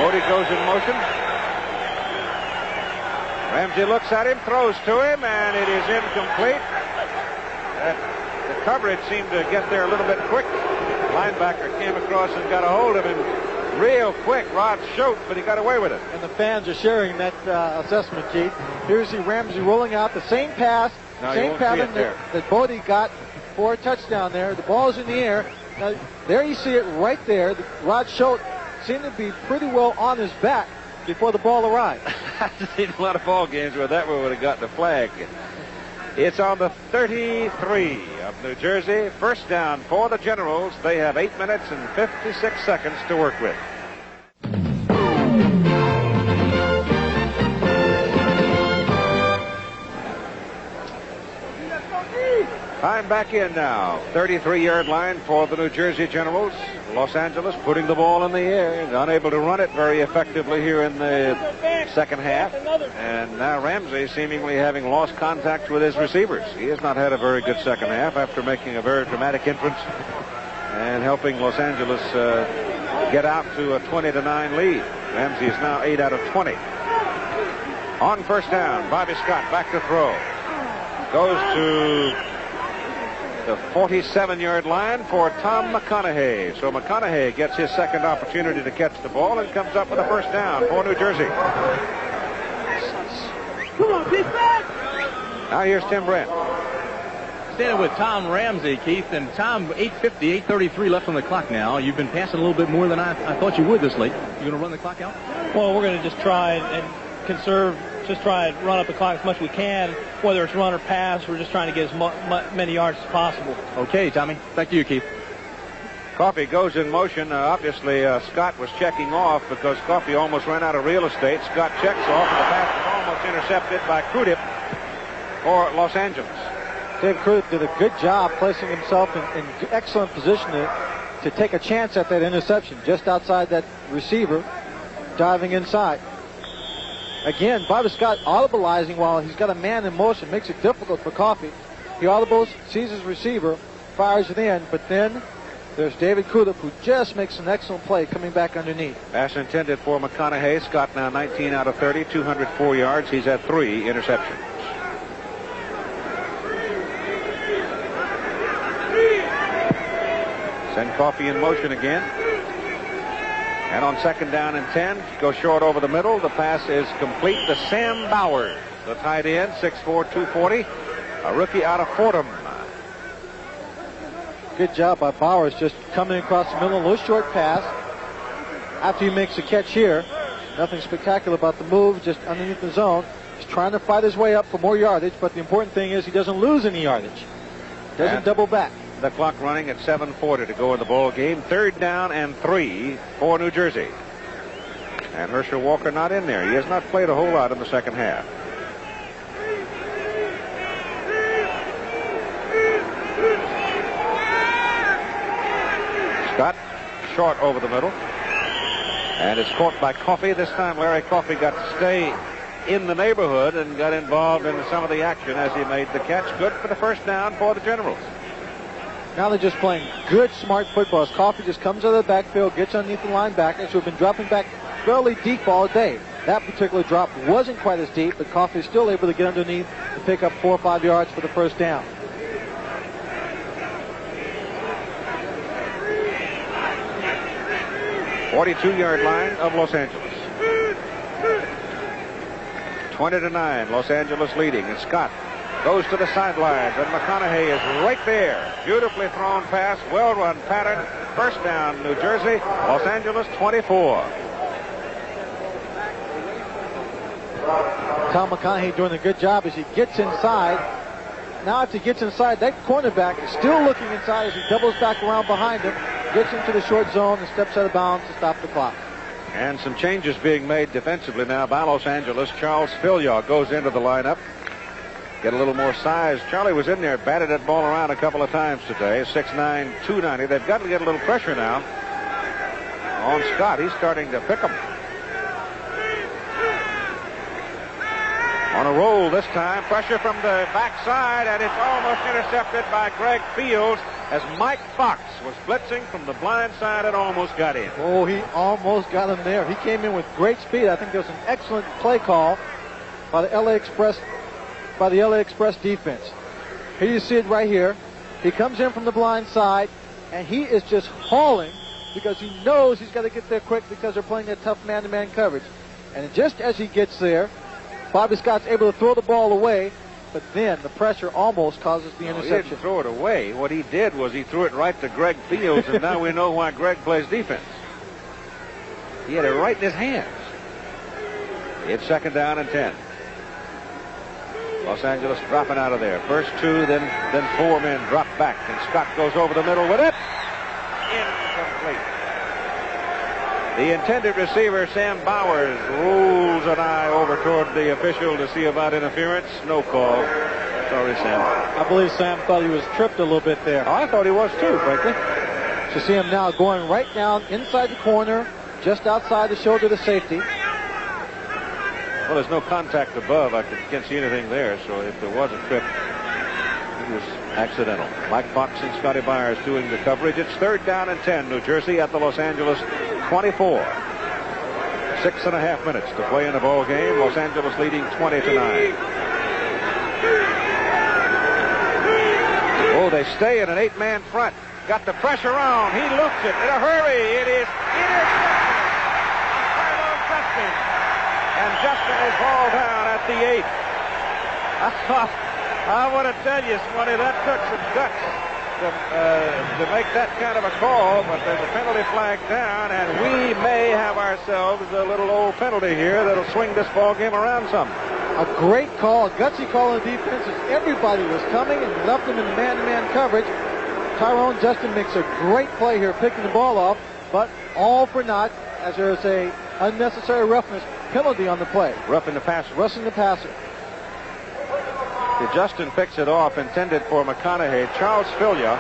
Boddie goes in motion. Ramsey looks at him, throws to him, and it is incomplete. The coverage seemed to get there a little bit quick. Linebacker came across and got a hold of him real quick. Rod Schultz, but he got away with it.
And the fans are sharing that assessment, Keith. Here's Ramsey rolling out the same pass, same pattern that Boddie got for a touchdown there. The ball's in the air. Now, there you see it right there. Rod Schultz seemed to be pretty well on his back before the ball arrived.
I've seen a lot of ball games where that one would have gotten the flag. It's on the 33 of New Jersey. First down for the Generals. They have 8 minutes and 56 seconds to work with. Time back in now. 33-yard line for the New Jersey Generals. Los Angeles putting the ball in the air and unable to run it very effectively here in the second half. And now Ramsey seemingly having lost contact with his receivers. He has not had a very good second half after making a very dramatic entrance and helping Los Angeles get out to a 20-9 lead. Ramsey is now 8 out of 20. On first down, Bobby Scott back to throw. Goes to the 47-yard line for Tom McConaughey. So McConaughey gets his second opportunity to catch the ball and comes up with a first down for New Jersey.
Come on, keep back.
Now here's Tim Brent.
Standing with Tom Ramsey, Keith, and Tom, 8:50, 8:33 left on the clock now. You've been passing a little bit more than I thought you would this late. You going to run the clock out?
Well, we're going to just try and conserve, just try and run up the clock as much as we can. Whether it's run or pass, we're just trying to get as many yards as possible.
Okay, Tommy. Back to you, Keith.
Coffey goes in motion. Obviously, Scott was checking off because Coffey almost ran out of real estate. Scott checks off, and the pass is almost intercepted by Krudip for Los Angeles.
Dave Krudip did a good job placing himself in excellent position to take a chance at that interception just outside that receiver, diving inside. Again, Bobby Scott audibleizing while he's got a man in motion makes it difficult for Coffey. He audibles, sees his receiver, fires it in, but then there's David Krudip, who just makes an excellent play coming back underneath.
Pass intended for McConaughey. Scott now 19 out of 30, 204 yards. He's had 3 interceptions. Send Coffey in motion again. And on second down and 10, go short over the middle. The pass is complete to Sam Bowers, the tight end, 6'4", 240, a rookie out of Fordham.
Good job by Bowers, just coming across the middle, a little short pass. After he makes a catch here, nothing spectacular about the move, just underneath the zone. He's trying to fight his way up for more yardage, but the important thing is he doesn't lose any yardage. Doesn't double back.
The clock running at 7:40 to go in the ball game. Third down and 3 for New Jersey. And Herschel Walker not in there. He has not played a whole lot in the second half. Scott short over the middle. And it's caught by Coffey. This time Larry Coffey got to stay in the neighborhood and got involved in some of the action as he made the catch. Good for the first down for the Generals.
Now they're just playing good, smart football. As Coffey just comes out of the backfield, gets underneath the linebackers who have been dropping back fairly deep all day. That particular drop wasn't quite as deep, but Coffey is still able to get underneath and pick up 4 or 5 yards for the first down.
.42-yard line of Los Angeles. 20-9, Los Angeles leading, and Scott goes to the sidelines, and McConaughey is right there. Beautifully thrown pass, well-run pattern. First down, New Jersey. Los Angeles 24.
Tom McConaughey doing a good job as he gets inside. Now if he gets inside, that cornerback is still looking inside as he doubles back around behind him, gets into the short zone, and steps out of bounds to stop the clock.
And some changes being made defensively now by Los Angeles. Charles Filyaw goes into the lineup. Get a little more size. Charlie was in there, batted that ball around a couple of times today. 6'9", 290. They've got to get a little pressure now on Scott. He's starting to pick him. On a roll this time. Pressure from the backside, and it's almost intercepted by Greg Fields. as Mike Fox was blitzing from the blind side and almost got in.
Oh, he almost got him there. He came in with great speed. I think there was an excellent play call by the LA Express defense. Here you see it right here. He comes in from the blind side, and he is just hauling because he knows he's got to get there quick because they're playing that tough man-to-man coverage. And just as he gets there, Bobby Scott's able to throw the ball away, but then the pressure almost causes the interception.
He didn't throw it away. What he did was he threw it right to Greg Fields, and now we know why Greg plays defense. He had it right in his hands. It's 2nd down and 10. Los Angeles dropping out of there. First 2, then 4 men drop back, and Scott goes over the middle with it. Incomplete. The intended receiver, Sam Bowers, rolls an eye over toward the official to see about interference. No call. Sorry, Sam.
I believe Sam thought he was tripped a little bit there.
Oh, I thought he was too, frankly.
You see him now going right down inside the corner, just outside the shoulder to safety.
Well, there's no contact above. I can't see anything there, so if there was a trip, it was accidental. Mike Fox and Scotty Byers doing the coverage. It's 3rd down and 10, New Jersey at the Los Angeles 24. 6.5 minutes to play in the ball game. Los Angeles leading 20-9. Oh, they stay in an 8-man front. Got the pressure on. He loops it in a hurry. It is intercepted. And Justin is hauled down at the 8. I want to tell you, Swanee, that took some guts to make that kind of a call, but there's a penalty flag down, and we may have ourselves a little old penalty here that'll swing this ball game around some.
A great call, a gutsy call on the defense as everybody was coming and left them in the man-to-man coverage. Tyrone Justin makes a great play here, picking the ball off, but all for naught as there is a unnecessary roughness penalty on the play.
Roughing the passer.
Roughing the passer.
Justin picks it off, intended for McConaughey. Charles Filia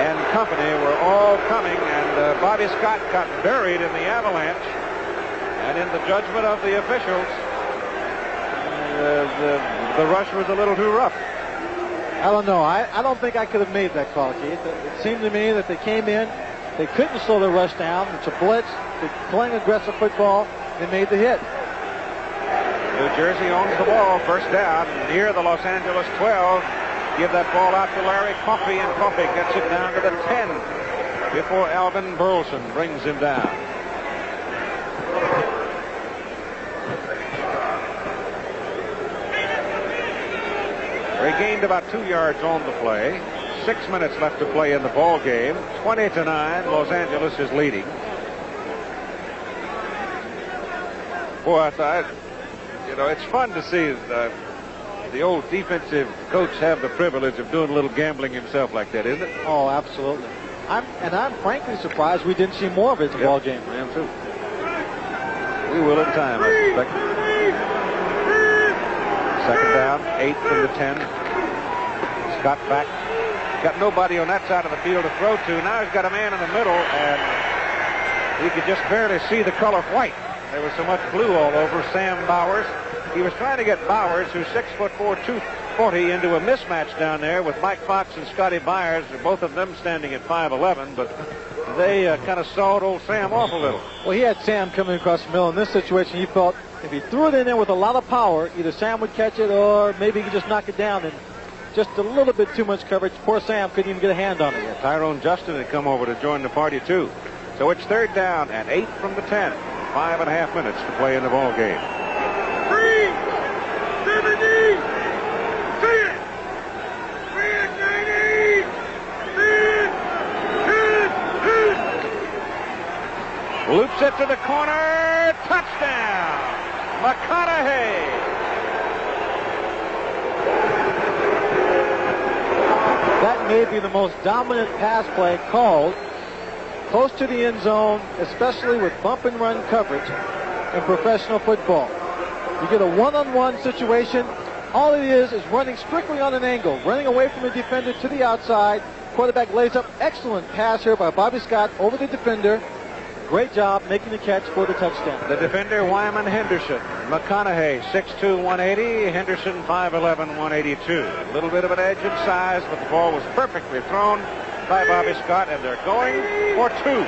and company were all coming, and Bobby Scott got buried in the avalanche. And in the judgment of the officials, the rush was a little too rough.
I don't know. I don't think I could have made that call, Keith. It seemed to me that they came in, they couldn't slow the rush down. It's a blitz. They're playing aggressive football. They made the hit.
New Jersey owns the ball. 1st down near the Los Angeles 12. Give that ball out to Larry Coffey, and Coffey gets it down to the 10 before Alvin Burleson brings him down. They gained about 2 yards on the play. 6 minutes left to play in the ball game. 20-9. Los Angeles is leading. Boy, I thought, it's fun to see the old defensive coach have the privilege of doing a little gambling himself like that, isn't it?
Oh, absolutely. I'm frankly surprised we didn't see more of it in the ball game.
I am too. We will in time, I suspect. 2nd down, 8 from the 10. Scott back. Got nobody on that side of the field to throw to. Now he's got a man in the middle, and he could just barely see the color white. There was so much blue all over. Sam Bowers. He was trying to get Bowers, who's 6'4", 240, into a mismatch down there with Mike Fox and Scotty Byers, both of them standing at 5'11", but they kind of sawed old Sam off a little.
Well, he had Sam coming across the middle. In this situation, he felt if he threw it in there with a lot of power, either Sam would catch it or maybe he could just knock it down, and just a little bit too much coverage. Poor Sam couldn't even get a hand on it.
Yeah, Tyrone Justin had come over to join the party, too. So it's 3rd down and 8 from the 10. 5.5 minutes to play in the ball game.
370.
Loops it to the corner. Touchdown. McConaughey.
That may be the most dominant pass play called close to the end zone, especially with bump and run coverage in professional football. You get a one-on-one situation. All it is running strictly on an angle, running away from the defender to the outside. Quarterback lays up. Excellent pass here by Bobby Scott over the defender. Great job making the catch for the touchdown.
The defender, Wyman Henderson. McConaughey, 6'2", 180. Henderson, 5'11", 182. A little bit of an edge in size, but the ball was perfectly thrown. by Bobby Scott, and they're going for two.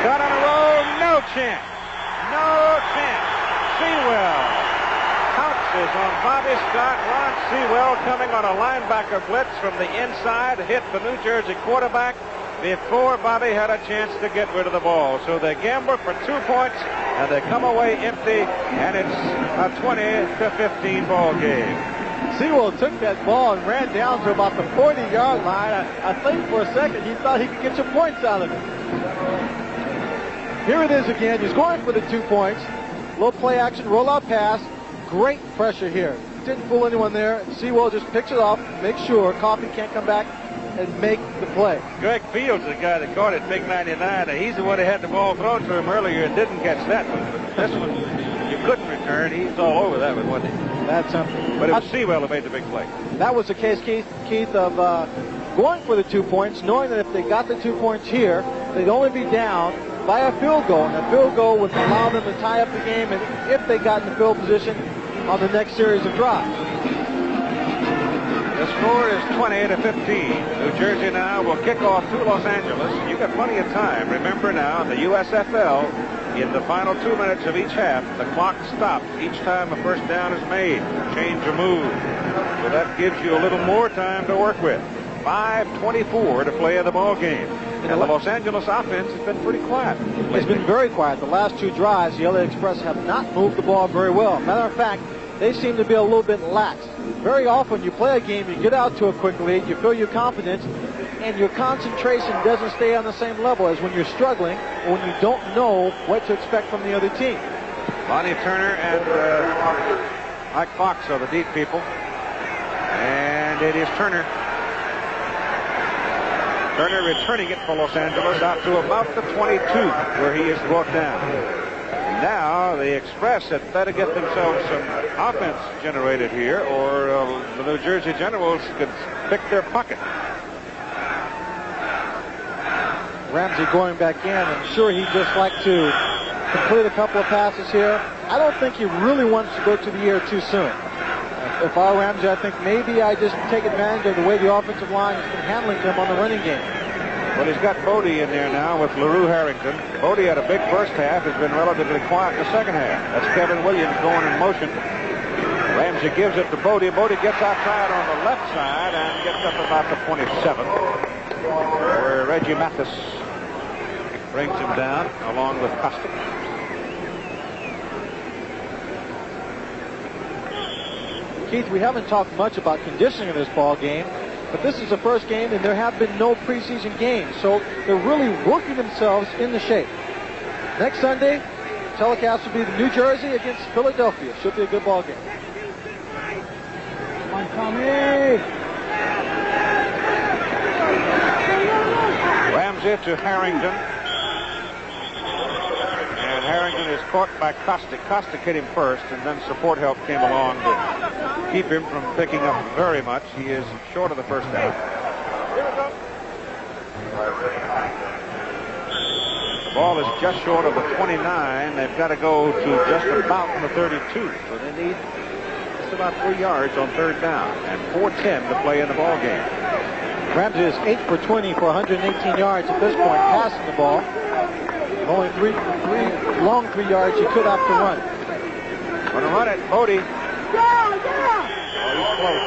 Shot on a roll, no chance. No chance. Sewell pounces on Bobby Scott. Ron Sewell coming on a linebacker blitz from the inside, hit the New Jersey quarterback before Bobby had a chance to get rid of the ball. So they gamble for 2 points, and they come away empty, and it's a 20-15 ball game.
Sewell took that ball and ran down to about the 40-yard line. I think for a second he thought he could get some points out of it. Here it is again. He's going for the 2 points. Little play action, rollout pass. Great pressure here. Didn't fool anyone there. Sewell just picks it off, makes sure Coffey can't come back and make the play.
Greg Fields, the guy that caught it, big 99, he's the one that had the ball thrown to him earlier and didn't catch that one. But this one, you couldn't return. He's all over that one, wasn't he?
That's something.
But it was Sewell who made the big play.
That was the case, Keith, of going for the 2 points, knowing that if they got the 2 points here, they'd only be down by a field goal. And a field goal would allow them to tie up the game, and if they got in the field position on the next series of drives.
The score is 20-15. New Jersey now will kick off to Los Angeles. You've got plenty of time. Remember now, the USFL, in the final 2 minutes of each half, the clock stops each time a first down is made. Change a move. So that gives you a little more time to work with. 5:24 to play in the ball game. And the Los Angeles offense has been pretty quiet.
It's been very quiet. The last 2 drives, the LA Express have not moved the ball very well. Matter of fact, they seem to be a little bit lax. Very often you play a game, you get out to a quick lead, you feel your confidence, and your concentration doesn't stay on the same level as when you're struggling or when you don't know what to expect from the other team.
Lonnie Turner and Mike Fox are the deep people. And it is Turner. Turner returning it for Los Angeles out to about the 22 where he is brought down. Now the Express had better get themselves some offense generated here, or the New Jersey Generals could pick their pocket.
Ramsey going back in. I'm sure he'd just like to complete a couple of passes here. I don't think he really wants to go to the air too soon. If I were Ramsey, I think maybe I just take advantage of the way the offensive line has been handling him on the running game.
Well, he's got Boddie in there now with LaRue Harrington. Boddie had a big first half, has been relatively quiet in the second half. That's Kevin Williams going in motion. Ramsey gives it to Boddie. Boddie gets outside on the left side and gets up about the 27, where Reggie Mathis brings him down along with Costa.
Keith, we haven't talked much about conditioning in this ball game, but this is the first game, and there have been no preseason games, so they're really working themselves into shape. Next Sunday, telecast will be the New Jersey against Philadelphia. Should be a good ball game. Come on, Tommy!
Ramsey to Harrington. And Harrington is caught by Costa. Costa hit him first, and then support help came along to keep him from picking up very much. He is short of the first down. The ball is just short of the 29. They've got to go to just about the 32. So they need just about 3 yards on third down and 4:10 to play in the ball game.
Ramsey is 8 for 20 for 118 yards at this point, passing the ball. Only three long 3 yards he could have to run.
Going to run it, Boddie. Oh, he's close.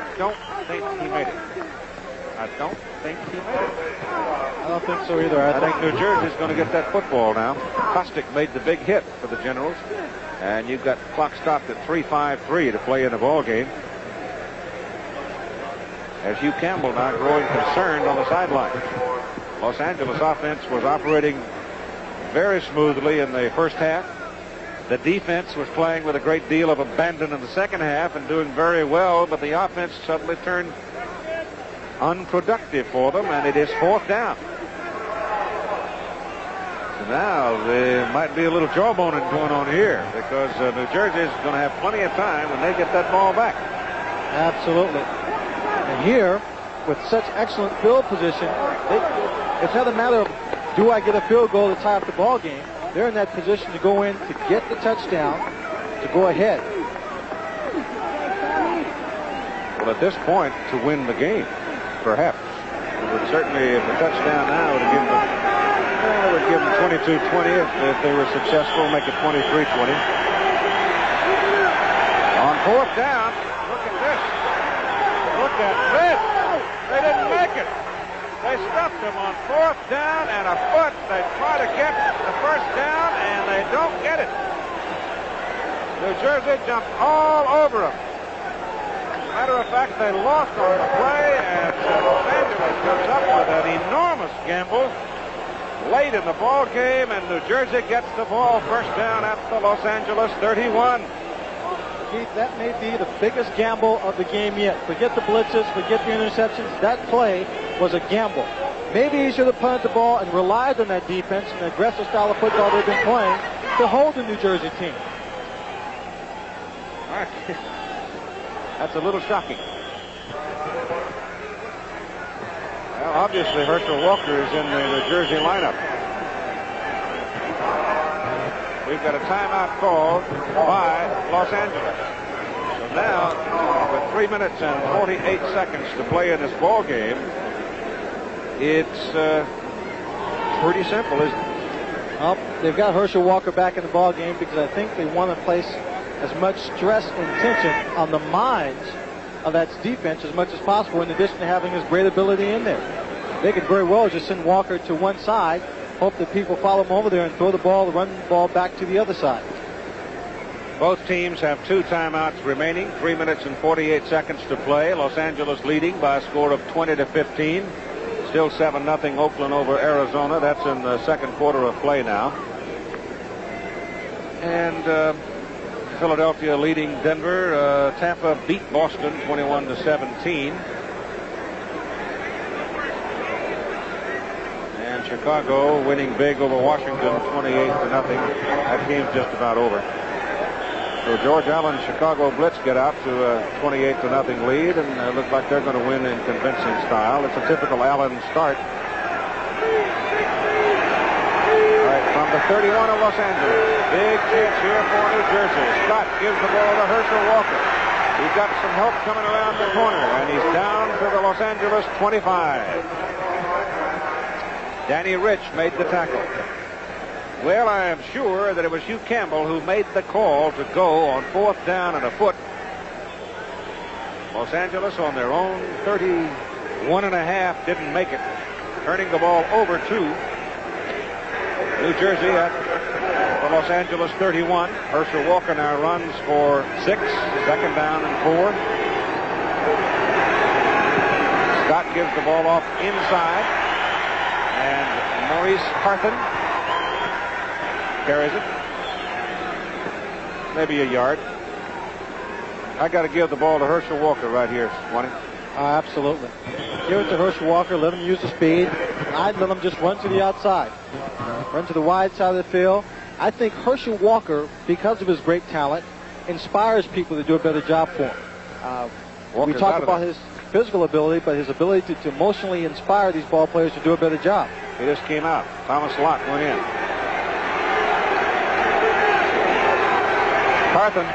I don't think he made it. I don't think he made it.
I don't think so either.
I think New Jersey's going to get that football now. Kostick made the big hit for the Generals. And you've got clock stopped at 3:53 to play in the ball game. As Hugh Campbell now growing concerned on the sideline. Los Angeles offense was operating very smoothly in the first half. The defense was playing with a great deal of abandon in the second half and doing very well, but the offense suddenly turned unproductive for them, and it is fourth down. So now there might be a little jawboning going on here, because New Jersey is going to have plenty of time when they get that ball back.
Absolutely. And here, with such excellent field position, it's not a matter of do I get a field goal to tie up the ball game. They're in that position to go in to get the touchdown, to go ahead.
Well, at this point, to win the game, perhaps. It would certainly, if a touchdown now would give them 22-20 if they were successful, make it 23-20. On fourth down, look at this. Look at this. They didn't make it. They stuffed him on fourth down and a foot. They try to get the first down, and they don't get it. New Jersey jumped all over him. As a matter of fact, they lost on the play, and Los Angeles comes up with an enormous gamble late in the ball game, and New Jersey gets the ball first down at the Los Angeles 31.
Keith, that may be the biggest gamble of the game yet. Forget the blitzes, forget the interceptions. That play was a gamble. Maybe he should have punted the ball and relied on that defense and the aggressive style of football they've been playing to hold the New Jersey team.
That's a little shocking. Well, obviously Herschel Walker is in the New Jersey lineup. We've got a timeout called by Los Angeles. So now, with 3 minutes and 48 seconds to play in this ball game, it's pretty simple, isn't it?
Well, they've got Herschel Walker back in the ball game because I think they want to place as much stress and tension on the minds of that defense as much as possible, in addition to having his great ability in there. They could very well just send Walker to one side, hope that people follow him over there and throw the ball, run the ball back to the other side.
Both teams have 2 timeouts remaining, 3 minutes and 48 seconds to play. Los Angeles leading by a score of 20-15. Still 7-0 Oakland over Arizona. That's in the second quarter of play now. And Philadelphia leading Denver. Tampa beat Boston 21-17. And Chicago winning big over Washington 28-0. That game's just about over. So George Allen's Chicago Blitz get out to a 28-0 lead, and it looks like they're going to win in convincing style. It's a typical Allen start. All right, from the 31 of Los Angeles, big chance here for New Jersey. Scott gives the ball to Herschel Walker. He's got some help coming around the corner, and he's down to the Los Angeles 25. Danny Rich made the tackle. Well, I am sure that it was Hugh Campbell who made the call to go on fourth down and a foot. Los Angeles on their own 31.5 didn't make it, turning the ball over to New Jersey at the Los Angeles 31. Herschel Walker now runs for 6, second down and 4. Scott gives the ball off inside, and Maurice Carthen carries it. Maybe a yard. I got to give the ball to Herschel Walker right here, Swanee.
Absolutely. Give it to Herschel Walker. Let him use the speed. I'd let him just run to the outside. Run to the wide side of the field. I think Herschel Walker, because of his great talent, inspires people to do a better job for him. We talk about his physical ability, but his ability to emotionally inspire these ball players to do a better job.
He just came out. Thomas Lott went in. Carthen,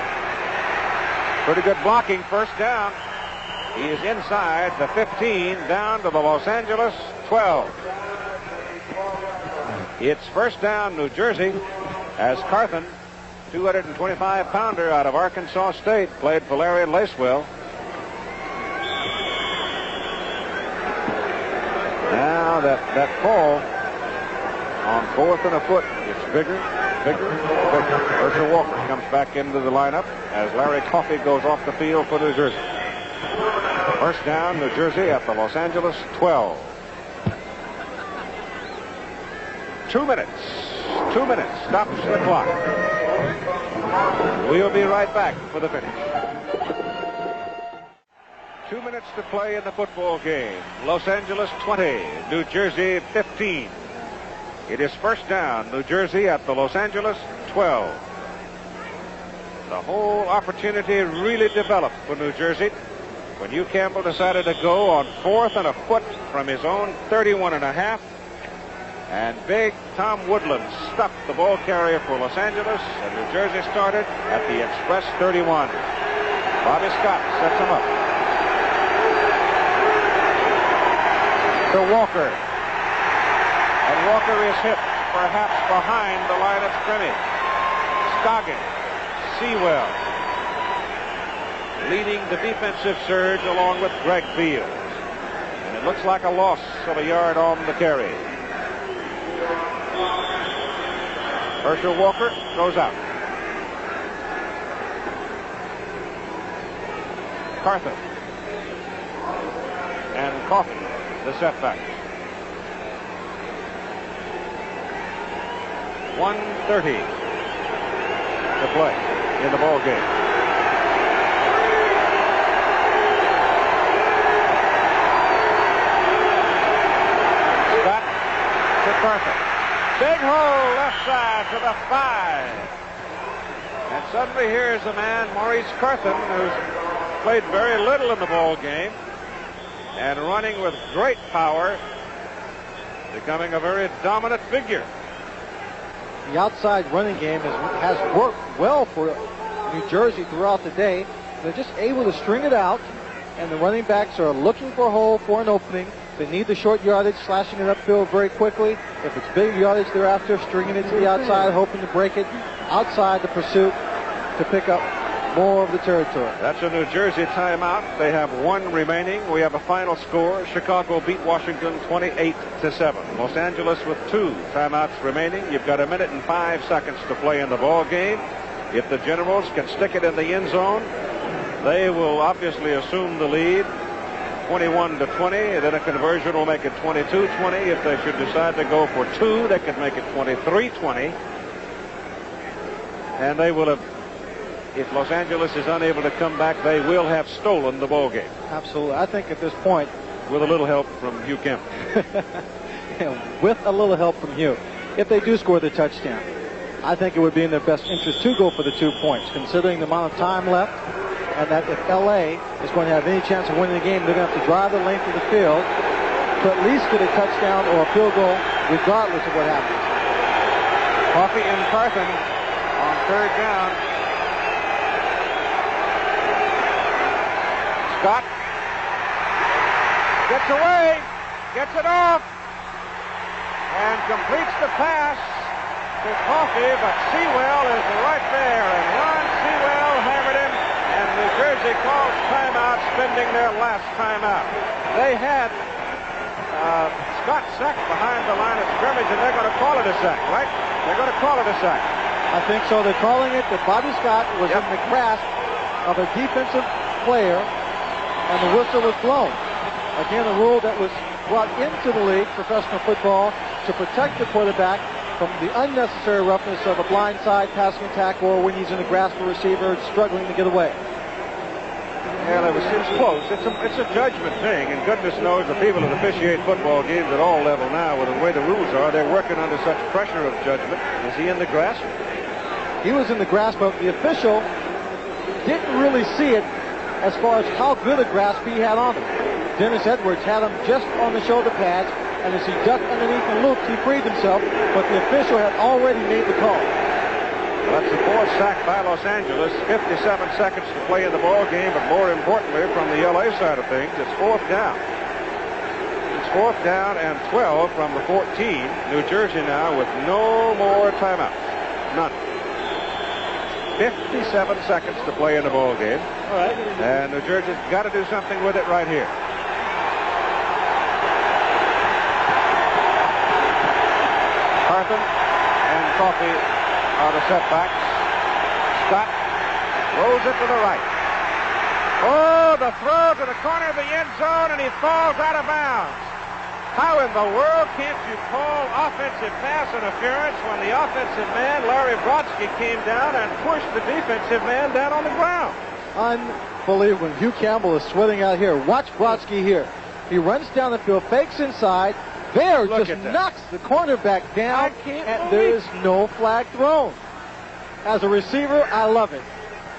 pretty good blocking, first down. He is inside the 15, down to the Los Angeles 12. It's first down, New Jersey, as Carthen, 225-pounder out of Arkansas State, played for Larry Lacewell. Now that fall on fourth and a foot gets bigger. Herschel Walker comes back into the lineup as Larry Coffey goes off the field for New Jersey. First down, New Jersey at the Los Angeles 12. 2 minutes. 2 minutes. Stops the clock. We'll be right back for the finish. 2 minutes to play in the football game. Los Angeles 20, New Jersey 15. It is first down, New Jersey at the Los Angeles 12. The whole opportunity really developed for New Jersey when Hugh Campbell decided to go on fourth and a foot from his own 31.5. And big Tom Woodland stuffed the ball carrier for Los Angeles, and New Jersey started at the Express 31. Bobby Scott sets him up. to Walker. And Walker is hit perhaps behind the line of scrimmage. Scoggins, Sewell leading the defensive surge along with Greg Fields. And it looks like a loss of a yard on the carry. Herschel Walker goes out. Carthen and Coffey, the setback. 1:30 to play in the ball game. Scott to Carthen. Big hole left side to the 5. And suddenly here's a man, Maurice Carthen, who's played very little in the ball game and running with great power, becoming a very dominant figure.
The outside running game has worked well for New Jersey throughout the day. They're just able to string it out, and the running backs are looking for a hole, for an opening. They need the short yardage, slashing it upfield very quickly. If it's big yardage they're after, stringing it to the outside, hoping to break it outside the pursuit to pick up more of the territory.
That's a New Jersey timeout. They have 1 remaining. We have a final score. Chicago beat Washington 28-7. Los Angeles with 2 timeouts remaining. You've got 1 minute and 5 seconds to play in the ball game. If the Generals can stick it in the end zone, they will obviously assume the lead, 21-20. Then a conversion will make it 22-20. If they should decide to go for 2, they could make it 23-20. And they will have, if Los Angeles is unable to come back, they will have stolen the ball game.
Absolutely. I think at this point,
with a little help from Hugh Kemp.
With a little help from Hugh, if they do score the touchdown, I think it would be in their best interest to go for the 2 points, considering the amount of time left, and that if L.A. is going to have any chance of winning the game, they're going to have to drive the length of the field to at least get a touchdown or a field goal, regardless of what happens.
Coffey and Carthen on 3rd down. Scott gets away, gets it off, and completes the pass to Coffey, but Sewell is right there, and Ron Sewell hammered him, and New Jersey calls timeout, spending their last timeout. They had Scott sacked behind the line of scrimmage, and they're going to call it a sack, right? They're going to call it a sack.
I think so. They're calling it that Bobby Scott was in the grasp of a defensive player, and the whistle was blown. Again, a rule that was brought into the league, professional football, to protect the quarterback from the unnecessary roughness of a blindside passing attack, or when he's in the grasp of a receiver struggling to get away.
Yeah, it's close. It's a judgment thing, and goodness knows the people that officiate football games at all level now, with the way the rules are, they're working under such pressure of judgment. Is he in the grasp?
He was in the grasp, but the official didn't really see it as far as how good a grasp he had on him. Dennis Edwards had him just on the shoulder pads, and as he ducked underneath and looped, he freed himself, but the official had already made the call.
That's the 4th sack by Los Angeles. 57 seconds to play in the ball game, but more importantly, from the LA side of things, it's 4th down. It's 4th down and 12 from the 14. New Jersey now with no more timeouts. None. 57 seconds to play in the ball game.
All right.
And New Jersey's got to do something with it right here. Carthen and Coffey are the setbacks. Scott rolls it to the right. Oh, the throw to the corner of the end zone, and he falls out of bounds. How in the world can't you call offensive pass interference when the offensive man, Larry Brodsky, came down and pushed the defensive man down on the ground?
Unbelievable. Hugh Campbell is sweating out here. Watch Brodsky here. He runs down the field, fakes inside. There, just knocks the cornerback down, and there is no flag thrown. As a receiver, I love it.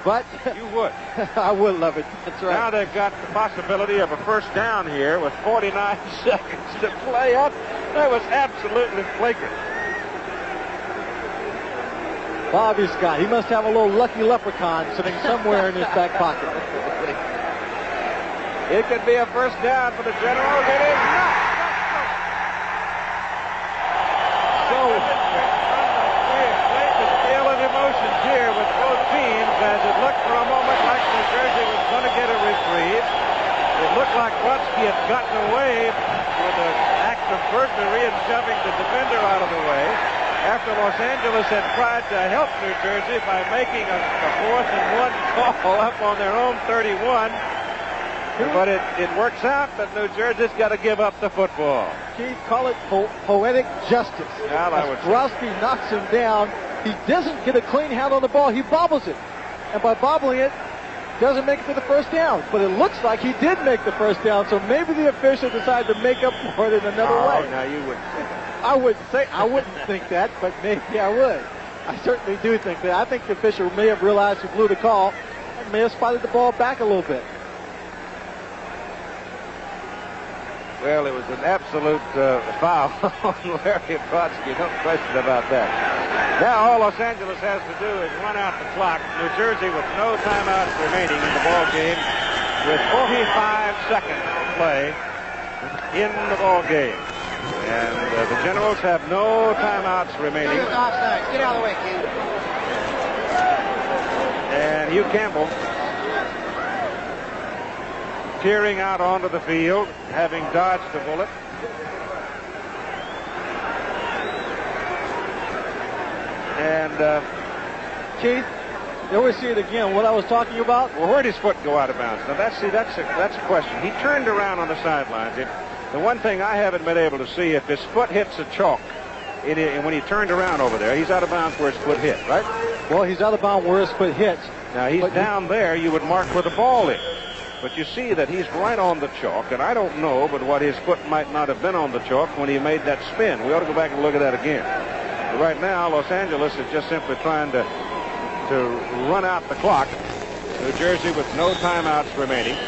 But
you would.
I would love it. That's right.
Now they've got the possibility of a first down here with 49 seconds to play up. That was absolutely flagrant.
Bobby Scott, he must have a little lucky leprechaun sitting somewhere in his back pocket.
It could be a first down for the Generals. It is not. Emotions here with both teams as it looked for a moment like New Jersey was going to get a reprieve. It looked like Brodsky had gotten away with an act of burglary and shoving the defender out of the way after Los Angeles had tried to help New Jersey by making a 4th and 1 call up on their own 31. But it works out that New Jersey's got to give up the football.
Keith, call it poetic justice.
Well, I would say.
Brodsky knocks him down. He doesn't get a clean hand on the ball. He bobbles it. And by bobbling it, doesn't make it to the first down. But it looks like he did make the first down. So maybe the official decided to make up for it in another way.
Oh, now you wouldn't say that.
I wouldn't think that, but maybe I would. I certainly do think that. I think the official may have realized he blew the call and may have spotted the ball back a little bit.
Well, it was an absolute foul on Larry Brodsky. No question about that. Now all Los Angeles has to do is run out the clock. New Jersey with no timeouts remaining in the ball game with 45 seconds to play in the ball game. And the Generals have no timeouts remaining.
Offside. Get out of the way, Ken.
And Hugh Campbell tearing out onto the field, having dodged the bullet. And
Keith, there we see it again. What I was talking about.
Well, where did his foot go out of bounds? Now that's a question. He turned around on the sidelines. The one thing I haven't been able to see, if his foot hits a chalk, and when he turned around over there, he's out of bounds where his foot hit, right?
Well, he's out of bounds where his foot hits.
Now he's down there. You would mark where the ball is. But you see that he's right on the chalk, and I don't know but what his foot might not have been on the chalk when he made that spin. We ought to go back and look at that again. But right now, Los Angeles is just simply trying to run out the clock. New Jersey with no timeouts remaining.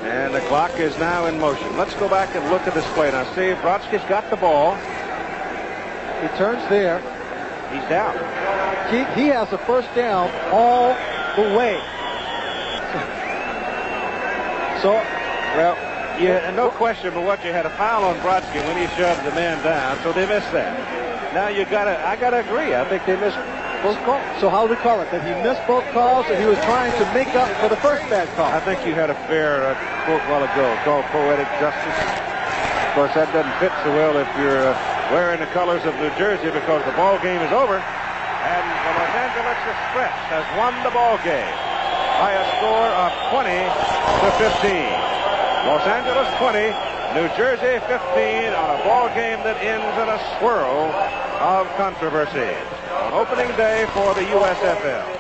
And the clock is now in motion. Let's go back and look at this play. Now, see, Brodsky's got the ball.
He turns there.
He's down.
He has the first down all the way. So,
well, yeah, no question but what, you had a foul on Brodsky when he shoved the man down, so they missed that. Now I gotta agree. I think they missed both calls.
So how do we call it? That he missed both calls, or he was trying to make up for the first bad call?
I think you had a fair quote a while ago called poetic justice. Of course, that doesn't fit so well if you're wearing the colors of New Jersey, because the ball game is over. And the Los Angeles Express has won the ball game by a score of 20 to 15. Los Angeles 20, New Jersey 15 on a ball game that ends in a swirl of controversy on opening day for the USFL.